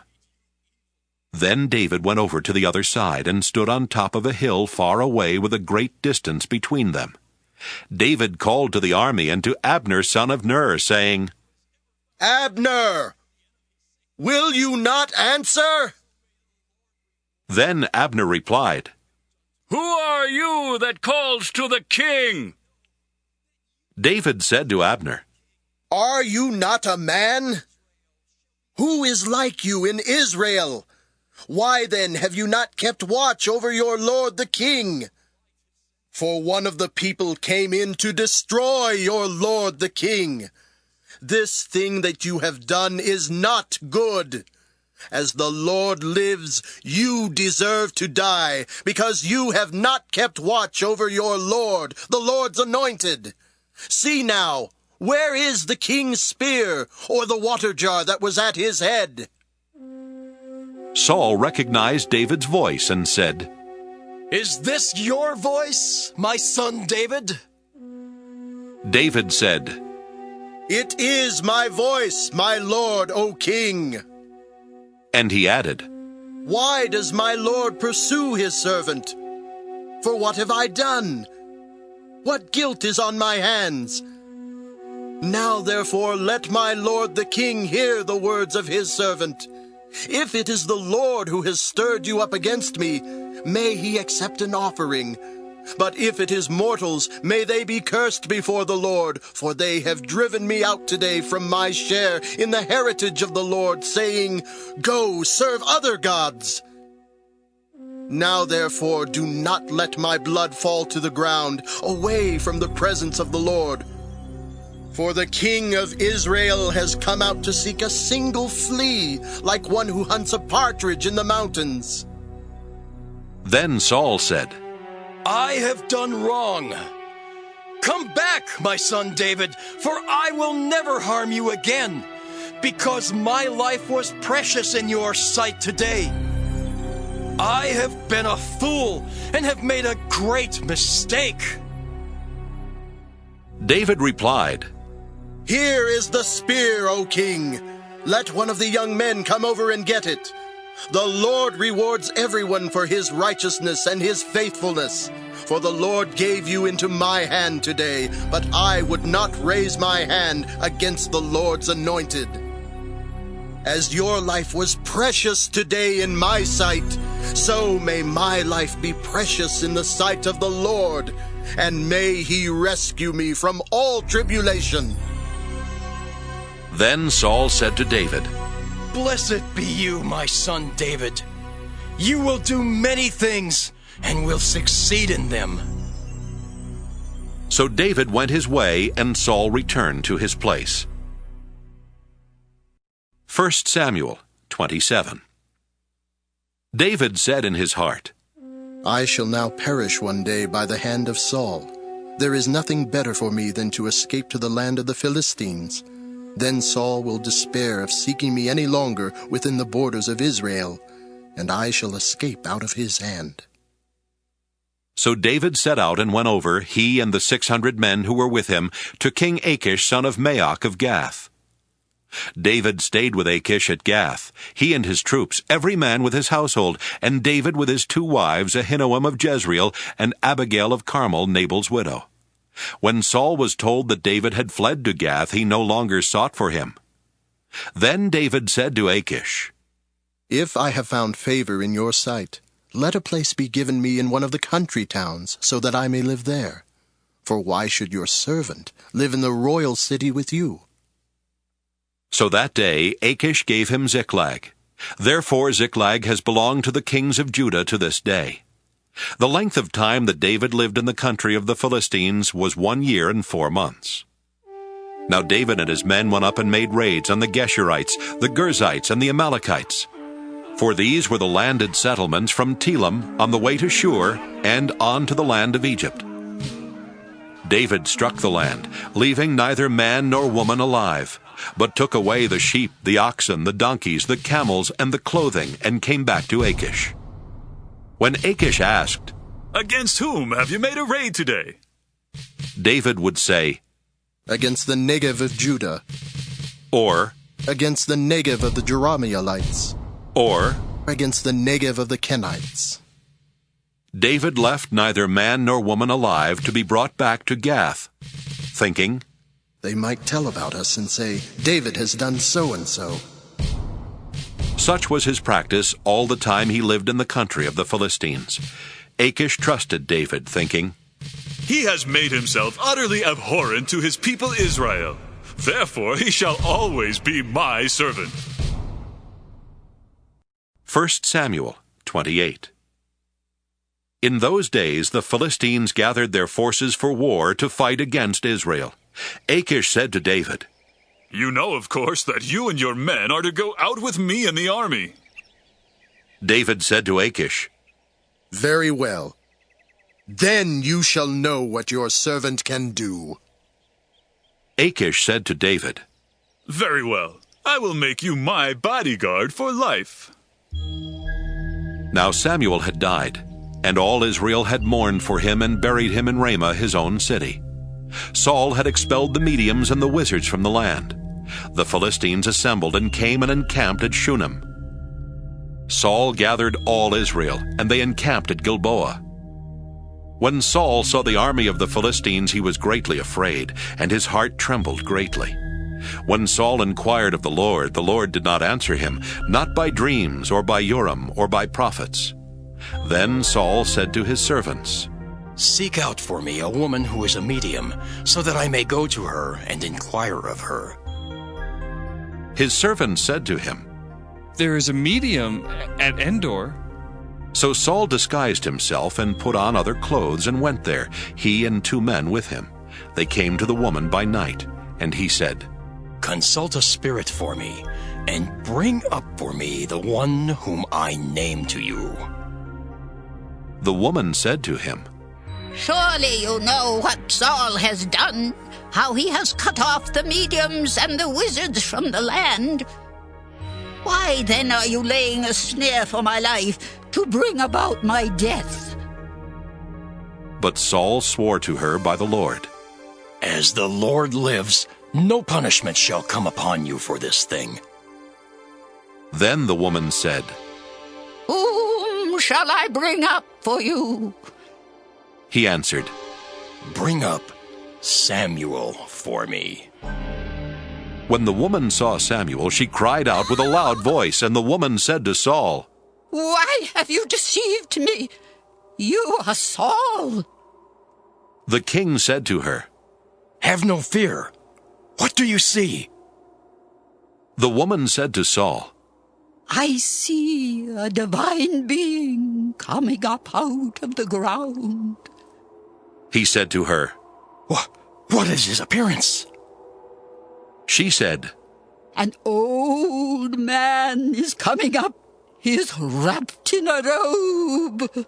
Then David went over to the other side and stood on top of a hill far away with a great distance between them. David called to the army and to Abner son of Ner, saying, "Abner, will you not answer?" Then Abner replied, "Who are you that calls to the king?" David said to Abner, "Are you not a man? Who is like you in Israel? Why then have you not kept watch over your lord the king? For one of the people came in to destroy your lord the king. This thing that you have done is not good. As the Lord lives, you deserve to die, because you have not kept watch over your Lord, the Lord's anointed. See now, where is the king's spear, or the water jar that was at his head?" Saul recognized David's voice and said, "Is this your voice, my son David?" David said, "It is my voice, my lord, O king." And he added, "Why does my lord pursue his servant? For what have I done? What guilt is on my hands? Now therefore let my lord the king hear the words of his servant. If it is the Lord who has stirred you up against me, may he accept an offering. But if it is mortals, may they be cursed before the Lord, for they have driven me out today from my share in the heritage of the Lord, saying, 'Go, serve other gods.' Now therefore do not let my blood fall to the ground, away from the presence of the Lord. For the king of Israel has come out to seek a single flea, like one who hunts a partridge in the mountains." Then Saul said, "I have done wrong. Come back, my son David, for I will never harm you again, because my life was precious in your sight today. I have been a fool and have made a great mistake." David replied, "Here is the spear, O king. Let one of the young men come over and get it. The Lord rewards everyone for his righteousness and his faithfulness. For the Lord gave you into my hand today, but I would not raise my hand against the Lord's anointed. As your life was precious today in my sight, so may my life be precious in the sight of the Lord, and may he rescue me from all tribulation." Then Saul said to David, "Blessed be you, my son David. You will do many things and will succeed in them." So David went his way, and Saul returned to his place. 1 Samuel 27. David said in his heart, I shall now perish one day by the hand of Saul. There is nothing better for me than to escape to the land of the Philistines. Then Saul will despair of seeking me any longer within the borders of Israel, and I shall escape out of his hand. So David set out and went over, he and the 600 men who were with him, to King Achish son of Maoch of Gath. David stayed with Achish at Gath, he and his troops, every man with his household, and David with his 2 wives, Ahinoam of Jezreel, and Abigail of Carmel, Nabal's widow. When Saul was told that David had fled to Gath, he no longer sought for him. Then David said to Achish, If I have found favor in your sight, let a place be given me in one of the country towns, so that I may live there. For why should your servant live in the royal city with you? So that day Achish gave him Ziklag. Therefore Ziklag has belonged to the kings of Judah to this day. The length of time that David lived in the country of the Philistines was 1 year and 4 months. Now David and his men went up and made raids on the Geshurites, the Girzites, and the Amalekites. For these were the landed settlements from Telam on the way to Shur and on to the land of Egypt. David struck the land, leaving neither man nor woman alive, but took away the sheep, the oxen, the donkeys, the camels, and the clothing, and came back to Achish. When Achish asked, Against whom have you made a raid today? David would say, Against the Negev of Judah. Or, Against the Negev of the Jerahmeelites. Or, Against the Negev of the Kenites. David left neither man nor woman alive to be brought back to Gath, thinking, They might tell about us and say, David has done so and so. Such was his practice all the time he lived in the country of the Philistines. Achish trusted David, thinking, He has made himself utterly abhorrent to his people Israel. Therefore he shall always be my servant. 1 Samuel 28. In those days the Philistines gathered their forces for war to fight against Israel. Achish said to David, You know, of course, that you and your men are to go out with me in the army. David said to Achish, Very well. Then you shall know what your servant can do. Achish said to David, Very well. I will make you my bodyguard for life. Now Samuel had died, and all Israel had mourned for him and buried him in Ramah, his own city. Saul had expelled the mediums and the wizards from the land. The Philistines assembled and came and encamped at Shunem. Saul gathered all Israel, and they encamped at Gilboa. When Saul saw the army of the Philistines, he was greatly afraid, and his heart trembled greatly. When Saul inquired of the Lord did not answer him, not by dreams, or by Urim, or by prophets. Then Saul said to his servants, Seek out for me a woman who is a medium, so that I may go to her and inquire of her. His servants said to him, There is a medium at Endor. So Saul disguised himself and put on other clothes and went there, he and 2 men with him. They came to the woman by night, and he said, Consult a spirit for me, and bring up for me the one whom I name to you. The woman said to him, Surely you know what Saul has done, how he has cut off the mediums and the wizards from the land. Why then are you laying a snare for my life to bring about my death? But Saul swore to her by the Lord, As the Lord lives, no punishment shall come upon you for this thing. Then the woman said, Whom shall I bring up for you? He answered, Bring up Samuel for me. When the woman saw Samuel, she cried out with a loud voice, and the woman said to Saul, Why have you deceived me? You are Saul. The king said to her, Have no fear. What do you see? The woman said to Saul, I see a divine being coming up out of the ground. He said to her, What is his appearance? She said, An old man is coming up. is wrapped in a robe.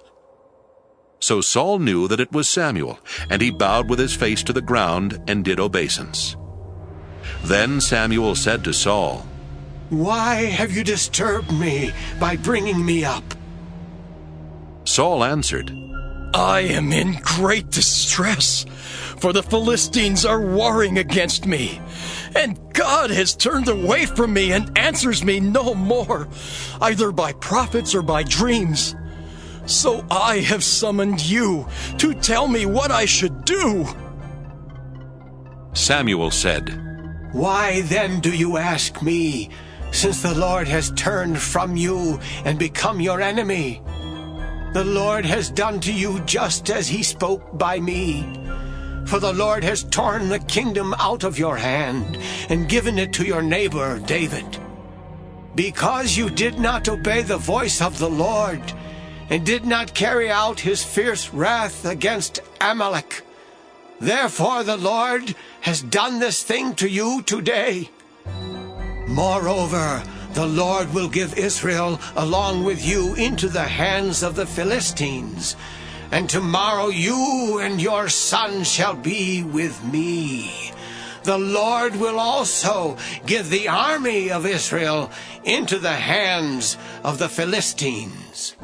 So Saul knew that it was Samuel, and he bowed with his face to the ground and did obeisance. Then Samuel said to Saul, "Why have you disturbed me by bringing me up?" Saul answered, "I am in great distress, for the Philistines are warring against me, and God has turned away from me and answers me no more, either by prophets or by dreams. So I have summoned you to tell me what I should do." Samuel said, "Why then do you ask me, since the Lord has turned from you and become your enemy? The Lord has done to you just as he spoke by me. For the Lord has torn the kingdom out of your hand and given it to your neighbor David. Because you did not obey the voice of the Lord and did not carry out his fierce wrath against Amalek, therefore the Lord has done this thing to you today. Moreover, the Lord will give Israel along with you into the hands of the Philistines, and tomorrow you and your son shall be with me. The Lord will also give the army of Israel into the hands of the Philistines."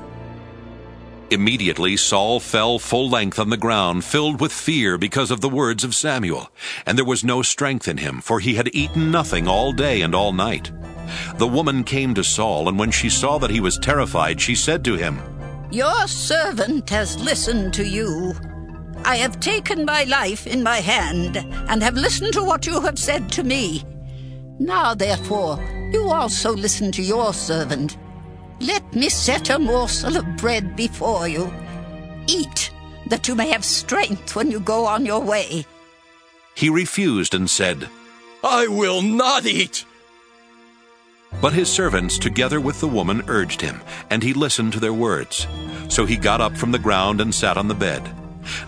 Immediately Saul fell full length on the ground, filled with fear because of the words of Samuel, and there was no strength in him, for he had eaten nothing all day and all night. The woman came to Saul, and when she saw that he was terrified, she said to him, Your servant has listened to you. I have taken my life in my hand, and have listened to what you have said to me. Now, therefore, you also listen to your servant. Let me set a morsel of bread before you. Eat, that you may have strength when you go on your way. He refused and said, "I will not eat." But his servants, together with the woman, urged him, and he listened to their words. So he got up from the ground and sat on the bed.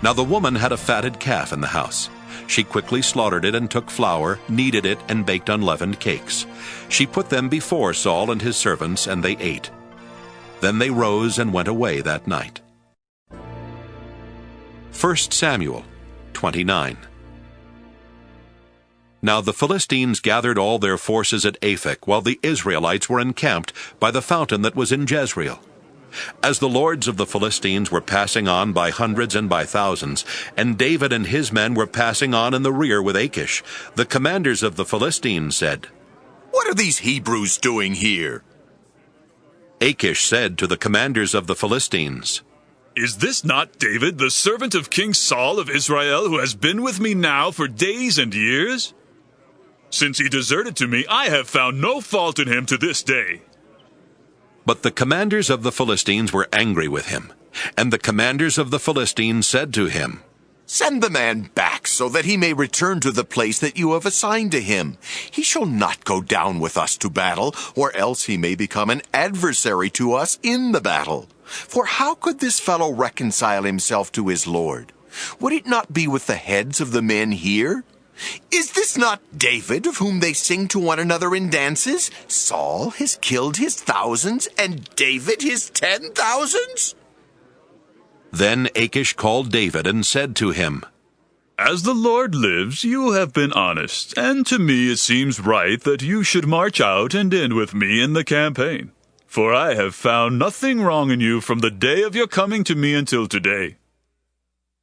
Now the woman had a fatted calf in the house. She quickly slaughtered it and took flour, kneaded it, and baked unleavened cakes. She put them before Saul and his servants, and they ate. Then they rose and went away that night. 1 Samuel 29. Now the Philistines gathered all their forces at Aphek, while the Israelites were encamped by the fountain that was in Jezreel. As the lords of the Philistines were passing on by hundreds and by thousands, and David and his men were passing on in the rear with Achish, the commanders of the Philistines said, "What are these Hebrews doing here?" Achish said to the commanders of the Philistines, "Is this not David, the servant of King Saul of Israel, who has been with me now for days and years? Since he deserted to me, I have found no fault in him to this day." But the commanders of the Philistines were angry with him. And the commanders of the Philistines said to him, "Send the man back so that he may return to the place that you have assigned to him. He shall not go down with us to battle, or else he may become an adversary to us in the battle. For how could this fellow reconcile himself to his Lord? Would it not be with the heads of the men here? Is this not David, of whom they sing to one another in dances? Saul has killed his thousands, and David his 10,000s? Then Achish called David and said to him, "As the Lord lives, you have been honest, and to me it seems right that you should march out and in with me in the campaign. For I have found nothing wrong in you from the day of your coming to me until today.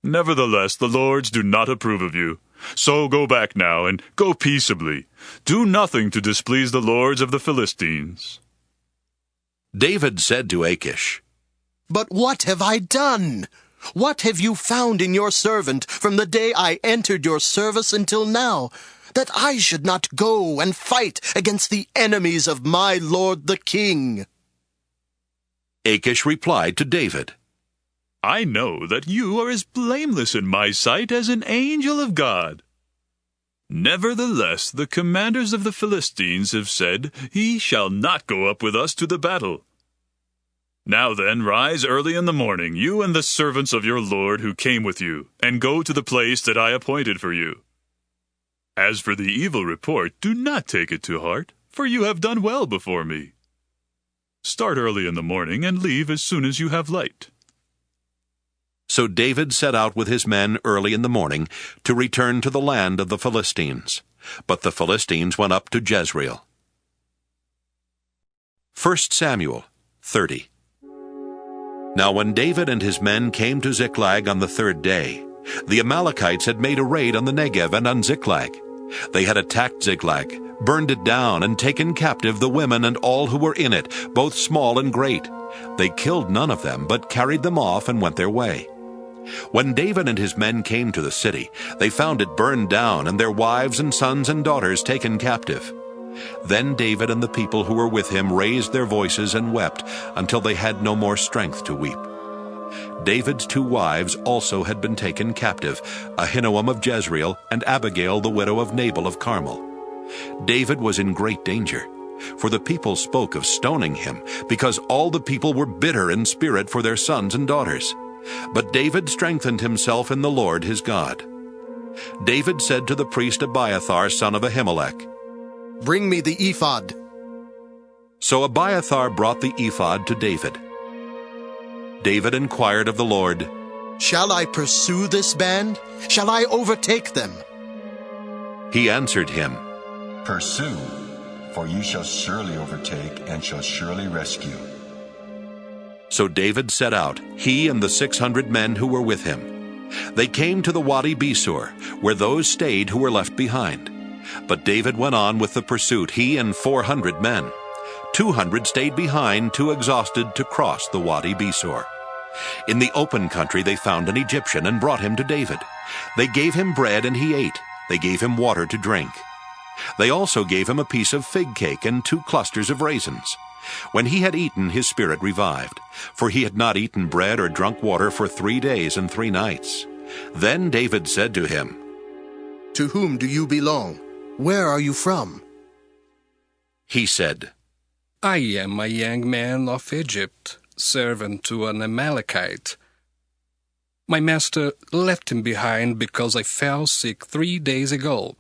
Nevertheless, the lords do not approve of you. So go back now, and go peaceably. Do nothing to displease the lords of the Philistines." David said to Achish, "But what have I done? What have you found in your servant from the day I entered your service until now, that I should not go and fight against the enemies of my lord the king?" Achish replied to David, "I know that you are as blameless in my sight as an angel of God. Nevertheless, the commanders of the Philistines have said, 'He shall not go up with us to the battle.' Now then, rise early in the morning, you and the servants of your Lord who came with you, and go to the place that I appointed for you. As for the evil report, do not take it to heart, for you have done well before me. Start early in the morning and leave as soon as you have light. So David set out with his men early in the morning to return to the land of the Philistines. But the Philistines went up to Jezreel. 1 Samuel 30. Now when David and his men came to Ziklag on the third day, the Amalekites had made a raid on the Negev and on Ziklag. They had attacked Ziklag, burned it down, and taken captive the women and all who were in it, both small and great. They killed none of them, but carried them off and went their way. When David and his men came to the city, they found it burned down, and their wives and sons and daughters taken captive. Then David and the people who were with him raised their voices and wept until they had no more strength to weep. David's 2 wives also had been taken captive, Ahinoam of Jezreel and Abigail the widow of Nabal of Carmel. David was in great danger, for the people spoke of stoning him, because all the people were bitter in spirit for their sons and daughters. But David strengthened himself in the Lord his God. David said to the priest Abiathar, son of Ahimelech, "Bring me the ephod." So Abiathar brought the ephod to David. David inquired of the Lord, "Shall I pursue this band? Shall I overtake them?" He answered him, "Pursue, for you shall surely overtake and shall surely rescue." So David set out, he and the 600 men who were with him. They came to the Wadi Besor, where those stayed who were left behind. But David went on with the pursuit, he and 400 men. 200 stayed behind, too exhausted to cross the Wadi Besor. In the open country they found an Egyptian and brought him to David. They gave him bread and he ate. They gave him water to drink. They also gave him a piece of fig cake and 2 clusters of raisins. When he had eaten, his spirit revived, for he had not eaten bread or drunk water for 3 days and 3 nights. Then David said to him, "To whom do you belong? Where are you from?" He said, I am a young man of Egypt, servant to an Amalekite. My master left him behind because I fell sick 3 days ago.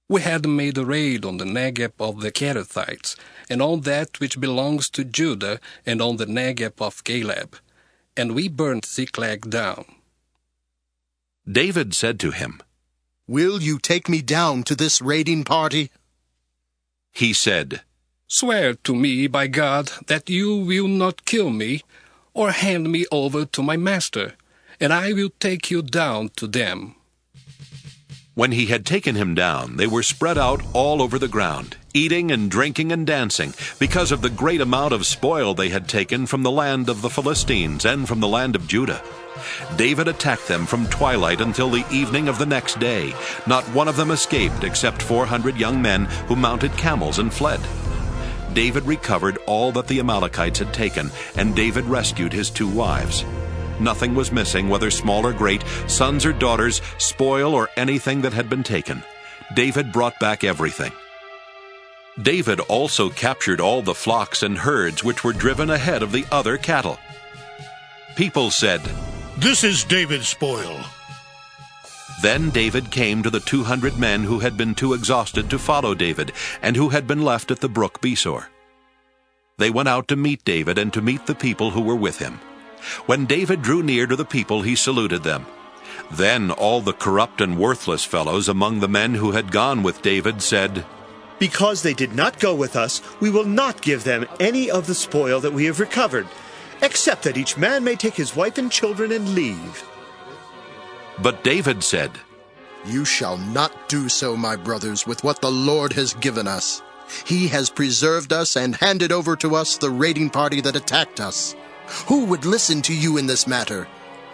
We had made a raid on the Negev of the Kerethites, and on that which belongs to Judah, and on the Negev of Caleb, and we burnt Ziklag down. David said to him, "Will you take me down to this raiding party?" He said, Swear to me by God that you will not kill me, or hand me over to my master, and I will take you down to them. When he had taken him down, they were spread out all over the ground, eating and drinking and dancing, because of the great amount of spoil they had taken from the land of the Philistines and from the land of Judah. David attacked them from twilight until the evening of the next day. Not one of them escaped except 400 young men who mounted camels and fled. David recovered all that the Amalekites had taken, and David rescued his 2 wives. Nothing was missing, whether small or great, sons or daughters, spoil or anything that had been taken. David brought back everything. David also captured all the flocks and herds which were driven ahead of the other cattle. People said, "This is David's spoil." Then David came to the 200 men who had been too exhausted to follow David, and who had been left at the brook Besor. They went out to meet David and to meet the people who were with him. When David drew near to the people, he saluted them. Then all the corrupt and worthless fellows among the men who had gone with David said, "Because they did not go with us, we will not give them any of the spoil that we have recovered, except that each man may take his wife and children and leave." But David said, "You shall not do so, my brothers, with what the Lord has given us. He has preserved us and handed over to us the raiding party that attacked us. Who would listen to you in this matter?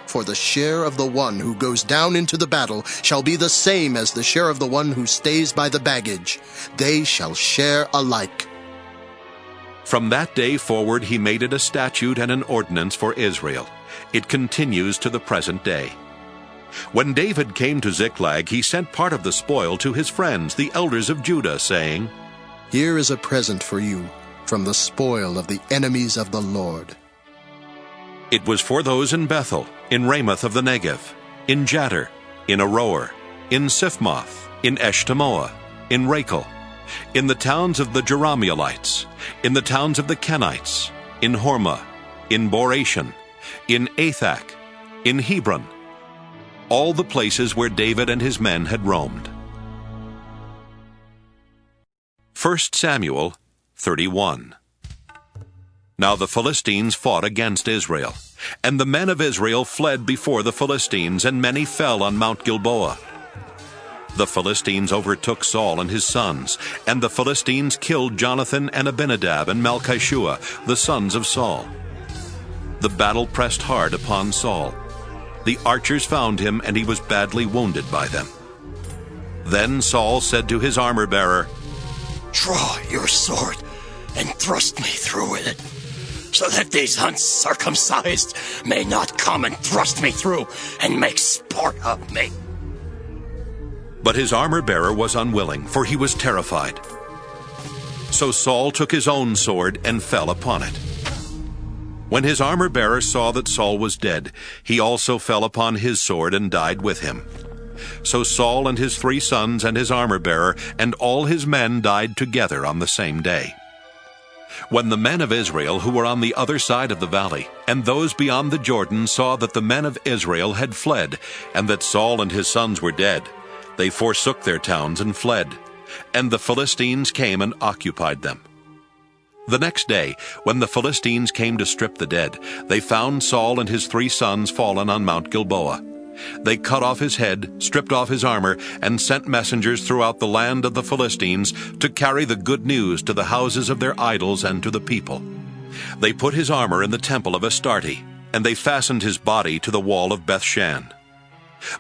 For the share of the one who goes down into the battle shall be the same as the share of the one who stays by the baggage. They shall share alike." From that day forward he made it a statute and an ordinance for Israel. It continues to the present day. When David came to Ziklag, he sent part of the spoil to his friends, the elders of Judah, saying, "Here is a present for you from the spoil of the enemies of the Lord." It was for those in Bethel, in Ramoth of the Negev, in Jattir, in Aroer, in Siphmoth, in Eshtemoa, in Rachel, in the towns of the Jerahmeelites, in the towns of the Kenites, in Hormah, in Boration, in Athak, in Hebron, all the places where David and his men had roamed. 1 Samuel 31. Now the Philistines fought against Israel, and the men of Israel fled before the Philistines, and many fell on Mount Gilboa. The Philistines overtook Saul and his sons, and the Philistines killed Jonathan and Abinadab and Malchishua, the sons of Saul. The battle pressed hard upon Saul. The archers found him, and he was badly wounded by them. Then Saul said to his armor-bearer, "Draw your sword and thrust me through it, so that these uncircumcised may not come and thrust me through and make sport of me." But his armor-bearer was unwilling, for he was terrified. So Saul took his own sword and fell upon it. When his armor-bearer saw that Saul was dead, he also fell upon his sword and died with him. So Saul and his 3 sons and his armor-bearer and all his men died together on the same day. When the men of Israel who were on the other side of the valley, and those beyond the Jordan, saw that the men of Israel had fled, and that Saul and his sons were dead, they forsook their towns and fled, and the Philistines came and occupied them. The next day, when the Philistines came to strip the dead, they found Saul and his 3 sons fallen on Mount Gilboa. They cut off his head, stripped off his armor, and sent messengers throughout the land of the Philistines to carry the good news to the houses of their idols and to the people. They put his armor in the temple of Astarte, and they fastened his body to the wall of Bethshan.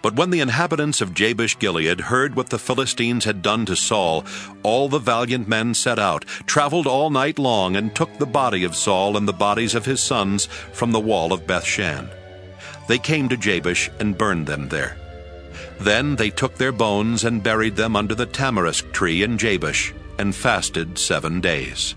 But when the inhabitants of Jabesh-Gilead heard what the Philistines had done to Saul, all the valiant men set out, traveled all night long, and took the body of Saul and the bodies of his sons from the wall of Bethshan. They came to Jabesh and burned them there. Then they took their bones and buried them under the tamarisk tree in Jabesh, and fasted 7 days.